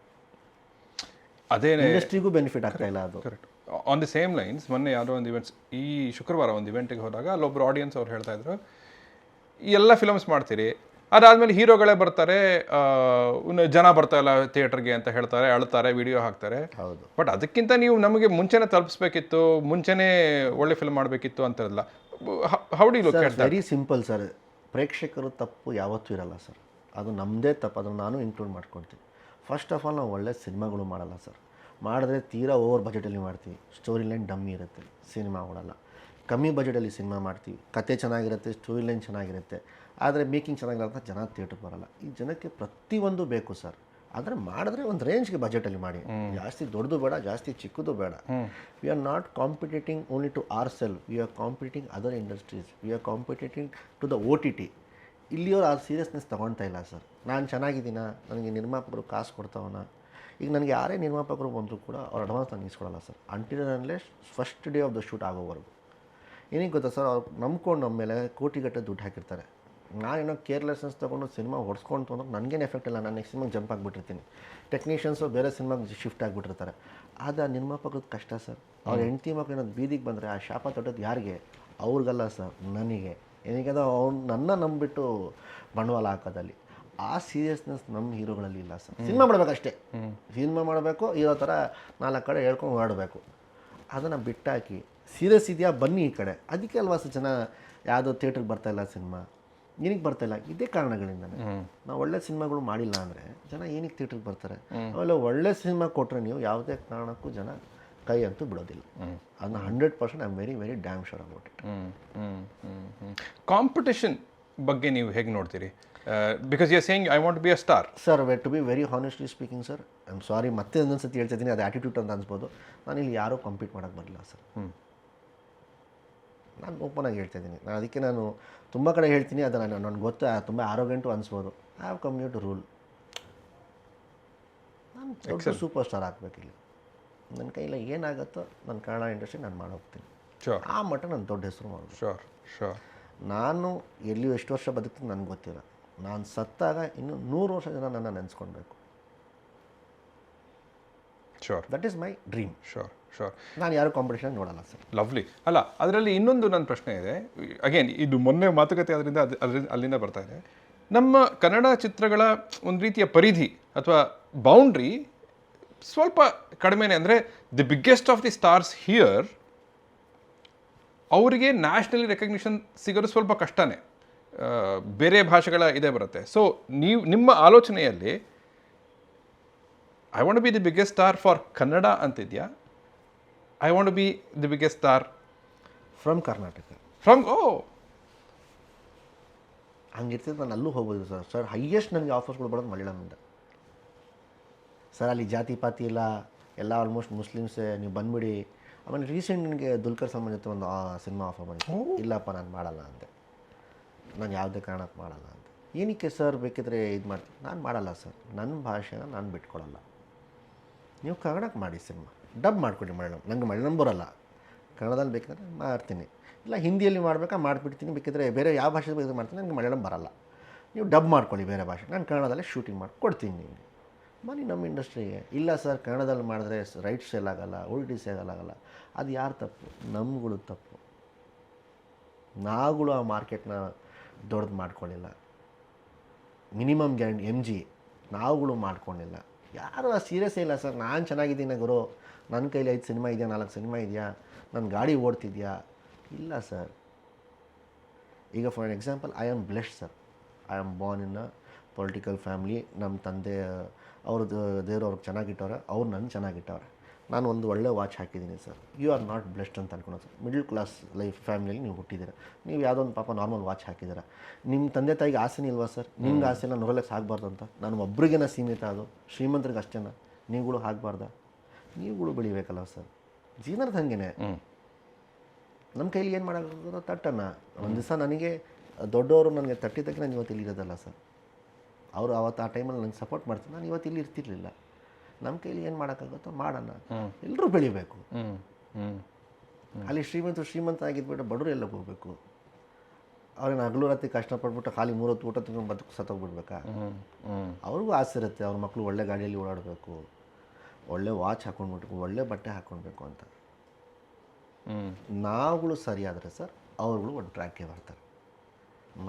ಅದೇ ಇಂಡಸ್ಟ್ರಿಗೂ ಬೆನಿಫಿಟ್ ಆಗ್ತಾ ಇಲ್ಲ ಅದು. Correct. On the same lines ಮೊನ್ನೆ ಯಾವುದೋ ಒಂದು ಇವೆಂಟ್ಸ್, ಈ ಶುಕ್ರವಾರ ಒಂದು ಇವೆಂಟಿಗೆ ಹೋದಾಗ ಅಲ್ಲೊಬ್ಬರು ಆಡಿಯನ್ಸ್ ಅವ್ರು ಹೇಳ್ತಾಯಿದ್ರು, ಈ ಎಲ್ಲ ಫಿಲಮ್ಸ್ ಮಾಡ್ತೀರಿ, ಅದಾದಮೇಲೆ ಹೀರೋಗಳೇ ಬರ್ತಾರೆ, ಜನ ಬರ್ತಾಯಿಲ್ಲ ಥಿಯೇಟರ್ಗೆ ಅಂತ ಹೇಳ್ತಾರೆ, ಅಳ್ತಾರೆ, ವಿಡಿಯೋ ಹಾಕ್ತಾರೆ. ಹೌದು. ಬಟ್ ಅದಕ್ಕಿಂತ ನೀವು ನಮಗೆ ಮುಂಚೆನೇ ತಲುಪಿಸ್ಬೇಕಿತ್ತು, ಮುಂಚೆನೇ ಒಳ್ಳೆ ಫಿಲ್ಮ್ ಮಾಡಬೇಕಿತ್ತು ಅಂತಾರಲ್ಲ. How do you look at that? Very simple sir. ಪ್ರೇಕ್ಷಕರು ತಪ್ಪು ಯಾವತ್ತೂ ಇರಲ್ಲ ಸರ್. ಅದು ನಮ್ಮದೇ ತಪ್ಪು, ಅದನ್ನು ನಾನು ಇನ್ಕ್ಲೂಡ್ ಮಾಡ್ಕೊಳ್ತೀನಿ. ಫಸ್ಟ್ ಆಫ್ ಆಲ್ ನಾವು ಒಳ್ಳೆ ಸಿನಿಮಾಗಳು ಮಾಡಲ್ಲ ಸರ್. ಮಾಡಿದ್ರೆ ತೀರಾ ಓವರ್ ಬಜೆಟಲ್ಲಿ ಮಾಡ್ತೀವಿ, ಸ್ಟೋರಿ ಲೈನ್ ಡಮ್ಮಿ ಇರುತ್ತೆ, ಸಿನಿಮಾ ಓಡಲ್ಲ. ಕಮ್ಮಿ ಬಜೆಟಲ್ಲಿ ಸಿನಿಮಾ ಮಾಡ್ತೀವಿ, ಕತೆ ಚೆನ್ನಾಗಿರುತ್ತೆ, ಸ್ಟೋರಿ ಲೈನ್ ಚೆನ್ನಾಗಿರುತ್ತೆ, ಆದರೆ ಮೇಕಿಂಗ್ ಚೆನ್ನಾಗಿರುತ್ತೆ, ಜನ ಥಿಯೇಟ್ರಿಗೆ ಬರೋಲ್ಲ. ಈ ಜನಕ್ಕೆ ಪ್ರತಿಯೊಂದು ಬೇಕು ಸರ್. ಆದರೆ ಮಾಡಿದ್ರೆ ಒಂದು ರೇಂಜ್ಗೆ ಬಜೆಟಲ್ಲಿ ಮಾಡಿ, ಜಾಸ್ತಿ ದೊಡ್ಡದು ಬೇಡ, ಜಾಸ್ತಿ ಚಿಕ್ಕದು ಬೇಡ. We are not competing only to our self, we are competing other industries, we are competing to the OTT. ಇಲ್ಲಿಯವರು ಆ ಸೀರಿಯಸ್ನೆಸ್ ತೊಗೊಳ್ತಾ ಇಲ್ಲ ಸರ್. ನಾನು ಚೆನ್ನಾಗಿದ್ದೀನ, ನನಗೆ ನಿರ್ಮಾಪಕರು ಕಾಸು ಕೊಡ್ತಾವನ. ಈಗ ನನಗೆ ಯಾರೇ ನಿರ್ಮಾಪಕರು ಬಂದರೂ ಕೂಡ ಅವ್ರು ಅಡ್ವಾನ್ಸ್ ನಾನು ಇಸ್ಕೊಳ್ಳಲ್ಲ sir, until only first day of the shoot ಆಗೋವರೆಗೂ. ಏನಿಗೆ ಗೊತ್ತಾ ಸರ್, ಅವ್ರು ನಂಬ್ಕೊಂಡು ನಮ್ಮ ಮೇಲೆ ಕೋಟಿಗಟ್ಟಲೆ ದುಡ್ಡು ಹಾಕಿರ್ತಾರೆ. ನಾನೇನೋ ಕೇರ್ಲೆಸ್ನೆಸ್ ತೊಗೊಂಡು ಸಿನಿಮಾ ಹೊಡ್ಸ್ಕೊಂಡು ಅಂದ್ರೆ ನನಗೇನು ಎಫೆಕ್ಟ್ ಇಲ್ಲ, ನಾನು ನೆಕ್ಸ್ಟ್ ಸಿನಿಮಾಗೆ ಜಂಪ್ ಆಗಿಬಿಟ್ಟಿರ್ತೀನಿ. ಟೆಕ್ನಿಷಿಯನ್ಸು ಬೇರೆ ಸಿನಿಮಾಗೆ ಶಿಫ್ಟ್ ಆಗಿಬಿಟ್ಟಿರ್ತಾರೆ. ಆದರೆ ಆ ನಿರ್ಮಾಪಕದ ಕಷ್ಟ ಸರ್. ಅವ್ರ ಹೆಂಡತಿ ಮಕ್ಕಳು ಏನಾದ್ರು ಬೀದಿಗೆ ಬಂದರೆ ಆ ಶಾಪ ತೊಟ್ಟೋದು ಯಾರಿಗೆ? ಅವ್ರಿಗಲ್ಲ ಸರ್, ನನಗೆ. ಏನಕ್ಕೆ ಅವ್ನು ನನ್ನ ನಂಬಿಬಿಟ್ಟು ಬಂಡವಾಳ ಹಾಕೋದಲ್ಲಿ ಆ ಸೀರಿಯಸ್ನೆಸ್ ನಮ್ಮ ಹೀರೋಗಳಲ್ಲಿ ಇಲ್ಲ ಸರ್. ಸಿನಿಮಾ ಮಾಡಬೇಕಷ್ಟೇ, ಸಿನಿಮಾ ಮಾಡಬೇಕು, ಹೀರೋ ಥರ 4 ಕಡೆ ಹೇಳ್ಕೊಂಡು ಹೊರಡಬೇಕು. ಅದನ್ನು ಬಿಟ್ಟಾಕಿ ಸೀರಿಯಸ್ ಇದೆಯಾ ಬನ್ನಿ ಈ ಕಡೆ, ಅದಕ್ಕೆ ಅಲ್ವಾ ಸರ್ ಜನ ಯಾವುದೋ ಥಿಯೇಟ್ರಿಗೆ ಬರ್ತಾಯಿಲ್ಲ ಸಿನಿಮಾ. ಏನಕ್ಕೆ ಬರ್ತಾಯಿಲ್ಲ ಇದೇ ಕಾರಣಗಳಿಂದನೇ. ನಾವು ಒಳ್ಳೆ ಸಿನಿಮಾಗಳು ಮಾಡಿಲ್ಲ ಅಂದರೆ ಜನ ಏನಕ್ಕೆ ಥಿಯೇಟ್ರಿಗೆ ಬರ್ತಾರೆ. ಆಮೇಲೆ ಒಳ್ಳೆ ಸಿನಿಮಾ ಕೊಟ್ಟರೆ ನೀವು ಯಾವುದೇ ಕಾರಣಕ್ಕೂ ಜನ ಕೈ ಅಂತೂ ಬಿಡೋದಿಲ್ಲ. ಅದನ್ನ 100% I am very very damn sure about it. Competition ಬಗ್ಗೆ ನೀವು ಹೇಗೆ ನೋಡ್ತೀರಿ? Because you are saying I want to be a star. Sir to be very honestly speaking sir, I am sorry ಮತ್ತೆ ಒಂದೊಂದು ಸತಿ ಹೇಳ್ತಾ ಇದ್ದೀನಿ, ಅದು ಆ್ಯಟಿಟ್ಯೂಡ್ ಅಂತ ಅನ್ಸ್ಬೋದು. ನಾನು ಇಲ್ಲಿ ಯಾರೂ ಕಂಪೀಟ್ ಮಾಡೋಕ್ಕೆ ಬರಲಿಲ್ಲ ಸರ್. ನಾನು ಓಪನ್ ಆಗಿ ಹೇಳ್ತಾ ಇದ್ದೀನಿ. ನಾನು ಅದಕ್ಕೆ ನಾನು ತುಂಬ ಕಡೆ ಹೇಳ್ತೀನಿ, ಅದು ನನಗೆ ಗೊತ್ತು ತುಂಬ ಆರೋಗ್ಯಂಟು ಅನಿಸ್ಬೋದು. I have come to rule. ನಾನು ದೊಡ್ಡ ಸೂಪರ್ ಸ್ಟಾರ್ ಆಗಬೇಕಿಲ್ಲ. ನನ್ನ ಕೈಯಲ್ಲಿ ಏನಾಗುತ್ತೋ ನನ್ನ ಕನ್ನಡ ಇಂಡಸ್ಟ್ರಿ ನಾನು ಮಾಡೋಗ್ತೀನಿ. ಆ ಮಟ್ಟ ನಾನು ದೊಡ್ಡ ಹೆಸರು ಮಾಡೋದು. ಶೋರ್. ನಾನು ಎಲ್ಲಿಯೂ ಎಷ್ಟು ವರ್ಷ ಬದುಕ್ತೀನಿ ನನಗೆ ಗೊತ್ತಿಲ್ಲ. ನಾನು ಸತ್ತಾಗ ಇನ್ನು 100 ವರ್ಷ ಜನ ನನ್ನ ನೆನೆಸ್ಕೊಳ್ಬೇಕು. Sure, that is my dream. Sure. ನಾನು ಯಾರು ಕಾಂಪಿಟೇಷನ್ ನೋಡಲ್ಲ ಸರ್. ಲವ್ಲಿ. ಅಲ್ಲ, ಅದರಲ್ಲಿ ಇನ್ನೊಂದು ನನ್ನ ಪ್ರಶ್ನೆ ಇದೆ. ಅಗೇನ್ ಇದು ಮೊನ್ನೆ ಮಾತುಕತೆ ಅದರಿಂದ ಅಲ್ಲಿಂದ ಬರ್ತಾ ಇದೆ. ನಮ್ಮ ಕನ್ನಡ ಚಿತ್ರಗಳ ಒಂದು ರೀತಿಯ ಪರಿಧಿ ಅಥವಾ ಬೌಂಡ್ರಿ ಸ್ವಲ್ಪ ಕಡಿಮೆನೇ. ಅಂದರೆ the biggest of the stars here ಅವರಿಗೆ ನ್ಯಾಷನಲಿ ರೆಕಗ್ನಿಷನ್ ಸಿಗೋದು ಸ್ವಲ್ಪ ಕಷ್ಟನೇ. ಬೇರೆ ಭಾಷೆಗಳ ಇದೇ ಬರುತ್ತೆ. ಸೊ ನಿಮ್ಮ ಆಲೋಚನೆಯಲ್ಲಿ I want to be the biggest star for Kannada ಅಂತಿದೆಯಾ? I want to be the biggest star from Karnataka. ಹಂಗಿರ್ತದೆ. ನಾನು ಅಲ್ಲೂ ಹೋಗ್ಬೋದು ಸರ್. ಹೈಯೆಸ್ಟ್ ನನಗೆ ಆಫರ್ಸ್ಗಳು ಬರೋದು ಮಲಯಾಳಮಿಂದ ಸರ್. ಅಲ್ಲಿ ಜಾತಿ ಪಾತಿ ಇಲ್ಲ, ಎಲ್ಲ ಆಲ್ಮೋಸ್ಟ್ ಮುಸ್ಲಿಮ್ಸೇ, ನೀವು ಬಂದುಬಿಡಿ. ಆಮೇಲೆ ರೀಸೆಂಟ್ ನನಗೆ ದುಲ್ಕರ್ ಸಲ್ಮಾನ್ ಜೊತೆ ಒಂದು ಸಿನಿಮಾ ಆಫರ್ ಬಂದಿತ್ತು. ಇಲ್ಲಪ್ಪ ನಾನು ಮಾಡಲ್ಲ ಅಂದೆ. ನಾನು ಯಾವುದೇ ಕಾರಣಕ್ಕೆ ಮಾಡಲ್ಲ ಅಂತ. ಏನಕ್ಕೆ ಸರ್ ಬೇಕಿದ್ರೆ ಇದು ಮಾಡ್ತೀನಿ? ನಾನು ಮಾಡಲ್ಲ ಸರ್. ನನ್ನ ಭಾಷೆನ ನಾನು ಬಿಟ್ಕೊಡಲ್ಲ. ನೀವು ಕನ್ನಡಕ್ಕೆ ಮಾಡಿ ಸಿನಿಮಾ, ಡಬ್ ಮಾಡಿಕೊಡಿ ಮಲಯಾಳಂ. ನನಗೆ ಮಲಯಾಳಂ ಬರೋಲ್ಲ, ಕನ್ನಡದಲ್ಲಿ ಬೇಕಿದ್ರೆ ಮಾಡ್ತೀನಿ. ಇಲ್ಲ ಹಿಂದಿಯಲ್ಲಿ ಮಾಡಬೇಕಾ ಮಾಡಿಬಿಡ್ತೀನಿ. ಬೇಕಿದ್ರೆ ಬೇರೆ ಯಾವ ಭಾಷೆ ಬೇಕಿದ್ರೆ ಮಾಡ್ತೀನಿ. ನನಗೆ ಮಲಯಾಳಂ ಬರೋಲ್ಲ. ನೀವು ಡಬ್ ಮಾಡ್ಕೊಳ್ಳಿ ಬೇರೆ ಭಾಷೆ, ನಾನು ಕನ್ನಡದಲ್ಲೇ ಶೂಟಿಂಗ್ ಮಾಡಿ ಕೊಡ್ತೀನಿ ನಿಮಗೆ. ಬನ್ನಿ ನಮ್ಮ ಇಂಡಸ್ಟ್ರಿಗೆ. ಇಲ್ಲ ಸರ್ ಕನ್ನಡದಲ್ಲಿ ಮಾಡಿದ್ರೆ ರೈಟ್ಸ್ ಸೇಲ್ ಆಗೋಲ್ಲ, ಓಲ್ಟಿ ಸೇಲ್ ಆಗಲ್ಲ. ಅದು ಯಾರು ತಪ್ಪು? ನಮ್ಗಳು ತಪ್ಪು. ನಾವುಗಳು ಆ ಮಾರ್ಕೆಟ್ನ ದೊಡ್ಡದು ಮಾಡ್ಕೊಳ್ಳಿಲ್ಲ. ಮಿನಿಮಮ್ ಗ್ಯಾರಂಟಿ MG ನಾವುಗಳು ಮಾಡ್ಕೊಂಡಿಲ್ಲ. ಯಾರು ಆ ಸೀರಿಯಸ್ಸೇ ಇಲ್ಲ ಸರ್. ನಾನು ಚೆನ್ನಾಗಿದ್ದೀನಿ ಗುರು, ನನ್ನ ಕೈಲಿ 5 ಸಿನಿಮಾ ಇದೆಯಾ, 4 ಸಿನಿಮಾ ಇದೆಯಾ, ನನ್ನ ಗಾಡಿ ಓಡ್ತಿದ್ಯಾ? ಇಲ್ಲ ಸರ್. ಈಗ for an example I am blessed sir. I am born in a political family. ನಮ್ಮ ತಂದೆ ಅವ್ರದ್ದು ದೇವರು ಅವ್ರಿಗೆ ಚೆನ್ನಾಗಿಟ್ಟವ್ರೆ, ಅವ್ರು ನನ್ನ ಚೆನ್ನಾಗಿಟ್ಟವ್ರೆ. ನಾನು ಒಂದು ಒಳ್ಳೆ ವಾಚ್ ಹಾಕಿದ್ದೀನಿ sir. You are not blessed ಅಂತ ಅನ್ಕೊಳೋದು ಸರ್. ಮಿಡಲ್ ಕ್ಲಾಸ್ ಲೈಫ್ ಫ್ಯಾಮಿಲಿಯಲ್ಲಿ ನೀವು ಹುಟ್ಟಿದ್ದೀರ. ನೀವು ಯಾವುದೋ ಒಂದು ಪಾಪ ನಾರ್ಮಲ್ ವಾಚ್ ಹಾಕಿದ್ದೀರ. ನಿಮ್ಮ ತಂದೆ ತಾಯಿಗೆ ಆಸೆನೇ ಇಲ್ವಾ ಸರ್? ನಿಮ್ಗೆ ಆಸೆನ ರೋಲೆಕ್ಸ್ ಆಗಬಾರ್ದು ಅಂತ? ನಾನು ಒಬ್ರಿಗೇನ ಸೀಮಿತ? ಅದು ಶ್ರೀಮಂತರಿಗೆ ಅಷ್ಟೇನ? ನೀವುಗಳು ಆಗಬಾರ್ದ? ನೀವುಗಳು ಬೆಳಿಬೇಕಲ್ಲ ಸರ್. ಜೀವನದ ಹಂಗೇನೆ. ನಮ್ಮ ಕೈಲಿ ಏನು ಮಾಡೋಕ್ಕಾಗೋದು? ತಟ್ಟನ್ನು ಒಂದು ದಿವಸ ನನಗೆ ದೊಡ್ಡವರು ನನಗೆ ತಟ್ಟಿದ್ದಕ್ಕೆ ನಾನು ಇವತ್ತು ಇಲ್ಲಿ ಇರೋದಲ್ಲ ಸರ್. ಅವರು ಅವತ್ತು ಆ ಟೈಮಲ್ಲಿ ನನಗೆ ಸಪೋರ್ಟ್ ಮಾಡ್ತೀನಿ. ನಾನು ಇವತ್ತು ಇಲ್ಲಿ ಇರ್ತಿರ್ಲಿಲ್ಲ. ನಮ್ಮ ಕೈಲಿ ಏನು ಮಾಡೋಕ್ಕಾಗುತ್ತೋ ಮಾಡೋಣ. ಎಲ್ಲರೂ ಬೆಳಿಬೇಕು. ಅಲ್ಲಿ ಶ್ರೀಮಂತ ಆಗಿದ್ಬಿಟ್ಟು ಬಡವರು ಎಲ್ಲ ಹೋಗ್ಬೇಕು. ಅವ್ರೇನು ಹಗಲು ರಾತ್ರಿ ಕಷ್ಟಪಟ್ಬಿಟ್ಟು ಖಾಲಿ 3 ಹೊತ್ತು ಊಟ ತಿಂದು ಬದುಕು ಸತ್ತೋಗ್ಬಿಡ್ಬೇಕಾ? ಅವ್ರಿಗೂ ಆಸೆ ಇರುತ್ತೆ ಅವ್ರ ಮಕ್ಕಳು ಒಳ್ಳೆ ಗಾಡಿಯಲ್ಲಿ ಓಡಾಡಬೇಕು, ಒಳ್ಳೆ ವಾಚ್ ಹಾಕ್ಕೊಂಡ್ಬಿಟ್ಟು, ಒಳ್ಳೆ ಬಟ್ಟೆ ಹಾಕ್ಕೊಳ್ಬೇಕು ಅಂತ. ನಾವುಗಳು ಸರಿಯಾದರೆ ಸರ್ ಅವ್ರುಗಳು ಒಂದು ಟ್ರ್ಯಾಕ್ಗೆ ಬರ್ತಾರೆ.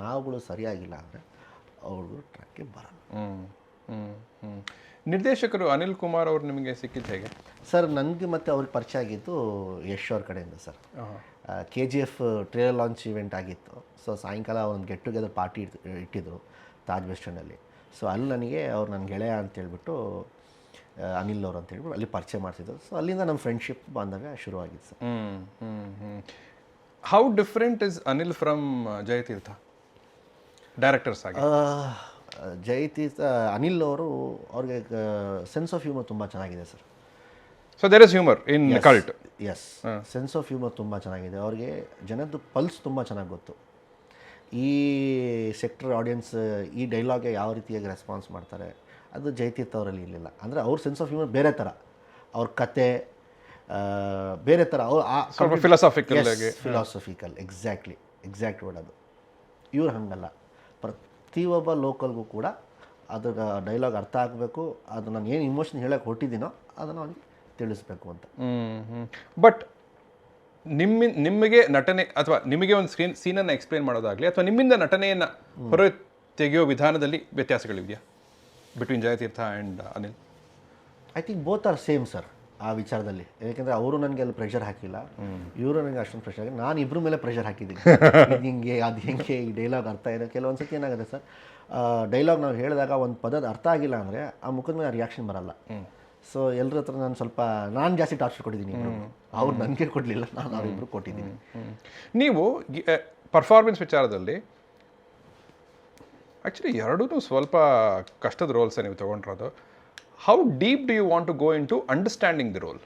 ನಾವುಗಳು ಸರಿಯಾಗಿಲ್ಲ ಅಂದರೆ ಅವ್ರಿಗೂ ಟ್ರ್ಯಾಕ್ಗೆ ಬರಲ್ಲ. ನಿರ್ದೇಶಕರು ಅನಿಲ್ ಕುಮಾರ್ ಅವರು ನಿಮಗೆ ಸಿಕ್ಕಿದ್ದು ಹೇಗೆ ಸರ್? ನನಗೆ ಮತ್ತು ಅವ್ರಿಗೆ ಪರಿಚಯ ಆಗಿದ್ದು ಯಶ್ ಅವ್ರ ಕಡೆಯಿಂದ sir. KGF trailer launch event ಆಗಿತ್ತು. ಸೊ ಸಾಯಂಕಾಲ ಒಂದು ಗೆಟ್ ಟುಗೆದರ್ ಪಾರ್ಟಿ ಇಟ್ಟಿದ್ರು ತಾಜ್ ವೆಸ್ಟರ್ನಲ್ಲಿ. ಸೊ ಅಲ್ಲಿ ನನಗೆ ಅವ್ರು ನನ್ನ ಗೆಳೆಯ ಅಂತೇಳ್ಬಿಟ್ಟು ಅನಿಲ್ ಅವರು ಅಂತೇಳ್ಬಿಟ್ಟು ಅಲ್ಲಿ ಪರಿಚಯ ಮಾಡ್ತಿದ್ರು. ಸೊ ಅಲ್ಲಿಂದ ನಮ್ಮ ಫ್ರೆಂಡ್ಶಿಪ್ ಬಾಂಧವ್ಯ ಶುರುವಾಗಿತ್ತು ಸರ್. How different is Anil from Jayatheertha directors ಆಗಿ? ಜಯತೀರ್ಥ ಅನಿಲ್ ಅವರು ಅವ್ರಿಗೆ ಸೆನ್ಸ್ ಆಫ್ ಹ್ಯೂಮರ್ ತುಂಬ ಚೆನ್ನಾಗಿದೆ sir. So there is humour in Cult. Yes, sense of humour ತುಂಬ ಚೆನ್ನಾಗಿದೆ. ಅವ್ರಿಗೆ ಜನದ್ದು ಪಲ್ಸ್ ತುಂಬ ಚೆನ್ನಾಗಿ ಗೊತ್ತು. ಈ ಸೆಕ್ಟರ್ ಆಡಿಯನ್ಸ್ ಈ ಡೈಲಾಗ್ಗೆ ಯಾವ ರೀತಿಯಾಗಿ ರೆಸ್ಪಾನ್ಸ್ ಮಾಡ್ತಾರೆ ಅದು ಜಯತೀರ್ಥ ಅವರಲ್ಲಿ ಇರಲಿಲ್ಲ. ಅಂದರೆ ಅವ್ರ ಸೆನ್ಸ್ ಆಫ್ ಹ್ಯೂಮರ್ ಬೇರೆ ಥರ, ಅವ್ರ ಕತೆ ಬೇರೆ ಥರ. ಅವ್ರು ಫಿಲಾಸಫಿಕಲ್ ಎಕ್ಸಾಕ್ಟ್ ವರ್ಡ್ ಅದು. ಇವ್ರು ಹಾಗಲ್ಲ. ಪ್ರತಿಯೊಬ್ಬ ಲೋಕಲ್ಗೂ ಕೂಡ ಅದ್ರ ಡೈಲಾಗ್ ಅರ್ಥ ಆಗಬೇಕು. ಅದು ನಾನು ಏನು ಇಮೋಷನ್ ಹೇಳೋಕ್ಕೆ ಹೊಟ್ಟಿದ್ದೀನೋ ಅದನ್ನು ಅವ್ನಿಗೆ ತಿಳಿಸ್ಬೇಕು ಅಂತ. ಬಟ್ ನಿಮಗೆ ನಟನೆ ಅಥವಾ ನಿಮಗೆ ಒಂದು ಸೀನನ್ನು ಎಕ್ಸ್ಪ್ಲೇನ್ ಮಾಡೋದಾಗಲಿ ಅಥವಾ ನಿಮ್ಮಿಂದ ನಟನೆಯನ್ನು ಹೊರ ತೆಗೆಯೋ ವಿಧಾನದಲ್ಲಿ ವ್ಯತ್ಯಾಸಗಳಿದೆಯಾ between Jayatheertha and Anil? I think both are same sir. ಆ ವಿಚಾರದಲ್ಲಿ. ಯಾಕೆಂದರೆ ಅವರು ನನಗೆ ಅಲ್ಲಿ ಪ್ರೆಷರ್ ಹಾಕಿಲ್ಲ, ಇವರು ನನಗೆ ಅಷ್ಟೊಂದು ಪ್ರೆಷರ್ ಹಾಕಿ, ನಾನು ಇಬ್ಬರ ಮೇಲೆ ಪ್ರೆಷರ್ ಹಾಕಿದ್ದೀನಿ. ಇದು ಹಿಂಗೆ ಅದು ಹೆಂಗೆ, ಈ ಡೈಲಾಗ್ ಅರ್ಥ ಇದೆ. ಕೆಲವೊಂದು ಸತಿ ಏನಾಗುತ್ತೆ ಸರ್, ಡೈಲಾಗ್ ನಾವು ಹೇಳಿದಾಗ ಒಂದು ಪದದ ಅರ್ಥ ಆಗಿಲ್ಲ ಅಂದರೆ ಆ ಮುಖದ ಮೇಲೆ ರಿಯಾಕ್ಷನ್ ಬರಲ್ಲ. ಸೊ ಎಲ್ಲರ ಹತ್ರ ನಾನು ಜಾಸ್ತಿ ಟಾರ್ಚರ್ ಕೊಟ್ಟಿದ್ದೀನಿ. ಅವ್ರು ನನಗೆ ಕೊಡಲಿಲ್ಲ, ನಾನು ಅವರಿಬ್ಬರು ಕೊಟ್ಟಿದ್ದೀನಿ. ನೀವು ಪರ್ಫಾರ್ಮೆನ್ಸ್ ವಿಚಾರದಲ್ಲಿ ಆ್ಯಕ್ಚುಲಿ ಎರಡೂ ಸ್ವಲ್ಪ ಕಷ್ಟದ ರೋಲ್ಸೇ ನೀವು ತೊಗೊಂಡಿರೋದು. How deep do you want to go into understanding the role?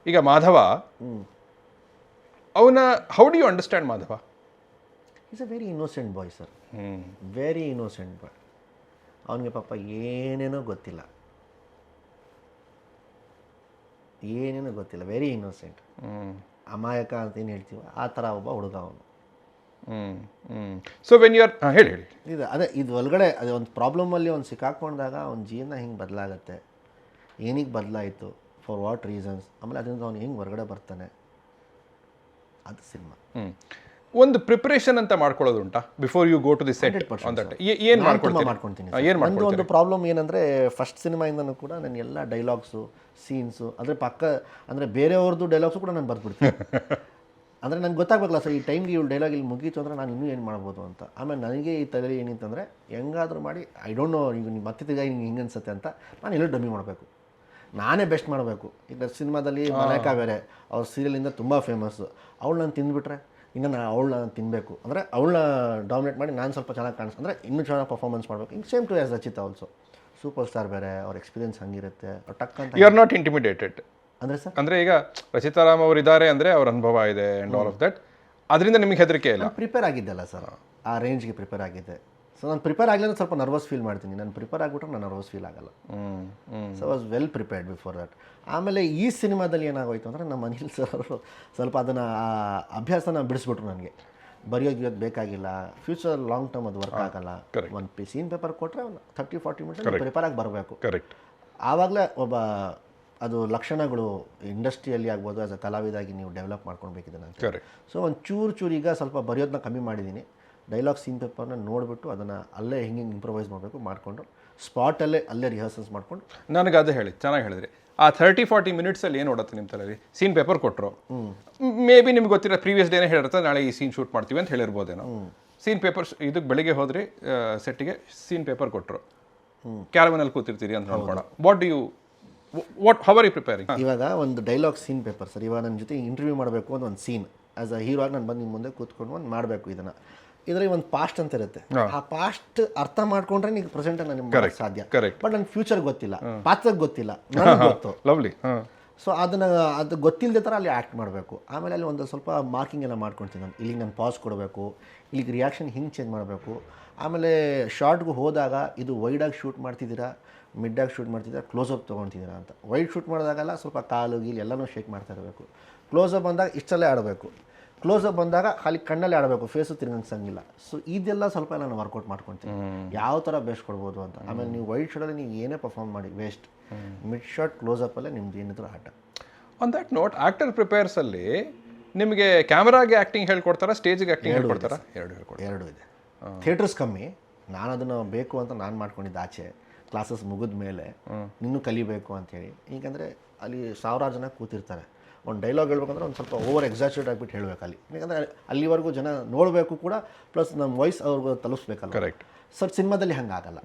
ಈಗ ಮಾಧವ, ಅವನ how do you understand Madhava? Is a very innocent boy sir, very innocent boy. ಅವನಿಗೆ ಪಾಪ ಏನೇನೋ ಗೊತ್ತಿಲ್ಲ, ವೆರಿ ಇನ್ನೋಸೆಂಟ್, ಅಮಾಯಕ ಅಂತ ಏನು ಹೇಳ್ತೀವಿ ಆ ಥರ ಒಬ್ಬ ಹುಡುಗ ಅವನು. ಸೊ ವೆನ್ ಯು ಆರ್ ಹೇಳಿ ಇದು ಒಳಗಡೆ ಅದೇ ಒಂದು ಪ್ರಾಬ್ಲಮಲ್ಲಿ ಅವ್ನು ಸಿಕ್ಕಾಕೊಂಡಾಗ ಅವ್ನ ಜೀವನ ಹಿಂಗೆ ಬದಲಾಗತ್ತೆ, ಏನಕ್ಕೆ ಬದಲಾಯಿತು, ಫಾರ್ ವಾಟ್ ರೀಸನ್ಸ್, ಆಮೇಲೆ ಅದರಿಂದ ಅವ್ನು ಹೆಂಗೆ ಹೊರಗಡೆ ಬರ್ತಾನೆ, ಅದು ಸಿನಿಮಾ. ಒಂದು ಪ್ರಿಪರೇಷನ್ ಅಂತ ಮಾಡ್ಕೊಳ್ಳೋದು ಉಂಟಾ before you go to the set? ಏನು ಮಾಡ್ಕೊತೀನಿ. ಒಂದು ಪ್ರಾಬ್ಲಮ್ ಏನಂದರೆ ಫಸ್ಟ್ ಸಿನಿಮಾಯಿಂದನೂ ಕೂಡ ನಾನು ಎಲ್ಲ ಡೈಲಾಗ್ಸು, ಸೀನ್ಸು ಅಂದರೆ ಅಂದರೆ ಬೇರೆಯವ್ರದ್ದು ಡೈಲಾಗ್ಸು ಕೂಡ ನಾನು ಬರ್ದ್ಬಿಡ್ತೀನಿ. ಅಂದರೆ ನನಗೆ ಗೊತ್ತಾಗಬೇಕಲ್ಲ ಸರ್, ಈ ಟೈಮ್ಗೆ ಇವ್ಳು ಡೈಲಾಗ್ ಇಲ್ಲಿ ಮುಗೀತು ಅಂದರೆ ನಾನು ಇನ್ನೂ ಏನು ಮಾಡ್ಬೋದು ಅಂತ. ಆಮೇಲೆ ನನಗೆ ಈ ತಲೆ ಏನಿತ್ತಂದರೆ ಹೆಂಗಾದರೂ ಮಾಡಿ ಐ ಡೋಂಟ್ ನೋ, ಈಗ ನೀವು ಮತ್ತೆ ತಿರ್ಗಿ ಹಿಂಗೆ ಹಿಂಗೆ ಅನ್ಸುತ್ತೆ ಅಂತ ನಾನು ಎಲ್ಲೂ ಡಮ್ಮಿ ಮಾಡಬೇಕು, ನಾನೇ ಬೆಸ್ಟ್ ಮಾಡಬೇಕು. ಈಗ ಸಿನಿಮಾದಲ್ಲಿ ಮಲೈಕಾ ಬೇರೆ, ಅವ್ರ ಸೀರಿಯಲಿಂದ ತುಂಬ ಫೇಮಸ್ಸು. ಅವಳು ನಾನು ತಿಂದುಬಿಟ್ರೆ ಇನ್ನು ನಾನು ತಿನ್ನಬೇಕು ಅಂದರೆ ಅವಳನ್ನ ಡಾಮಿನೇಟ್ ಮಾಡಿ ನಾನು ಸ್ವಲ್ಪ ಚೆನ್ನಾಗಿ ಅಂದರೆ ಇನ್ನೂ ಚೆನ್ನಾಗಿ ಪರ್ಫಾರ್ಮೆನ್ಸ್ ಮಾಡಬೇಕು. ಹಿಂಗೆ same to us Rachita also, super star ಬೇರೆ, ಅವ್ರ ಎಕ್ಸ್ಪೀರಿಯನ್ಸ್ ಹಂಗಿರುತ್ತೆ. ಟಕ್ ಅಂತ ಯು ಆರ್ ನಾಟ್ ಇಂಟಿಮಿಡೇಟೆಡ್ ಅಂದರೆ ಸರ್, ಅಂದರೆ ಈಗ ರಚಿತಾರಾಮ್ ಅವರು ಇದ್ದಾರೆ ಅಂದರೆ ಅವ್ರ ಅನುಭವ ಇದೆ ಆ್ಯಂಡ್ ಆಲ್ ಆಫ್ ದಟ್, ಅದರಿಂದ ನಿಮಗೆ ಹೆದರಿಕೆ ಇಲ್ಲ? ಪ್ರಿಪೇರ್ ಆಗಿದ್ದೆಲ್ಲ ಸರ್, ಆ ರೇಂಜ್ಗೆ ಪ್ರಿಪೇರ್ ಆಗಿದ್ದೆ. ಸೊ ನಾನು ಪ್ರಿಪೇರ್ ಆಗಲಿಲ್ಲ ಸ್ವಲ್ಪ ನರ್ವಸ್ ಫೀಲ್ ಮಾಡ್ತೀನಿ, ನಾನು ಪ್ರಿಪೇರ್ ಆಗಿಬಿಟ್ರೆ ನಾನು ನರ್ವಸ್ ಫೀಲ್ ಆಗಲ್ಲ. So was well prepared before that. ಆಮೇಲೆ ಈ ಸಿನಿಮಾದಲ್ಲಿ ಏನಾಗೋಯ್ತು ಅಂದರೆ ನಮ್ಮ ಅನಿಲ್ ಸರ್ ಅವರು ಸ್ವಲ್ಪ ಅದನ್ನು ಅಭ್ಯಾಸನ ಬಿಡಿಸ್ಬಿಟ್ರು. ನನಗೆ ಬರೆಯೋದು ಬೇಕಾಗಿಲ್ಲ, ಫ್ಯೂಚರ್ ಲಾಂಗ್ ಟರ್ಮ್ ಅದು ವರ್ಕ್ ಆಗಲ್ಲ. ಒಂದು ಸೀನ್ ಪೇಪರ್ ಕೊಟ್ಟರೆ ಒಂದು 30-40 ಮಿನಿಟ್ಸ್ ಪ್ರಿಪೇರ್ ಆಗಿ ಬರಬೇಕು. ಕರೆಕ್ಟ್. ಆವಾಗಲೇ ಒಬ್ಬ ಅದು ಲಕ್ಷಣಗಳು ಇಂಡಸ್ಟ್ರಿಯಲ್ಲಿ ಆಗ್ಬೋದು, ಆಸ್ ಅ ಕಲಾವಿದಾಗಿ ನೀವು ಡೆವಲಪ್ ಮಾಡ್ಕೊಳ್ಬೇಕಿದೆ ನಾನು. ಸೊ ಒಂದು ಚೂರು ಈಗ ಸ್ವಲ್ಪ ಬರೆಯೋದನ್ನ ಕಮ್ಮಿ ಮಾಡಿದ್ದೀನಿ. ಡೈಲಾಗ್ ಸೀನ್ ಪೇಪರ್ನ ನೋಡಿಬಿಟ್ಟು ಅದನ್ನು ಅಲ್ಲೇ ಹಿಂಗೆ ಇಂಪ್ರೊವೈಸ್ ಮಾಡಬೇಕು ಮಾಡಿಕೊಂಡು ಸ್ಪಾಟಲ್ಲೇ ಅಲ್ಲೇ ರಿಹರ್ಸಲ್ಸ್ ಮಾಡ್ಕೊಂಡು. ನನಗೆ ಅದು ಹೇಳಿ, ಚೆನ್ನಾಗಿ ಹೇಳಿದ್ರಿ. ಆ 30-40 ಮಿನಿಟ್ಸಲ್ಲಿ ಏನು ಓಡುತ್ತೆ ನಿಮ್ಮ ತಲೆಯಲ್ಲಿ? ಸೀನ್ ಪೇಪರ್ ಕೊಟ್ಟರು, ಮೇ ಬಿ ನಿಮ್ಗೆ ಗೊತ್ತಿರೋ ಪ್ರೀವಿಯಸ್ ಡೇನೇ ಹೇಳಿರ್ತಾರೆ ನಾಳೆ ಈ ಸೀನ್ ಶೂಟ್ ಮಾಡ್ತೀವಿ ಅಂತ ಹೇಳಿರ್ಬೋದೇನೋ. ಸೀನ್ ಪೇಪರ್ ಇದಕ್ಕೆ ಬೆಳಿಗ್ಗೆ ಹೋದ್ರಿ ಸೆಟ್ಟಿಗೆ, ಸೀನ್ ಪೇಪರ್ ಕೊಟ್ಟರು, ಕ್ಯಾರವನಲ್ಲಿ ಕೂತಿರ್ತೀರಿ ಅಂತ ನೋಡ್ಕೋಣ. How are you preparing? ಇವಾಗ ಒಂದು ಡೈಲಾಗ್ ಸೀನ್ ಪೇಪರ್ ಸರ್, ಇವಾಗ ನನ್ನ ಜೊತೆ ಇಂಟರ್ವ್ಯೂ ಮಾಡಬೇಕು ಅಂತ ಒಂದು ಸೀನ್, ಆಸ್ ಅ ಹೀರೋ ಆಗಿ ನಾನು ಬಂದು ನಿಮ್ಮ ಮುಂದೆ ಕೂತ್ಕೊಂಡು ಒಂದು ಮಾಡಬೇಕು ಇದನ್ನು. ಇದರಲ್ಲಿ ಒಂದು ಪಾಸ್ಟ್ ಅಂತ ಇರುತ್ತೆ, ಆ ಪಾಸ್ಟ್ ಅರ್ಥ ಮಾಡ್ಕೊಂಡ್ರೆ ನೀವು ಪ್ರೆಸೆಂಟ್ ನನಗೆ ಸಾಧ್ಯ. ಬಟ್ ನನ್ನ ಫ್ಯೂಚರ್ ಗೊತ್ತಿಲ್ಲ, ಪಾತ್ರಕ್ಕೆ ಗೊತ್ತಿಲ್ಲ, ನನಗೆ ಗೊತ್ತು. ಲವ್ಲಿ. ಸೊ ಅದು ಗೊತ್ತಿಲ್ಲದೆ ಥರ ಅಲ್ಲಿ ಆ್ಯಕ್ಟ್ ಮಾಡಬೇಕು. ಆಮೇಲೆ ಅಲ್ಲಿ ಒಂದು ಸ್ವಲ್ಪ ಮಾರ್ಕಿಂಗ್ ಎಲ್ಲ ಮಾಡ್ಕೊಳ್ತೀನಿ ನಾನು. ಇಲ್ಲಿಗೆ ನಾನು ಪಾಸ್ ಕೊಡಬೇಕು, ಇಲ್ಲಿಗೆ ರಿಯಾಕ್ಷನ್ ಹಿಂಗೆ ಚೇಂಜ್ ಮಾಡಬೇಕು. ಆಮೇಲೆ ಶಾರ್ಟ್ಗೂ ಹೋದಾಗ ಇದು ವೈಡಾಗಿ ಶೂಟ್ ಮಾಡ್ತಿದ್ದೀರಾ, ಮಿಡ್ಡಾಗಿ ಶೂಟ್ ಮಾಡ್ತಿದ್ದೀರಾ, ಕ್ಲೋಸಪ್ ತೊಗೊಳ್ತಿದ್ದೀರಾ ಅಂತ. ವೈಡ್ ಶೂಟ್ ಮಾಡಿದಾಗೆಲ್ಲ ಸ್ವಲ್ಪ ಕಾಲು ಗೀಲು ಎಲ್ಲನೂ ಶೇಕ್ ಮಾಡ್ತಾ ಇರಬೇಕು. ಕ್ಲೋಸಪ್ ಬಂದಾಗ ಇಷ್ಟಲ್ಲೇ ಆಡಬೇಕು, ಕ್ಲೋಸಪ್ ಬಂದಾಗ ಖಾಲಿ ಕಣ್ಣಲ್ಲೇ ಆಡಬೇಕು, ಫೇಸು ತಿರ್ಗಂಗಿಲ್ಲ. ಸೊ ಇದೆಲ್ಲ ಸ್ವಲ್ಪ ನಾನು ವರ್ಕೌಟ್ ಮಾಡ್ಕೊತೀನಿ, ಯಾವ ಥರ ಬೆಸ್ಟ್ ಕೊಡ್ಬೋದು ಅಂತ. ಆಮೇಲೆ ನೀವು ವೈಡ್ ಶಾರ್ಟಲ್ಲಿ ನೀವು ಏನೇ ಪರ್ಫಾರ್ಮ್ ಮಾಡಿ ವೇಸ್ಟ್, ಮಿಡ್ ಶಾರ್ಟ್ ಕ್ಲೋಸಪ್ಪಲ್ಲೇ ನಿಮ್ದು ಏನಿದ್ರು ಆಟ. ಆನ್ ದಟ್ ನೋಟ್, ಆ್ಯಕ್ಟರ್ ಪ್ರಿಪೇರ್ಸಲ್ಲಿ ನಿಮಗೆ ಕ್ಯಾಮ್ರಾಗೆ ಆ್ಯಕ್ಟಿಂಗ್ ಹೇಳ್ಕೊಡ್ತಾರಾ, ಸ್ಟೇಜಿಗೆ ಆ್ಯಕ್ಟಿಂಗ್ ಹೇಳ್ಕೊಡ್ತಾರಾ? ಎರಡೂ ಇದೆ. ಥಿಯೇಟರ್ಸ್ ಕಮ್ಮಿ, ನಾನು ಅದನ್ನು ಬೇಕು ಅಂತ ನಾನು ಮಾಡ್ಕೊಂಡಿದ್ದೆ ಆಚೆ ಕ್ಲಾಸಸ್ ಮುಗಿದ ಮೇಲೆ ಇನ್ನೂ ಕಲಿಬೇಕು ಅಂಥೇಳಿ. ಏಕೆಂದರೆ ಅಲ್ಲಿ ಸಾವಿರಾರು ಜನ ಕೂತಿರ್ತಾರೆ, ಒಂದು ಡೈಲಾಗ್ ಹೇಳ್ಬೇಕಂದ್ರೆ ಒಂದು ಸ್ವಲ್ಪ ಓವರ್ ಎಕ್ಸಾಚುರೇಟ್ ಆಗಿಬಿಟ್ಟು ಹೇಳಬೇಕು ಅಲ್ಲಿ. ಯಾಕಂದರೆ ಅಲ್ಲಿವರೆಗೂ ಜನ ನೋಡಬೇಕು ಕೂಡ, ಪ್ಲಸ್ ನಮ್ಮ ವಾಯ್ಸ್ ಅವ್ರಿಗೆ ತಲುಪಿಸ್ಬೇಕಲ್ಲ. ಕರೆಕ್ಟ್ ಸರ್, ಸಿನಿಮಾದಲ್ಲಿ ಹಂಗಾಗಲ್ಲ.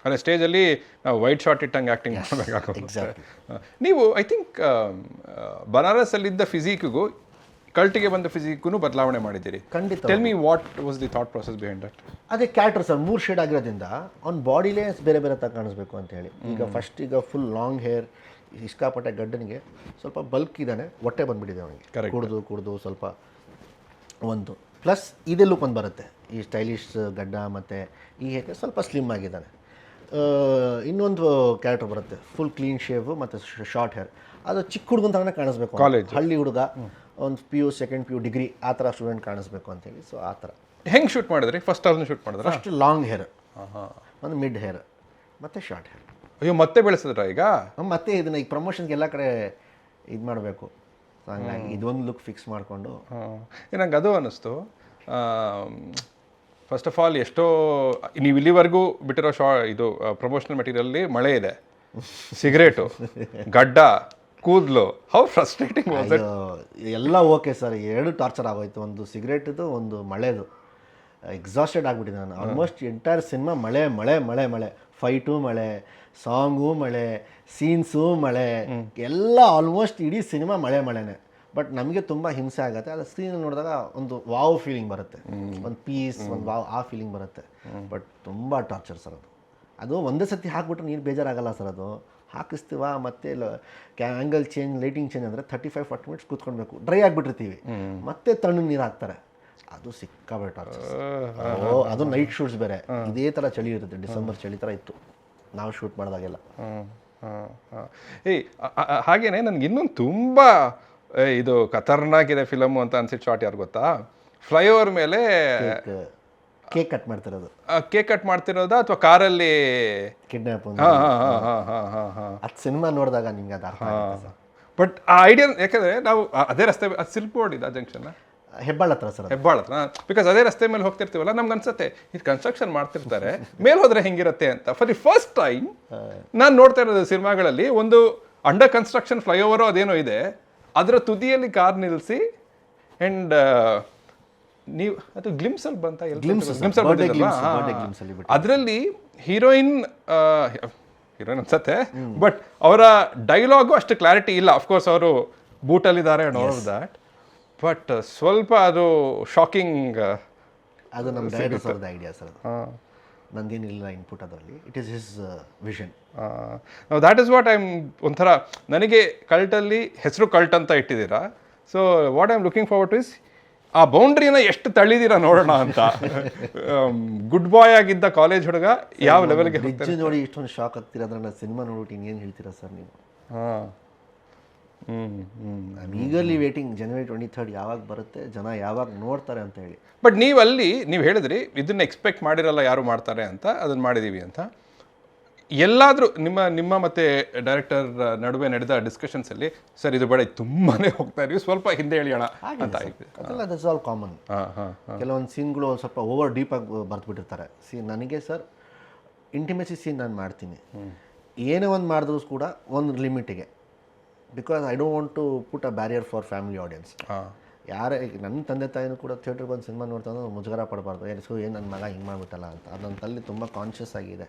ಅದೇ ಸ್ಟೇಜಲ್ಲಿ ನಾವು ವೈಟ್ ಶಾರ್ಟ್ ಇಟ್ಟಂಗೆ ಆ್ಯಕ್ಟಿಂಗ್ ಮಾಡಬೇಕಾಗುತ್ತೆ. ಎಕ್ಸಾಕ್ಟ್ಲಿ. ನೀವು ಐ ಥಿಂಕ್ ಬನಾರಸಲ್ಲಿದ್ದ ಫಿಸಿಕ್ಗೂ ಕಲ್ಟಿಗೆ ಬಂದ ಫಿಸಿಕ್ಗೂ ಬದಲಾವಣೆ ಮಾಡಿದ್ದೀರಿ. ಖಂಡಿತ. Tell me what was the thought process behind that? ಅದೇ ಕ್ಯಾರೆಕ್ಟರ್ ಸರ್, 3 ಶೇಡ್ ಆಗಿರೋದ್ರಿಂದ ಅವ್ನ ಬಾಡಿಲೇ ಬೇರೆ ಬೇರೆ ತ ಕಾಣಿಸ್ಬೇಕು ಅಂತೇಳಿ. ಈಗ ಫುಲ್ ಲಾಂಗ್ ಹೇರ್, ಇಸ್ಕಾಪಟ್ಟೆ ಗಡ್ಡನಿಗೆ ಸ್ವಲ್ಪ ಬಲ್ಕ್ ಇದ್ದಾನೆ, ಹೊಟ್ಟೆ ಬಂದುಬಿಟ್ಟಿದೆ ಅವನಿಗೆ, ಕುಡಿದು ಸ್ವಲ್ಪ ಒಂದು. ಪ್ಲಸ್ ಇದೇ ಲುಕ್ ಒಂದು ಬರುತ್ತೆ, ಈ ಸ್ಟೈಲಿಶ್ ಗಡ್ಡ ಮತ್ತು ಈ ಹೇಗೆ ಸ್ವಲ್ಪ ಸ್ಲಿಮ್ ಆಗಿದ್ದಾನೆ. ಇನ್ನೊಂದು ಕ್ಯಾರೆಕ್ಟರ್ ಬರುತ್ತೆ, ಫುಲ್ ಕ್ಲೀನ್ ಶೇವ್ ಮತ್ತು ಶಾರ್ಟ್ ಹೇರ್. ಅದು ಚಿಕ್ಕ ಹುಡುಗನ ಥರನೇ ಕಾಣಿಸ್ಬೇಕು, ಹಳ್ಳಿ ಹುಡುಗ, ಒಂದು PU ಸೆಕೆಂಡ್ PU ಡಿಗ್ರಿ ಆ ಥರ ಸ್ಟೂಡೆಂಟ್ ಕಾಣಿಸ್ಬೇಕು ಅಂತೇಳಿ. ಸೊ ಆ ಥರ. ಹೆಂಗೆ ಶೂಟ್ ಮಾಡಿದ್ರಿ? ಫಸ್ಟ್ ಅವ್ರನ್ನ ಶೂಟ್ ಮಾಡಿದ್ರೆ ಫಸ್ಟ್ ಲಾಂಗ್ ಹೇರ್, ಒಂದು ಮಿಡ್ ಹೇರ್ ಮತ್ತು ಶಾರ್ಟ್ ಹೇರ್. ಅಯ್ಯೋ, ಮತ್ತೆ ಬೆಳೆಸಿದ್ರ ಈಗ? ಮತ್ತೆ ಇದನ್ನ ಈಗ ಪ್ರಮೋಷನ್ಗೆ ಎಲ್ಲ ಕಡೆ ಇದು ಮಾಡಬೇಕು, ಹಂಗಾಗಿ ಇದೊಂದು ಲುಕ್ ಫಿಕ್ಸ್ ಮಾಡಿಕೊಂಡು. ನಂಗೆ ಅದು ಅನ್ನಿಸ್ತು. ಫಸ್ಟ್ ಆಫ್ ಆಲ್, ಎಷ್ಟೋ ನೀವು ಇಲ್ಲಿವರೆಗೂ ಬಿಟ್ಟಿರೋ ಇದು ಪ್ರಮೋಷನಲ್ ಮೆಟೀರಿಯಲ್ಲಿ ಮಳೆ ಇದೆ, ಸಿಗರೇಟು, ಗಡ್ಡ, ಕೂದಲು, ಹೌ ಫ್ರಸ್ಟ್ರೇಟಿಂಗ್ ವಾಸ್ ಇಟ್? ಎಲ್ಲ ಓಕೆ ಸರ್, ಎರಡು ಟಾರ್ಚರ್ ಆಗೋಯ್ತು. ಒಂದು ಸಿಗರೇಟ್ದು, ಒಂದು ಮಳೆದು. ಎಕ್ಸಾಸ್ಟೆಡ್ ಆಗಿಬಿಟ್ಟಿದ್ದೆ ನಾನು. ಆಲ್ಮೋಸ್ಟ್ ಎಂಟೈರ್ ಸಿನಿಮಾ ಮಳೆ ಮಳೆ ಮಳೆ ಮಳೆ, ಫೈಟು ಮಳೆ, ಸಾಂಗು ಮಳೆ, ಸೀನ್ಸು ಮಳೆ, ಎಲ್ಲ ಆಲ್ಮೋಸ್ಟ್ ಇಡೀ ಸಿನಿಮಾ ಮಳೆ ಮಳೆನೇ. ಬಟ್ ನಮಗೆ ತುಂಬ ಹಿಂಸೆ ಆಗುತ್ತೆ. ಅದು ಸ್ಕ್ರೀನಲ್ಲಿ ನೋಡಿದಾಗ ಒಂದು ವಾವ್ ಫೀಲಿಂಗ್ ಬರುತ್ತೆ, ಒಂದು ಪೀಸ್, ಒಂದು ವಾವ್ ಆ ಫೀಲಿಂಗ್ ಬರುತ್ತೆ. ಬಟ್ ತುಂಬ ಟಾರ್ಚರ್ ಸರ್ ಅದು. ಅದು ಒಂದೇ ಸತಿ ಹಾಕ್ಬಿಟ್ರೆ ನೀರು ಬೇಜಾರಾಗಲ್ಲ ಸರ್. ಅದು ಹಾಕಿಸ್ತೀವ ಮತ್ತೆ ಆ್ಯಂಗಲ್ ಚೇಂಜ್, ಲೈಟಿಂಗ್ ಚೇಂಜ್ ಅಂದರೆ 35-40 ಮಿನಿಟ್ಸ್ ಕೂತ್ಕೊಳ್ಬೇಕು. ಡ್ರೈ ಆಗಿಬಿಟ್ಟಿರ್ತೀವಿ, ಮತ್ತೆ ತಣ್ಣಗೆ ನೀರು ಹಾಕ್ತಾರೆ. ಅದು ಸಿಕ್ಕಾಬೇ ಟಾರ್ಚರ್. ಅದು ನೈಟ್ ಶೂಟ್ಸ್ ಬೇರೆ. ಇದೇ ಥರ ಚಳಿ ಇರುತ್ತೆ, ಡಿಸೆಂಬರ್ ಚಳಿ ಥರ ಇತ್ತು ನಾವು ಶೂಟ್ ಮಾಡಿದಾಗೆಲ್ಲ. ಏಯ್ ಹಾಗೇನೆ ನನಗೆ ಇನ್ನೊಂದು ತುಂಬ ಇದು ಖತರ್ನಾಕ್ ಇದೆ ಫಿಲಮು ಅಂತ ಅನ್ಸಿಟ್ಟು ಶಾರ್ಟ್ ಯಾರು ಗೊತ್ತಾ? ಫ್ಲೈಓವರ್ ಮೇಲೆ ಕೇಕ್ ಕಟ್ ಮಾಡ್ತಿರೋದು. ಕೇಕ್ ಕಟ್ ಮಾಡ್ತಿರೋದಾ ಅಥವಾ ಕಾರಲ್ಲಿ ಕಿಡ್ನಾಪ್? ಹಾಂ ಹಾಂ ಹಾಂ ಹಾಂ ಹಾಂ ಹಾಂ. ಅದು ಸಿನಿಮಾ ನೋಡಿದಾಗ ನಿಮ್ಗೆ ಅದು ಅರ್ಥ ಆಗುತ್ತೆ ಸರ್. ಬಟ್ ಆ ಐಡಿಯಾ ಯಾಕಂದರೆ ನಾವು ಅದೇ ರಸ್ತೆ, ಅದು ಸಿಲ್ಕ್ ಬೋರ್ಡ್ ಇದೆ ಆ ಜಂಕ್ಷನ್, ಹೆಬ್ಬಾಳ ಹತ್ರ ಸರ್. ಹೆಬ್ಬಾಳ ಹತ್ರ. ಬಿಕಾಸ್ ಅದೇ ರಸ್ತೆ ಮೇಲೆ ಹೋಗ್ತಿರ್ತೀವಲ್ಲ, ನಮ್ಗೆ ಅನ್ಸುತ್ತೆ ಇದು ಕನ್ಸ್ಟ್ರಕ್ಷನ್ ಮಾಡ್ತಿರ್ತಾರೆ, ಮೇಲೆ ಹೋದ್ರೆ ಹೆಂಗಿರುತ್ತೆ ಅಂತ. ಫಾರ್ ದಿ ಫಸ್ಟ್ ಟೈಮ್ ನಾನು ನೋಡ್ತಾ ಇರೋದು ಸಿನಿಮಾಗಳಲ್ಲಿ ಒಂದು ಅಂಡರ್ ಕನ್ಸ್ಟ್ರಕ್ಷನ್ ಫ್ಲೈಓವರೋ ಅದೇನೋ ಇದೆ, ಅದರ ತುದಿಯಲ್ಲಿ ಕಾರ್ ನಿಲ್ಲಿಸಿ ಆ್ಯಂಡ್ ನೀವು ಅದು ಗ್ಲಿಮ್ಸಲ್ಲಿ ಬಂತ ಅದರಲ್ಲಿ ಹೀರೋಯಿನ್ ಅನ್ಸತ್ತೆ. ಬಟ್ ಅವರ ಡೈಲಾಗು ಅಷ್ಟು ಕ್ಲಾರಿಟಿ ಇಲ್ಲ. ಅಫ್ಕೋರ್ಸ್ ಅವರು ಬೂಟಲ್ಲಿದ್ದಾರೆ and all of that. But ಸ್ವಲ್ಪ ಅದು ಶಾಕಿಂಗ್. ಅದು ನಮ್ಮ ಡೈರೆಕ್ಟರ್ ಸರ್ದ ಐಡಿಯಾ ಸರ್. ನಂದೇನಿಲ್ಲ ಇನ್ಪುಟ್ ಅದರಲ್ಲಿ. It is his vision. That is what I'm ಒಂಥರ ನನಗೆ ಕಲ್ಟಲ್ಲಿ ಹೆಸರು ಕಲ್ಟ್ ಅಂತ ಇಟ್ಟಿದ್ದೀರಾ. So what I am looking forward is ಆ ಬೌಂಡ್ರಿನ ಎಷ್ಟು ತಳ್ಳಿದ್ದೀರಾ ನೋಡೋಣ ಅಂತ. ಗುಡ್ ಬಾಯ್ ಆಗಿದ್ದ ಕಾಲೇಜ್ ಹುಡುಗ ಯಾವ ಲೆವೆಲ್ಗೆ ಬ್ರಿಡ್ಜ್ ನೋಡಿ ಇಷ್ಟೊಂದು ಶಾಕ್ ಆಗ್ತೀರಾ? ನಾನು ಸಿನಿಮಾ ನೋಡ್ಬಿಟ್ಟು ಇನ್ನೇನು ಹೇಳ್ತೀರಾ ಸರ್ ನೀವು? ಹಾಂ. ಈಗರ್ಲಿ ವೇಟಿಂಗ್ ಜನವರಿ 23 ಯಾವಾಗ ಬರುತ್ತೆ, ಜನ ಯಾವಾಗ ನೋಡ್ತಾರೆ ಅಂತ ಹೇಳಿ. ಬಟ್ ನೀವು ಹೇಳಿದ್ರಿ ಇದನ್ನ ಎಕ್ಸ್ಪೆಕ್ಟ್ ಮಾಡಿರಲ್ಲ ಯಾರು ಮಾಡ್ತಾರೆ ಅಂತ, ಅದನ್ನ ಮಾಡಿದೀವಿ ಅಂತ. ಎಲ್ಲಾದರೂ ನಿಮ್ಮ ಮತ್ತು ಡೈರೆಕ್ಟರ್ ನಡುವೆ ನಡೆದ ಡಿಸ್ಕಷನ್ಸಲ್ಲಿ ಸರ್ ಇದು ಬೇಡ, ತುಂಬಾ ಹೋಗ್ತಾ ಇದೀವಿ, ಸ್ವಲ್ಪ ಹಿಂದೆ ಎಳಿಯೋಣ ಅಂತ ಆಗಿದೆ. ಅದೆಲ್ಲ ದಟ್ಸ್ ಆಲ್ ಕಾಮನ್. ಕೆಲವೊಂದು ಸೀನ್ಗಳು ಸ್ವಲ್ಪ ಓವರ್ ಡೀಪಾಗಿ ಬರ್ತ್ಬಿಟ್ಟಿರ್ತಾರೆ. ನನಗೆ ಸರ್ ಇಂಟಿಮೆಸಿ ಸೀನ್ ನಾನು ಮಾಡ್ತೀನಿ, ಏನೇ ಒಂದು ಮಾಡಿದ್ರು ಕೂಡ ಒಂದು ಲಿಮಿಟಿಗೆ. Because I don't want to put a barrier for family audience. ಯಾರೇ ನನ್ನ ತಂದೆ ತಾಯಿನೂ ಕೂಡ ಥಿಯೇಟ್ರಿಗೆ ಒಂದು ಸಿನಿಮಾ ನೋಡ್ತಾ ಮುಜುಗರ ಪಡಬಾರ್ದು, ಏನು ನನ್ನ ಮಗ ಹಿಂಗೆ ಮಾಡಿಬಿಟ್ಟಲ್ಲ ಅಂತ. ಅದು ನನ್ನ ತಲೆ ತುಂಬ ಕಾನ್ಷಿಯಸ್ ಆಗಿದೆ.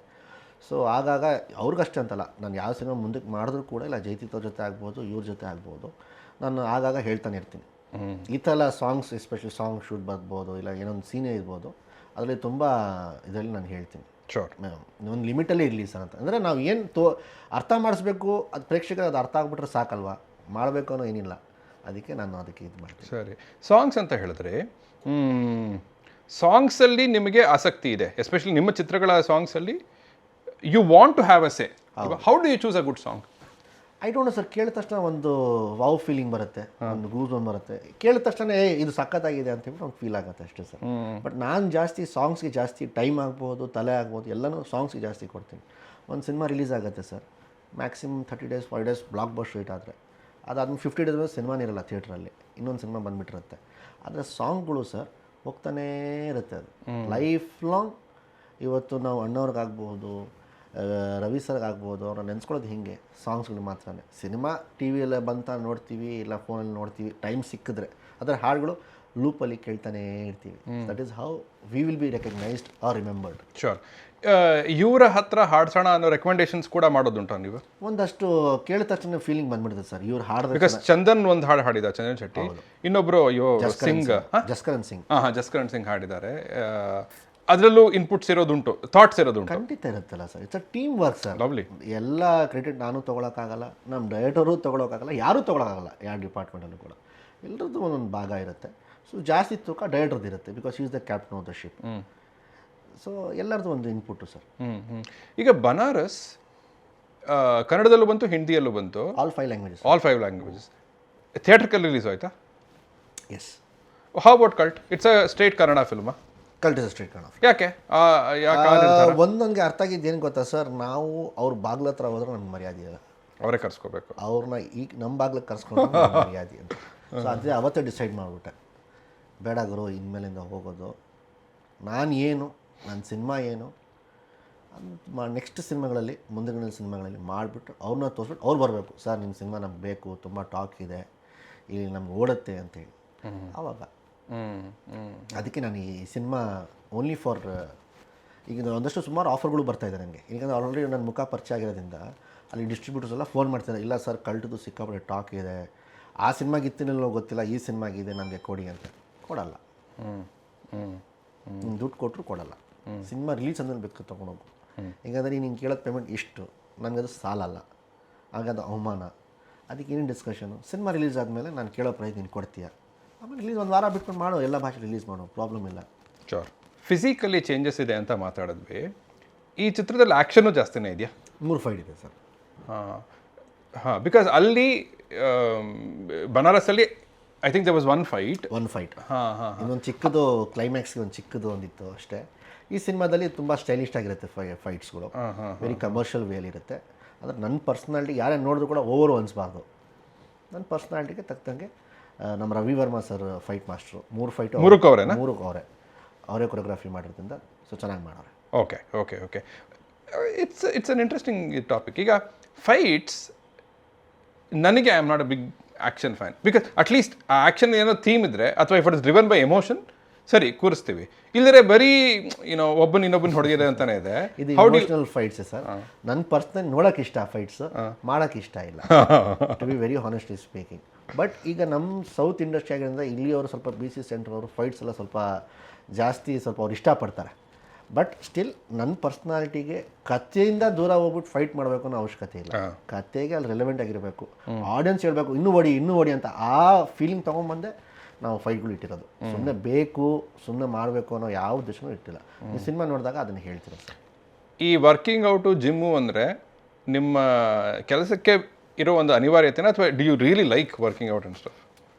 ಸೊ ಆಗಾಗ ಅವ್ರಿಗಷ್ಟೇ ಅಂತಲ್ಲ, ನಾನು ಯಾವ ಸಿನಿಮಾ ಮುಂದಕ್ಕೆ ಮಾಡಿದ್ರೂ ಕೂಡ, ಇಲ್ಲ ಜೈತಿತ್ ಅವ್ರ ಜೊತೆ ಆಗ್ಬೋದು, ಇವ್ರ ಜೊತೆ ಆಗ್ಬೋದು, ನಾನು ಆಗಾಗ ಹೇಳ್ತಾನೆ ಇರ್ತೀನಿ ಈ ಥರ ಸಾಂಗ್ಸ್, ಎಸ್ಪೆಷಲಿ ಸಾಂಗ್ ಶೂಟ್ ಬರ್ಬೋದು, ಇಲ್ಲ ಏನೊಂದು ಸೀನೇ ಇರ್ಬೋದು, ಅದರಲ್ಲಿ ತುಂಬ ಇದರಲ್ಲಿ ನಾನು ಹೇಳ್ತೀನಿ ಶೋರ್ ಒಂದು ಲಿಮಿಟಲ್ಲೇ ಇರಲಿ ಸರ್ ಅಂತ. ಅಂದರೆ ನಾವು ಏನು ಅರ್ಥ ಮಾಡಿಸ್ಬೇಕು, ಅದು ಪ್ರೇಕ್ಷಕರು ಅದು ಅರ್ಥ ಆಗ್ಬಿಟ್ರೆ ಸಾಕಲ್ವಾ, ಮಾಡಬೇಕು ಅನ್ನೋ ಏನಿಲ್ಲ. ಅದಕ್ಕೆ ನಾನು ಅದಕ್ಕೆ ಇದು ಮಾಡ್ತೀನಿ. ಸರಿ, ಸಾಂಗ್ಸ್ ಅಂತ ಹೇಳಿದ್ರೆ ಸಾಂಗ್ಸಲ್ಲಿ ನಿಮಗೆ ಆಸಕ್ತಿ ಇದೆ, ಎಸ್ಪೆಷಲಿ ನಿಮ್ಮ ಚಿತ್ರಗಳ ಸಾಂಗ್ಸಲ್ಲಿ you want to have a say. How do you choose a good song? I don't know sir. ಕೇಳಿದ ತಕ್ಷಣ ಒಂದು ವಾವ್ ಫೀಲಿಂಗ್ ಬರುತ್ತೆ, ಒಂದು ಗೂಸ್ ಒಂದು ಬರುತ್ತೆ. ಕೇಳಿದ ತಕ್ಷಣ ಇದು ಸಖತ್ತಾಗಿದೆ ಅಂತ ಹೇಳ್ಬಿಟ್ಟು ಒಂದು ಫೀಲ್ ಆಗುತ್ತೆ ಅಷ್ಟೇ ಸರ್. ಬಟ್ ನಾನು ಜಾಸ್ತಿ ಸಾಂಗ್ಸ್ಗೆ ಜಾಸ್ತಿ ಟೈಮ್ ಆಗ್ಬೋದು, ತಲೆ ಆಗ್ಬೋದು, ಎಲ್ಲನೂ ಸಾಂಗ್ಸ್ಗೆ ಜಾಸ್ತಿ ಕೊಡ್ತೀನಿ. ಒಂದು ಸಿನಿಮಾ ರಿಲೀಸ್ ಆಗುತ್ತೆ sir, maximum 30 days 40 days blockbuster hit ಆದರೆ, ಅದಾದ್ಮೇಲೆ 50 days ಸಿನಿಮಾನೇ ಇರಲ್ಲ ಥಿಯೇಟ್ರಲ್ಲಿ, ಇನ್ನೊಂದು ಸಿನಿಮಾ ಬಂದುಬಿಟ್ಟಿರುತ್ತೆ. ಆದರೆ ಸಾಂಗ್ಗಳು ಸರ್ ಹೋಗ್ತಾನೇ ಇರುತ್ತೆ. ಅದು ಲೈಫ್ ಲಾಂಗ್. ಇವತ್ತು ನಾವು ಅಣ್ಣವ್ರಿಗಾಗ್ಬೋದು, ರವಿ ಸರ್ಗಾಗ್ಬೋದು, ಅವ್ರನ್ನ ನೆನೆಸ್ಕೊಳ್ಳೋದು ಹಿಂಗೆ ಸಾಂಗ್ಸ್ಗಳು ಮಾತ್ರನೇ. ಸಿನಿಮಾ ಟಿ ವಿಯಲ್ಲೇ ಬಂತ ನೋಡ್ತೀವಿ, ಇಲ್ಲ ಫೋನಲ್ಲಿ ನೋಡ್ತೀವಿ, ಟೈಮ್ ಸಿಕ್ಕಿದ್ರೆ. ಅದರ ಹಾಡುಗಳು ಲೂಪಲ್ಲಿ ಕೇಳ್ತಾನೇ ಇರ್ತೀವಿ. That is how we will be recognised or remembered. Sure. ಇವರ ಹತ್ರ ಹಾಡ್ಸೋಣ ಅನ್ನೋ ರೆಕಮೆಂಡೇಶನ್ಸ್ ಕೂಡ ಮಾಡೋದುಂಟ ನೀವು? ಒಂದಷ್ಟು ಕೇಳಿದ ತಕ್ಷಣ ಫೀಲಿಂಗ್ ಬಂದ್ಬಿಡುತ್ತೆ ಸರ್. ಇವ್ರು ಹಾಡಿದ್ರೆ, ಬಿಕಾಸ್ ಚಂದನ್ ಒಂದು ಹಾಡು ಹಾಡಿದ, ಚಂದನ್ ಶೆಟ್ಟಿ, ಇನ್ನೊಬ್ರು ಸಿಂಗ್, ಜಸ್ಕರಣ್ ಸಿಂಗ್. ಜಸ್ಕರಣ್ ಸಿಂಗ್ ಹಾಡಿದ್ದಾರೆ. ಅದರಲ್ಲೂ ಇನ್ಪುಟ್ಸ್ ಇರೋದುಂಟು, ಥಾಟ್ಸ್ ಇರೋದುಂಟು. ಖಂಡಿತ ಇರುತ್ತಲ್ಲ sir. It's a team work sir. Lovely. ಎಲ್ಲ ಕ್ರೆಡಿಟ್ ನಾನು ತೊಗೊಳಕ್ಕಾಗಲ್ಲ, ನಮ್ಮ ಡೈರೆಕ್ಟರು ತೊಗೊಳಕ್ಕಾಗಲ್ಲ, ಯಾರೂ ತೊಗೊಳಕ್ಕಾಗಲ್ಲ, ಯಾವ ಡಿಪಾರ್ಟ್ಮೆಂಟಲ್ಲೂ ಕೂಡ. ಎಲ್ಲರದ್ದು ಒಂದೊಂದು ಭಾಗ ಇರುತ್ತೆ. ಸೊ ಜಾಸ್ತಿ ತೂಕ ಡೈರೆಕ್ಟರ್ದು ಇರುತ್ತೆ, because is the captain of the ship. So ಎಲ್ಲರದ್ದು ಒಂದು ಇನ್ಪುಟ್ಟು ಸರ್. ಈಗ ಬನಾರಸ್ ಕನ್ನಡದಲ್ಲೂ ಬಂತು, ಹಿಂದಿಯಲ್ಲೂ ಬಂತು, ಆಲ್ 5 ಲ್ಯಾಂಗ್ವೇಜಸ್. ಥಿಯೇಟ್ರಿಕಲ್ಲಿ ರಿಲೀಸ್ ಆಯ್ತಾ? Yes. How about cult? It's a straight Kannada ಫಿಲ್ಮಾ? Cult is a straight Kannada. ಯಾಕೆ? ಒಂದೊಂದಿಗೆ ಅರ್ಥ ಆಗಿದ್ದು ಏನು ಗೊತ್ತಾ ಸರ್, ನಾವು ಅವ್ರ ಬಾಗ್ಲ ಹತ್ರ ಹೋದ್ರೆ ನಮ್ಗೆ ಮರ್ಯಾದೆ ಇಲ್ಲ, ಅವರೇ ಕರ್ಸ್ಕೋಬೇಕು. ಅವ್ರನ್ನ ಈಗ ನಮ್ಮ ಬಾಗ್ಲಕ್ಕೆ ಕರ್ಸ್ಕೊಂಡು ಮರ್ಯಾದೆ ಅಂತ. ಸೊ ಅದೇ ಅವತ್ತೇ ಡಿಸೈಡ್ ಮಾಡಿಬಿಟ್ಟೆ, ಬೇಡ ಗುರು, ಇನ್ಮೇಲಿಂದ ಹೋಗೋದು ನಾನು ಏನು, ನನ್ನ ಸಿನಿಮಾ ಏನು, ನೆಕ್ಸ್ಟ್ ಸಿನಿಮಾಗಳಲ್ಲಿ ಮುಂದಿನ ಸಿನಿಮಾಗಳಲ್ಲಿ ಮಾಡಿಬಿಟ್ಟು ಅವ್ರನ್ನ ತೋರಿಸ್ಬಿಟ್ಟು ಅವ್ರು ಬರಬೇಕು, ಸರ್ ನಿಮ್ಮ ಸಿನಿಮಾ ನಮ್ಗೆ ಬೇಕು, ತುಂಬ ಟಾಕ್ ಇದೆ, ಇಲ್ಲಿ ನಮ್ಗೆ ಓಡುತ್ತೆ ಅಂತೇಳಿ. ಆವಾಗ ಅದಕ್ಕೆ ನಾನು ಈ ಸಿನಿಮಾ ಓನ್ಲಿ ಫಾರ್ ಈಗ ಒಂದಷ್ಟು ಸುಮಾರು ಆಫರ್ಗಳು ಬರ್ತಾಯಿದೆ ನನಗೆ. ಈಗ ಆಲ್ರೆಡಿ ನನ್ನ ಮುಖ ಪರಿಚಯ ಆಗಿರೋದ್ರಿಂದ ಅಲ್ಲಿ ಡಿಸ್ಟ್ರಿಬ್ಯೂಟರ್ಸ್ ಎಲ್ಲ ಫೋನ್ ಮಾಡ್ತಾರೆ, ಇಲ್ಲ ಸರ್ ಕಳ್ಟದು ಸಿಕ್ಕಾಪಟ್ಟೆ ಟಾಕ್ ಇದೆ, ಆ ಸಿನಿಮಾಗಿತ್ತಿನಲ್ಲೋ ಗೊತ್ತಿಲ್ಲ, ಈ ಸಿನಿಮಾಗಿದೆ ನಮಗೆ ಕೊಡಿ ಅಂತ. ಕೊಡಲ್ಲ, ದುಡ್ಡು ಕೊಟ್ಟರು ಕೊಡಲ್ಲ. ಸಿನಿಮಾ ರಿಲೀಸ್ ಅಂದ್ರೆ ಬೇಕು ತೊಗೊಂಡೋಗು. ಹೀಗಾದ್ರೆ ನೀನು ಕೇಳೋದು ಪೇಮೆಂಟ್ ಇಷ್ಟು, ನನಗದು ಸಾಲಲ್ಲ, ಹಾಗದು ಅವಮಾನ. ಅದಕ್ಕೆ ಏನು ಡಿಸ್ಕಷನು, ಸಿನಿಮಾ ರಿಲೀಸ್ ಆದಮೇಲೆ ನಾನು ಕೇಳೋ ಪ್ರೈಸ್ ನೀನು ಕೊಡ್ತೀಯ, ಆಮೇಲೆ ರಿಲೀಸ್ ಒಂದು ವಾರ ಬಿಟ್ಕೊಂಡು ಮಾಡು, ಎಲ್ಲ ಭಾಷೆ ರಿಲೀಸ್ ಮಾಡು, ಪ್ರಾಬ್ಲಮ್ ಇಲ್ಲ. ಶೋರ್. ಫಿಸಿಕಲಿ ಚೇಂಜಸ್ ಇದೆ ಅಂತ ಮಾತಾಡಿದ್ವಿ, ಈ ಚಿತ್ರದಲ್ಲಿ ಆ್ಯಕ್ಷನು ಜಾಸ್ತಿನೇ ಇದೆಯಾ? 3 ಫೈಟ್ ಇದೆ ಸರ್. ಹಾಂ, ಬಿಕಾಸ್ ಅಲ್ಲಿ ಬನಾರಸಲ್ಲಿ I think they was one fight. ಇನ್ನೊಂದು ಚಿಕ್ಕದು ಕ್ಲೈಮ್ಯಾಕ್ಸ್ಗೆ ಒಂದು ಚಿಕ್ಕದು ಒಂದಿತ್ತು ಅಷ್ಟೇ. ಈ ಸಿನಿಮಾದಲ್ಲಿ ತುಂಬ ಸ್ಟೈಲಿಶ್ ಆಗಿರುತ್ತೆ ಫೈಟ್ಸ್ಗಳು, ವೆರಿ ಕಮರ್ಷಿಯಲ್ ವೇಲ್ ಇರುತ್ತೆ. ಆದರೆ ನನ್ನ ಪರ್ಸ್ನಾಲಿಟಿ ಯಾರೇ ನೋಡಿದ್ರು ಕೂಡ ಓವರ್ ಅನಿಸ್ಬಾರ್ದು. ನನ್ನ ಪರ್ಸ್ನಾಲಿಟಿಗೆ ತಕ್ಕಂಗೆ ನಮ್ಮ Ravi Varma sir fight master, 3 fight ಅವರೇ ಕೊರಿಯೋಗ್ರಫಿ ಮಾಡಿರೋದ್ರಿಂದ ಸೊ ಚೆನ್ನಾಗಿ ಮಾಡೋರೆ. Okay. It's an interesting topic. ಈಗ ಫೈಟ್ಸ್ ನನಗೆ I am not a big action fan, because at least ಆ ಆ್ಯಕ್ಷನ್ ಏನೋ ಥೀಮ್ ಇದ್ದರೆ ಅಥವಾ if it is driven by emotion ಸರಿ ಕೂರಿಸ್ತೀವಿ, ಇಲ್ಲದ್ರೆ ಬರೀ ಇನ್ನೊಬ್ಬನ ಹೊಡೆದಿದೆ ಅಂತಾನೆ ಇದೆ. ಇದು ಇಮೋಷನಲ್ ಫೈಟ್ಸ್ ಸರ್. ನನ್ನ ಪರ್ಸ್ನಲ್ ನೋಡೋಕೆ ಇಷ್ಟ, ಫೈಟ್ಸ್ ಮಾಡೋಕ್ಕೆ ಇಷ್ಟ ಇಲ್ಲ, to be very honestly speaking. But ಈಗ ನಮ್ಮ ಸೌತ್ ಇಂಡಸ್ಟ್ರಿ ಆಗಿರೋದ್ರಿಂದ ಇಲ್ಲಿಯವರು ಸ್ವಲ್ಪ BC ಸೆಂಟ್ರ್ ಅವರು ಫೈಟ್ಸ್ ಎಲ್ಲ ಸ್ವಲ್ಪ ಜಾಸ್ತಿ ಅವ್ರು ಇಷ್ಟಪಡ್ತಾರೆ. ಬಟ್ ಸ್ಟಿಲ್ ನನ್ನ ಪರ್ಸ್ನಾಲಿಟಿಗೆ ಕಥೆಯಿಂದ ದೂರ ಹೋಗ್ಬಿಟ್ಟು ಫೈಟ್ ಮಾಡಬೇಕು ಅನ್ನೋ ಅವಶ್ಯಕತೆ ಇಲ್ಲ. ಕಥೆಗೆ ಅಲ್ಲಿ ರೆಲೆವೆಂಟ್ ಆಗಿರಬೇಕು, ಆಡಿಯನ್ಸ್ ಹೇಳಬೇಕು ಇನ್ನೂ ಓಡಿ ಅಂತ, ಆ ಫೀಲಿಂಗ್ ತೊಗೊಂಬಂದೆ ನಾವು ಫೈಟ್ಗಳು ಇಟ್ಟಿರೋದು. ಸುಮ್ಮನೆ ಬೇಕು, ಸುಮ್ಮನೆ ಮಾಡಬೇಕು ಅನ್ನೋ ಯಾವ ಉದ್ದೇಶನೂ ಇಟ್ಟಿಲ್ಲ. ಈ ಸಿನಿಮಾ ನೋಡಿದಾಗ ಅದನ್ನು ಹೇಳ್ತೀರ ಸರ್. ಈ ವರ್ಕಿಂಗ್ ಔಟು ಜಿಮ್ಮು ಅಂದರೆ ನಿಮ್ಮ ಕೆಲಸಕ್ಕೆ ಇರೋ ಒಂದು ಅನಿವಾರ್ಯತೆನ, ಅಥವಾ do you really like working out and stuff?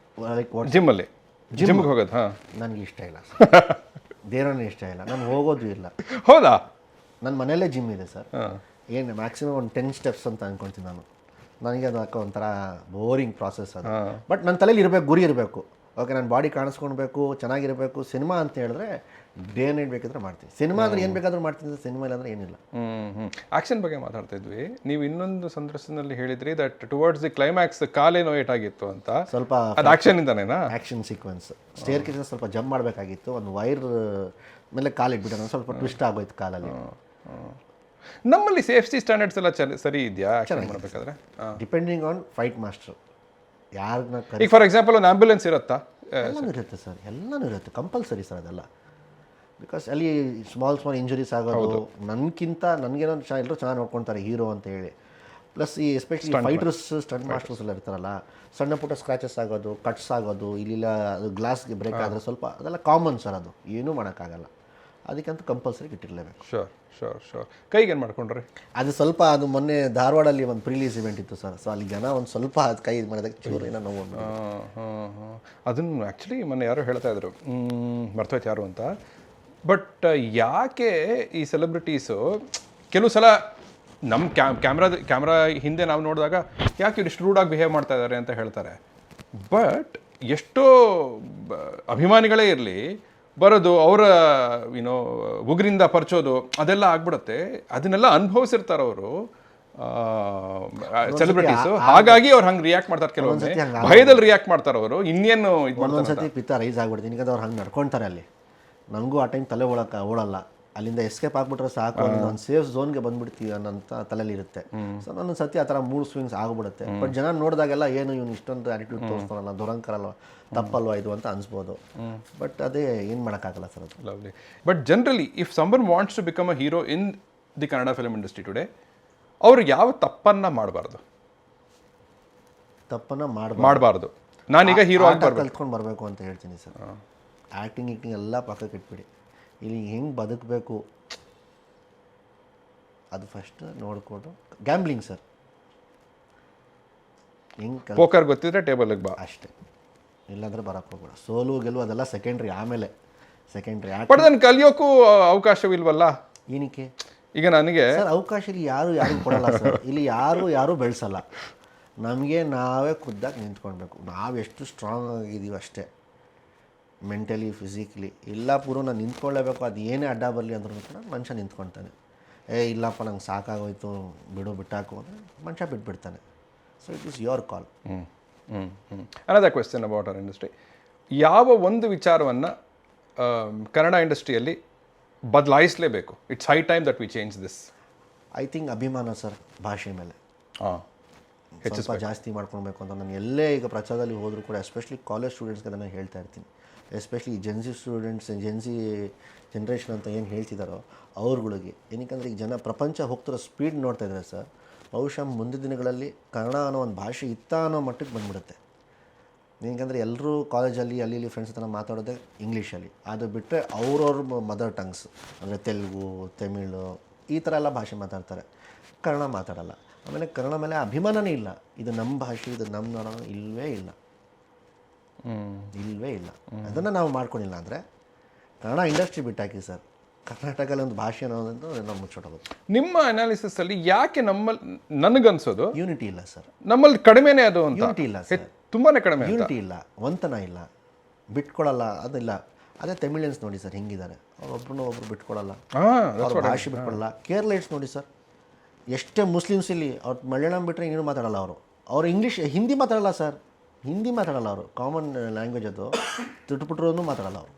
Like ಜಿಮ್ಗೆ ಹೋಗೋದು? ಹಾಂ, ನನಗೆ ಇಷ್ಟ ಇಲ್ಲ ದೇವರನ್ನೇ ಇಷ್ಟ ಇಲ್ಲ, ನಾನು ಹೋಗೋದು ಇಲ್ಲ. ಹೌದಾ? ನನ್ನ ಮನೆಯಲ್ಲೇ ಜಿಮ್ ಇದೆ ಸರ್. ಏನು ಮ್ಯಾಕ್ಸಿಮಮ್ ಒಂದು 10 ಸ್ಟೆಪ್ಸ್ ಅಂತ ಅಂದ್ಕೊಳ್ತೀನಿ ನಾನು. ನನಗೆ ಅದು ಒಂಥರ ಬೋರಿಂಗ್ ಪ್ರಾಸೆಸ್ ಅದು. ಬಟ್ ನನ್ನ ತಲೆಯಲ್ಲಿ ಇರಬೇಕು, ಗುರಿ ಇರಬೇಕು. ಓಕೆ, ನನ್ನ ಬಾಡಿ ಕಾಣಿಸ್ಕೊಳ್ಬೇಕು, ಚೆನ್ನಾಗಿರಬೇಕು. ಸಿನಿಮಾ ಅಂತ ಹೇಳಿದ್ರೆ ಡೇ ನೈಟ್ ಬೇಕಿದ್ರೆ ಮಾಡ್ತೀನಿ. ಸಿನಿಮಾ ಅಂದರೆ ಏನು ಬೇಕಾದರೂ ಮಾಡ್ತೀನಿ, ಸಿನಿಮಾ ಇಲ್ಲಾಂದರೆ ಏನಿಲ್ಲ. ಆ್ಯಕ್ಷನ್ ಬಗ್ಗೆ ಮಾತಾಡ್ತಾ ಇದ್ವಿ. ನೀವು ಇನ್ನೊಂದು ಸಂದರ್ಶನದಲ್ಲಿ ಹೇಳಿದ್ರಿ ದಟ್ ಟುವರ್ಡ್ಸ್ ದಿ ಕ್ಲೈಮ್ಯಾಕ್ಸ್ ಕಾಲೇನೋ ಏಟಾಗಿತ್ತು ಅಂತ. ಸ್ವಲ್ಪ ಅದು ಆ್ಯಕ್ಷನಿಂದನೇನಾ? ಆ್ಯಕ್ಷನ್ ಸೀಕ್ವೆನ್ಸ್, ಸ್ಟೇರ್ ಕೇಸ್ ಸ್ವಲ್ಪ ಜಂಪ್ ಮಾಡಬೇಕಾಗಿತ್ತು, ಒಂದು ವೈರ್ ಮೇಲೆ ಕಾಲಿಟ್ಬಿಟ್ಟು ಸ್ವಲ್ಪ ಟ್ವಿಸ್ಟ್ ಆಗೋಯ್ತು ಕಾಲಲ್ಲಿ. ನಮ್ಮಲ್ಲಿ ಸೇಫ್ಟಿ ಸ್ಟ್ಯಾಂಡರ್ಡ್ಸ್ ಎಲ್ಲ ಸರಿ ಇದೆಯಾ ಆ್ಯಕ್ಷನ್ ಮಾಡಬೇಕಾದ್ರೆ? ಡಿಪೆಂಡಿಂಗ್ ಆನ್ ಫೈಟ್ ಮಾಸ್ಟರ್ ಯಾರನ್ನ. ಈಗ ಫಾರ್ ಎಕ್ಸಾಂಪಲ್ ಒಂದು ಆಂಬ್ಯುಲೆನ್ಸ್ ಇರುತ್ತಾ? ಎಲ್ಲನೂ ಇರುತ್ತೆ ಸರ್, ಎಲ್ಲನೂ ಇರುತ್ತೆ, ಕಂಪಲ್ಸರಿ ಸರ್ ಅದೆಲ್ಲ. ಬಿಕಾಸ್ ಅಲ್ಲಿ ಸ್ಮಾಲ್ ಇಂಜುರೀಸ್ ಆಗೋದು, ನನಗಿಂತ ನನಗೇನೋ ಎಲ್ಲರೂ ಚೆನ್ನಾಗಿ ನೋಡ್ಕೊತಾರೆ ಹೀರೋ ಅಂತ ಹೇಳಿ. ಪ್ಲಸ್ ಈ ಎಸ್ಪೆಷಲಿ ಫೈಟರ್ಸ್, ಸ್ಟಂಟ್ ಮಾಸ್ಟರ್ಸ್ ಎಲ್ಲ ಇರ್ತಾರಲ್ಲ, ಸಣ್ಣ ಪುಟ್ಟ ಸ್ಕ್ರಾಚಸ್ ಆಗೋದು, ಕಟ್ಸ್ ಆಗೋದು, ಇಲ್ಲಿಲ್ಲ ಅದು ಗ್ಲಾಸ್ಗೆ ಬ್ರೇಕ್ ಆದರೆ ಸ್ವಲ್ಪ ಅದೆಲ್ಲ ಕಾಮನ್ ಸರ್, ಅದು ಏನೂ ಮಾಡೋಕ್ಕಾಗಲ್ಲ. ಅದಕ್ಕಂತೂ ಕಂಪಲ್ಸರಿ ಇಟ್ಟಿರಲೇಬೇಕು. ಶೋರ್. ಕೈಗೆ ಏನು ಮಾಡ್ಕೊಂಡ್ರಿ? ಅದು ಸ್ವಲ್ಪ ಅದು ಮೊನ್ನೆ ಧಾರವಾಡಲ್ಲಿ ಒಂದು ಪ್ರಿಲೀಸ್ ಇವೆಂಟ್ ಇತ್ತು ಸರ್. ಸೊ ಅಲ್ಲಿ ಜನ ಒಂದು ಸ್ವಲ್ಪ ಅದು ಕೈ ಇದು ಮಾಡೋದಕ್ಕೆ ಚೂರು ಏನೋ ನೋವು. ಅದನ್ನು ಆ್ಯಕ್ಚುಲಿ ಮೊನ್ನೆ ಯಾರೋ ಹೇಳ್ತಾ ಇದ್ರು, ಮರ್ತೋಯ್ತು ಯಾರು ಅಂತ. ಬಟ್ ಯಾಕೆ ಈ ಸೆಲೆಬ್ರಿಟೀಸು ಕೆಲವು ಸಲ ನಮ್ಮ ಕ್ಯಾಮ್ರಾ ಹಿಂದೆ ನಾವು ನೋಡಿದಾಗ ಯಾಕೆ ಇವ್ರು ಇಷ್ಟು ರೂಡಾಗಿ ಬಿಹೇವ್ ಮಾಡ್ತಾ ಇದ್ದಾರೆ ಅಂತ ಹೇಳ್ತಾರೆ. ಬಟ್ ಎಷ್ಟೋ ಅಭಿಮಾನಿಗಳೇ ಇರಲಿ ಬರೋದು, ಅವರ ಉಗುರಿಂದ ಪರ್ಚೋದು ಅದೆಲ್ಲ ಆಗ್ಬಿಡುತ್ತೆ. ಅದನ್ನೆಲ್ಲ ಅನುಭವಿಸಿರ್ತಾರೆ ಅವರು ಸೆಲೆಬ್ರಿಟೀಸು. ಹಾಗಾಗಿ ಅವ್ರು ಹಂಗೆ ರಿಯಾಕ್ಟ್ ಮಾಡ್ತಾರೆ, ಕೆಲವೊಂದು ಭಯದಲ್ಲಿ ರಿಯಾಕ್ಟ್ ಮಾಡ್ತಾರೆ ಅವರು. ಇನ್ನೇನು ಒಂದೊಂದ್ಸತಿ ಪಿತ್ತ ರೈಸ್ ಆಗ್ಬಿಡ್ತೀನಿ, ಯಾಕಂದ್ರೆ ಅವ್ರು ಹಂಗೆ ನಡ್ಕೊಳ್ತಾರೆ. ಅಲ್ಲಿ ನನಗೂ ಆ ಟೈಮ್ ತಲೆ ಓಡಲ್ಲ, ಅಲ್ಲಿಂದ ಎಸ್ಕೇಪ್ ಆಗ್ಬಿಟ್ರೆ ಸಾಕು, ಒಂದು ಸೇಫ್ ಝೋನ್ಗೆ ಬಂದ್ಬಿಡ್ತೀವಿ ಅನ್ನೋಂಥ ತಲೆಯಲ್ಲಿ ಇರುತ್ತೆ. ಸೊ ನನ್ನೊಂದು ಸತಿ ಆ ಥರ ಮೂಡ್ ಸ್ವಿಂಗ್ಸ್ ಆಗ್ಬಿಡುತ್ತೆ. ಬಟ್ ಜನ ನೋಡಿದಾಗೆಲ್ಲ ಏನು ಇವ್ನು ಇಷ್ಟೊಂದು ಆ್ಯಟಿಟ್ಯೂಡ್ ತೋರಿಸ್ತಾನಲ್ಲ, ದುರಂಕರಲ್ವ, ತಪ್ಪಲ್ವ ಇದು ಅಂತ ಅನಿಸ್ಬೋದು. ಬಟ್ ಅದೇ ಏನು ಮಾಡೋಕ್ಕಾಗಲ್ಲ ಸರ್ ಅದು. Lovely. But generally if someone wants to become a hero in the Kannada film industry today, ಅವರು ಯಾವ ತಪ್ಪನ್ನು ಮಾಡಬಾರ್ದು? ಮಾಡಬಾರ್ದು ನಾನೀಗ ಹೀರೋ ಆಗಿ ಕಲ್ತ್ಕೊಂಡು ಬರಬೇಕು ಅಂತ ಹೇಳ್ತೀನಿ ಸರ್. ಆ್ಯಕ್ಟಿಂಗ್ ಎಲ್ಲ ಪಕ್ಕಕ್ಕೆ ಇಟ್ಬಿಡಿ, ಇಲ್ಲಿ ಹೆಂಗೆ ಬದುಕಬೇಕು ಅದು ಫಸ್ಟ್ ನೋಡಿಕೊಂಡು. ಗ್ಯಾಂಬ್ಲಿಂಗ್ ಸರ್, ಹೆಂಗೆ ಪೋಕರ್ ಗೊತ್ತಿದ್ರೆ ಟೇಬಲ್ಗೆ ಬಾ ಅಷ್ಟೇ, ಇಲ್ಲಾಂದರೆ ಬರೋಕ್ಕೆ ಹೋಗ್ಬೇಡ. ಸೋಲು ಗೆಲುವು ಅದೆಲ್ಲ ಸೆಕೆಂಡ್ರಿ, ಆಮೇಲೆ ಸೆಕೆಂಡ್ರಿ. ಬಟ್ ಅದನ್ನು ಕಲಿಯೋಕ್ಕೂ ಅವಕಾಶವಿಲ್ವಲ್ಲ ಏನಕ್ಕೆ? ಈಗ ನನಗೆ ಸರ್ ಅವಕಾಶ ಇಲ್ಲಿ ಯಾರು ಕೊಡಲ್ಲ ಸರ್. ಇಲ್ಲಿ ಯಾರು ಬೆಳೆಸಲ್ಲ. ನಮಗೆ ನಾವೇ ಖುದ್ದಾಗಿ ನಿಂತ್ಕೊಳ್ಬೇಕು. ನಾವೆಷ್ಟು ಸ್ಟ್ರಾಂಗ್ ಆಗಿದ್ದೀವಿ ಅಷ್ಟೇ, ಮೆಂಟಲಿ ಫಿಸಿಕಲಿ ಎಲ್ಲ ಪೂರ್ವ ನಾನು ನಿಂತ್ಕೊಳ್ಳೇಬೇಕು. ಅದು ಏನೇ ಅಡ್ಡ ಬರಲಿ ಅಂದ್ರೂ ಕೂಡ ಮನುಷ್ಯ ನಿಂತ್ಕೊಳ್ತಾನೆ. ಇಲ್ಲಪ್ಪ ನಂಗೆ ಸಾಕಾಗೋಯ್ತು ಬಿಟ್ಟಾಕು ಅಂದರೆ ಮನುಷ್ಯ ಬಿಟ್ಬಿಡ್ತಾನೆ. So it is your call. Another question about our industry. ಯಾವ ಒಂದು ವಿಚಾರವನ್ನು ಕನ್ನಡ ಇಂಡಸ್ಟ್ರಿಯಲ್ಲಿ ಬದಲಾಯಿಸಲೇಬೇಕು? It's high time that we change this. I think ಅಭಿಮಾನ ಸರ್, ಭಾಷೆ ಮೇಲೆ ಸ್ವಲ್ಪ ಜಾಸ್ತಿ ಮಾಡ್ಕೊಳ್ಬೇಕು ಅಂತ. ನಾನು ಎಲ್ಲೇ ಈಗ ಪ್ರಚಾರದಲ್ಲಿ ಹೋದರೂ ಕೂಡ ಎಸ್ಪೆಷಲಿ ಕಾಲೇಜ್ ಸ್ಟೂಡೆಂಟ್ಸ್ಗೆ ಅದನ್ನು ಹೇಳ್ತಾ ಇರ್ತೀನಿ. Especially Gen Z students, Gen Z generation ಅಂತ ಏನು ಹೇಳ್ತಿದ್ದಾರೋ ಅವ್ರುಗಳಿಗೆ. ಏನಕ್ಕೆ ಈಗ ಪ್ರಪಂಚ ಹೋಗ್ತಿರೋ ಸ್ಪೀಡ್ ನೋಡ್ತಾ ಇದ್ದಾರೆ ಸರ್. ಬಹುಶಃ ಮುಂದಿನ ದಿನಗಳಲ್ಲಿ ಕನ್ನಡ ಅನ್ನೋ ಒಂದು ಭಾಷೆ ಅನ್ನೋ ಮಟ್ಟಕ್ಕೆ ಬಂದ್ಬಿಡುತ್ತೆ. ಏನಕ್ಕೆ ಎಲ್ಲರೂ ಕಾಲೇಜಲ್ಲಿ ಅಲ್ಲಿ ಫ್ರೆಂಡ್ಸ್ ಹತ್ರ ಮಾತಾಡೋದೇ ಇಂಗ್ಲೀಷಲ್ಲಿ. ಅದು ಬಿಟ್ಟರೆ ಅವ್ರವ್ರ ಮದರ್ ಟಂಗ್ಸ್ ಅಂದರೆ ತೆಲುಗು, ತಮಿಳು ಈ ಥರ ಎಲ್ಲ ಭಾಷೆ ಮಾತಾಡ್ತಾರೆ, ಕನ್ನಡ ಮಾತಾಡಲ್ಲ. ಆಮೇಲೆ ಕನ್ನಡ ಮೇಲೆ ಅಭಿಮಾನನೇ ಇಲ್ಲ. ಇದು ನಮ್ಮ ಭಾಷೆ, ಇದು ನಮ್ಮ ನೋಡೋಣ ಇಲ್ಲವೇ ಇಲ್ಲ. ಅದನ್ನು ನಾವು ಮಾಡ್ಕೊಂಡಿಲ್ಲ ಅಂದರೆ ಕನ್ನಡ ಇಂಡಸ್ಟ್ರಿ ಬಿಟ್ಟಾಕಿ ಸರ್, ಕರ್ನಾಟಕದಲ್ಲಿ ಒಂದು ಭಾಷೆ ಅನ್ನೋದಂತೂ ನಾವು ಮುಚ್ಚೋಟೋಗುತ್ತೆ. ನಿಮ್ಮ ಅನಾಲಿಸಿಸಲ್ಲಿ ಯಾಕೆ ನನಗನ್ಸೋದು ಯೂನಿಟಿ ಇಲ್ಲ ಸರ್, ನಮ್ಮಲ್ಲಿ ಕಡಿಮೆನೇ ಅದು ಅಂತ. ಯೂನಿಟಿ ಇಲ್ಲ ಸರ್, ತುಂಬಾ ಕಡಿಮೆ. ಯೂನಿಟಿ ಇಲ್ಲ, ಒಂತನ ಇಲ್ಲ, ಬಿಟ್ಕೊಡಲ್ಲ, ಅದಿಲ್ಲ. ಅದೇ ತಮಿಳಿಯನ್ಸ್ ನೋಡಿ ಸರ್ ಹೆಂಗಿದ್ದಾರೆ, ಒಬ್ರು ಬಿಟ್ಕೊಡಲ್ಲ, ಅವ್ರ ಭಾಷೆ ಬಿಟ್ಕೊಡಲ್ಲ. ಕೇರಳೈಟ್ಸ್ ನೋಡಿ ಸರ್, ಎಷ್ಟೇ ಮುಸ್ಲಿಮ್ಸ್ ಇಲ್ಲಿ ಅವ್ರು ಮಲಯಾಳಂ ಬಿಟ್ಟರೆ ಇನ್ನೂ ಮಾತಾಡಲ್ಲ. ಅವರು ಇಂಗ್ಲೀಷ್, ಹಿಂದಿ ಮಾತಾಡಲ್ಲ ಸರ್, ಹಿಂದಿ ಮಾತಾಡಲ್ಲ ಅವರು. ಕಾಮನ್ ಲ್ಯಾಂಗ್ವೇಜ್ ಅದು, ತಿಟ್ಬಿಟ್ರೂ ಮಾತಾಡಲ್ಲ ಅವರು.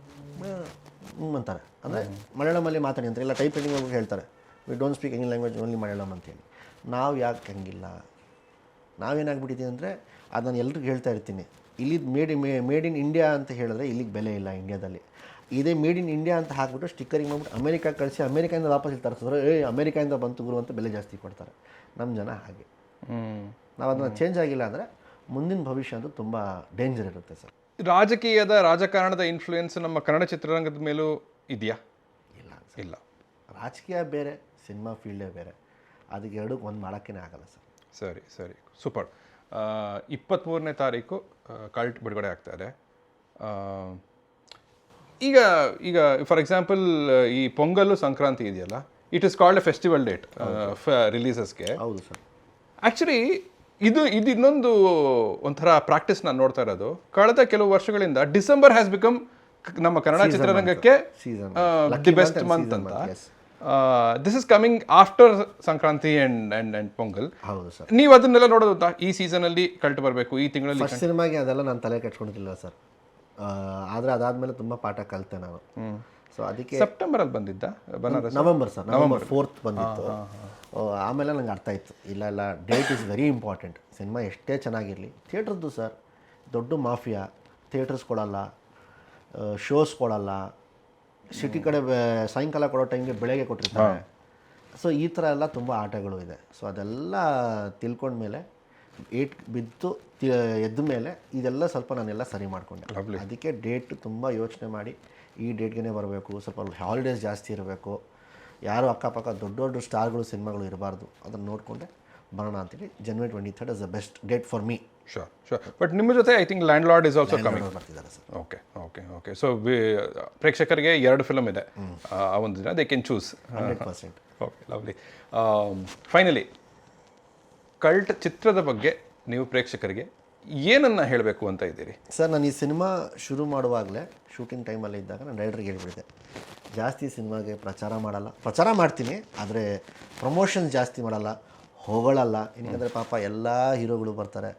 ಅಂತಾರೆ ಅಂದರೆ ಮಲಯಾಳಮಲ್ಲಿ ಮಾತಾಡಿ ಅಂತ ಇಲ್ಲ, ಟೈಪ್ ರೈಟಿಂಗ್ ಹೋಗಿ ಹೇಳ್ತಾರೆ we don't speak any language only Malayalam ಅಂತೇಳಿ. ನಾವು ಯಾಕೆ ಹಂಗಿಲ್ಲ? ನಾವೇನಾಗ್ಬಿಟ್ಟಿದ್ದೀವಿ ಅಂದರೆ ಅದು ನಾನು ಎಲ್ರಿಗೂ ಹೇಳ್ತಾ ಇರ್ತೀನಿ, ಇಲ್ಲಿದ್ದು ಮೇಡ್ ಇನ್ ಇಂಡಿಯಾ ಅಂತ ಹೇಳಿದ್ರೆ ಇಲ್ಲಿಗೆ ಬೆಲೆ ಇಲ್ಲ ಇಂಡಿಯಾದಲ್ಲಿ. ಇದೇ ಮೇಡ್ ಇನ್ ಇಂಡಿಯಾ ಅಂತ ಹಾಕ್ಬಿಟ್ಟು ಸ್ಟಿಕ್ಕರಿಂಗ್ ಮಾಡ್ಬಿಟ್ಟು ಅಮೇರಿಕಾ ಕಳಿಸಿ ಅಮೇರಿಕಾಯಿಂದ ವಾಪಸ್ ಇಲ್ಲಿ ತರಿಸಿದ್ರೆ ಅಮೇರಿಕಾಯಿಂದ ಬಂತು ಗುರು ಅಂತ ಬೆಲೆ ಜಾಸ್ತಿ ಕೊಡ್ತಾರೆ. ನಮ್ಮ ಜನ ಹಾಗೆ. ನಾವು ಅದನ್ನು ಚೇಂಜ್ ಆಗಿಲ್ಲ ಅಂದರೆ ಮುಂದಿನ ಭವಿಷ್ಯ ಅಂತೂ ತುಂಬ ಡೇಂಜರ್ ಇರುತ್ತೆ ಸರ್. ರಾಜಕಾರಣದ ಇನ್ಫ್ಲೂಯೆನ್ಸ್ ನಮ್ಮ ಕನ್ನಡ ಚಿತ್ರರಂಗದ ಮೇಲೂ ಇದೆಯಾ? ಇಲ್ಲ. ರಾಜಕೀಯ ಬೇರೆ, ಸಿನಿಮಾ ಫೀಲ್ಡೇ ಬೇರೆ, ಅದಕ್ಕೆ ಎರಡಕ್ಕೆ ಒಂದು ಮಾಡೋಕ್ಕೇ ಆಗಲ್ಲ ಸರ್. ಸರಿ ಸೂಪರ್. 23ನೇ ತಾರೀಕು ಕಲ್ಟ್ ಬಿಡುಗಡೆ ಆಗ್ತಾ ಇದೆ. ಈಗ ಫಾರ್ ಎಕ್ಸಾಂಪಲ್ ಈ ಪೊಂಗಲ್ಲು ಸಂಕ್ರಾಂತಿ ಇದೆಯಲ್ಲ, it is called a festival date ರಿಲೀಸಸ್ಗೆ. ಹೌದು ಸರ್. ಆ್ಯಕ್ಚುಲಿ ಇದು ಇನ್ನೊಂದು ಒಂಥರ ಪ್ರಾಕ್ಟೀಸ್ ನಾನು ನೋಡ್ತಾ ಇರೋದು. ಕಳೆದ ಕೆಲವು ವರ್ಷಗಳಿಂದ ಡಿಸೆಂಬರ್ ಹ್ಯಾಸ್ ಬಿಕಮ್ ನಮ್ಮ ಕನ್ನಡ ಚಿತ್ರರಂಗಕ್ಕೆ ದಿ ಬೆಸ್ಟ್ ಮಂತ್ ಅಂತ. This is coming after Sankranti and pongal. ಹೌದು ಸರ್. ನೀವು ಅದನ್ನೆಲ್ಲ ನೋಡೋದು ಈ ಸೀಸನಲ್ಲಿ ಕಲ್ಟ್ ಬರಬೇಕು, ಈ ತಿಂಗಳಲ್ಲಿ. ಫಸ್ಟ್ ಸಿನಿಮಾಗೆ ಅದೆಲ್ಲ ನಾನು ತಲೆ ಕೆಡ್ಸ್ಕೊಂಡಿದ್ದಿಲ್ಲ ಸರ್, ಆದರೆ ಅದಾದಮೇಲೆ ತುಂಬ ಪಾಠ ಕಲಿತೆ ನಾನು. ಸೊ ಅದಕ್ಕೆ ಸೆಪ್ಟೆಂಬರಲ್ಲಿ ಬಂದಿದ್ದ ಬನಾರಸ್, ನವೆಂಬರ್ 4th ಬಂದಿತ್ತು. ಆಮೇಲೆ ನಂಗೆ ಅರ್ಥ ಆಯಿತು, ಇಲ್ಲ date is very important. Cinema ಎಷ್ಟೇ ಚೆನ್ನಾಗಿರಲಿ, ಥಿಯೇಟ್ರದ್ದು ಸರ್ ದೊಡ್ಡ ಮಾಫಿಯಾ, ಥಿಯೇಟರ್ಸ್ ಕೊಡಲ್ಲ, ಶೋಸ್ ಕೊಡಲ್ಲ, ಸಿಟಿ ಕಡೆ ಸಾಯಂಕಾಲ ಕೊಡೋ ಟೈಮ್ಗೆ ಬೆಳಗ್ಗೆ ಕೊಟ್ಟಿರ್ತಾರೆ. ಸೊ ಈ ಥರ ಎಲ್ಲ ತುಂಬ ಆಟಗಳು ಇದೆ. ಸೊ ಅದೆಲ್ಲ ತಿಳ್ಕೊಂಡ್ಮೇಲೆ ಬಿದ್ದು ಎದ್ದ ಮೇಲೆ ಇದೆಲ್ಲ ಸ್ವಲ್ಪ ನಾನೆಲ್ಲ ಸರಿ ಮಾಡಿಕೊಂಡೆ. ಅದಕ್ಕೆ ಡೇಟ್ ತುಂಬ ಯೋಚನೆ ಮಾಡಿ ಈ ಡೇಟ್ಗೆ ಬರಬೇಕು, ಸ್ವಲ್ಪ ಹಾಲಿಡೇಸ್ ಜಾಸ್ತಿ ಇರಬೇಕು, ಯಾರು ಅಕ್ಕಪಕ್ಕ ದೊಡ್ಡ ಸ್ಟಾರ್ಗಳು ಸಿನಿಮಾಗಳು ಇರಬಾರ್ದು, ಅದನ್ನು ನೋಡಿಕೊಂಡೆ ಬರೋಣ ಅಂತೇಳಿ January 23rd is the best date for me. Sure. But ನಿಮ್ಮ ಜೊತೆ I think land lord is also coming ಬರ್ತಿದ್ದಾರೆ ಸರ್. ಓಕೆ. ಸೊ ಪ್ರೇಕ್ಷಕರಿಗೆ 2 ಫಿಲಮ್ ಇದೆ ಆ ಒಂದು ದಿನ, they can choose. 100%. Okay, lovely. Finally cult ಚಿತ್ರದ ಬಗ್ಗೆ ನೀವು ಪ್ರೇಕ್ಷಕರಿಗೆ ಏನನ್ನು ಹೇಳಬೇಕು ಅಂತ ಇದ್ದೀರಿ ಸರ್? ನಾನು ಈ ಸಿನಿಮಾ ಶುರು ಮಾಡುವಾಗಲೇ ಶೂಟಿಂಗ್ ಟೈಮಲ್ಲಿ ಇದ್ದಾಗ ನಾನು ರೈಡರ್ಗೆ ಹೇಳ್ಬಿಟ್ಟಿದ್ದೆ, ಜಾಸ್ತಿ ಸಿನಿಮಾಗೆ ಪ್ರಚಾರ ಮಾಡ್ತೀನಿ, ಆದರೆ ಪ್ರಮೋಷನ್ ಜಾಸ್ತಿ ಮಾಡಲ್ಲ, ಹೊಗಳಲ್ಲ. ಏನಂದರೆ ಪಾಪ ಎಲ್ಲ ಹೀರೋಗಳು ಬರ್ತಾರೆ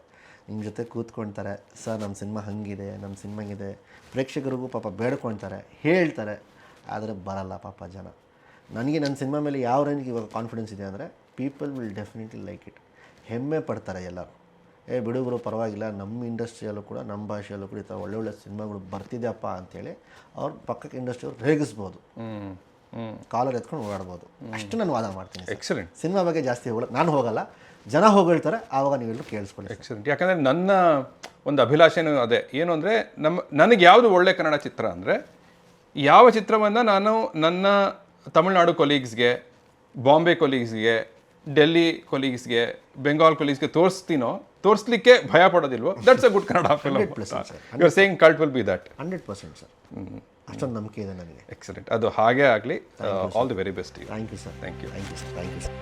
ನಿಮ್ಮ ಜೊತೆ ಕೂತ್ಕೊಳ್ತಾರೆ, ಸರ್ ನಮ್ಮ ಸಿನಿಮಾ ಹಂಗಿದೆ, ನಮ್ಮ ಸಿನಿಮಾ ಹಿಂಗಿದೆ, ಪ್ರೇಕ್ಷಕರಿಗೂ ಪಾಪ ಬೇಡ್ಕೊಳ್ತಾರೆ, ಹೇಳ್ತಾರೆ, ಆದರೆ ಬರಲ್ಲ ಪಾಪ ಜನ. ನನಗೆ ನನ್ನ ಸಿನಿಮಾ ಮೇಲೆ ಯಾವ ರೇಂಜ್ಗೆ ಇವಾಗ ಕಾನ್ಫಿಡೆನ್ಸ್ ಇದೆ ಅಂದರೆ people will definitely like it. ಹೆಮ್ಮೆ ಪಡ್ತಾರೆ ಎಲ್ಲರೂ, ಬಿಡುಗರು ಪರವಾಗಿಲ್ಲ, ನಮ್ಮ ಇಂಡಸ್ಟ್ರಿಯಲ್ಲೂ ಕೂಡ ನಮ್ಮ ಭಾಷೆಯಲ್ಲೂ ಕೂಡ ಈ ಥರ ಒಳ್ಳೊಳ್ಳೆ ಸಿನಿಮಾಗಳು ಬರ್ತಿದೆಯಪ್ಪ ಅಂಥೇಳಿ ಅವ್ರು ಪಕ್ಕಕ್ಕೆ ಇಂಡಸ್ಟ್ರಿಯವ್ರು ರೇಗಿಸ್ಬೋದು, ಕಾಲರ್ ಎತ್ಕೊಂಡು ಓಡಾಡ್ಬೋದು. ಅಷ್ಟು ನಾನು ವಾದ ಮಾಡ್ತೀನಿ. ಎಕ್ಸಲೆಂಟ್. ಸಿನಿಮಾ ಬಗ್ಗೆ ಜಾಸ್ತಿ ನಾನು ಹೋಗಲ್ಲ, ಜನ ಹೊಗಳ್ತಾರೆ, ಆವಾಗ ನೀವೆಲ್ಲರೂ ಕೇಳಿಸ್ಕೊಳ್ಳಿ. ಎಕ್ಸಲೆಂಟ್. ಯಾಕಂದರೆ ನನ್ನ ಒಂದು ಅಭಿಲಾಷೆನೂ ಅದೇ, ಏನು ಅಂದರೆ ನನಗೆ ಯಾವುದು ಒಳ್ಳೆ ಕನ್ನಡ ಚಿತ್ರ ಅಂದರೆ, ಯಾವ ಚಿತ್ರವನ್ನು ನಾನು ನನ್ನ ತಮಿಳ್ನಾಡು ಕೊಲೀಗ್ಸ್ಗೆ, ಬಾಂಬೆ ಕೊಲೀಗ್ಸ್ಗೆ, ಡೆಲ್ಲಿ ಕೊಲೀಗ್ಸ್ಗೆ, ಬೆಂಗಾಲ್ ಕೊಲೀಗ್ಸ್ಗೆ ತೋರಿಸ್ಲಿಕ್ಕೆ ಭಯ ಪಡೋದಿಲ್ವೋ, that's a good Kannada film. You are saying cult will be that. 100% sir, ಅಷ್ಟೊಂದು ನಂಬಿಕೆ ಇದೆ ನನಗೆ. ಎಕ್ಸಲೆಂಟ್. ಅದು ಹಾಗೇ ಆಗಲಿ. All the very best. Thank you sir. Thank you sir.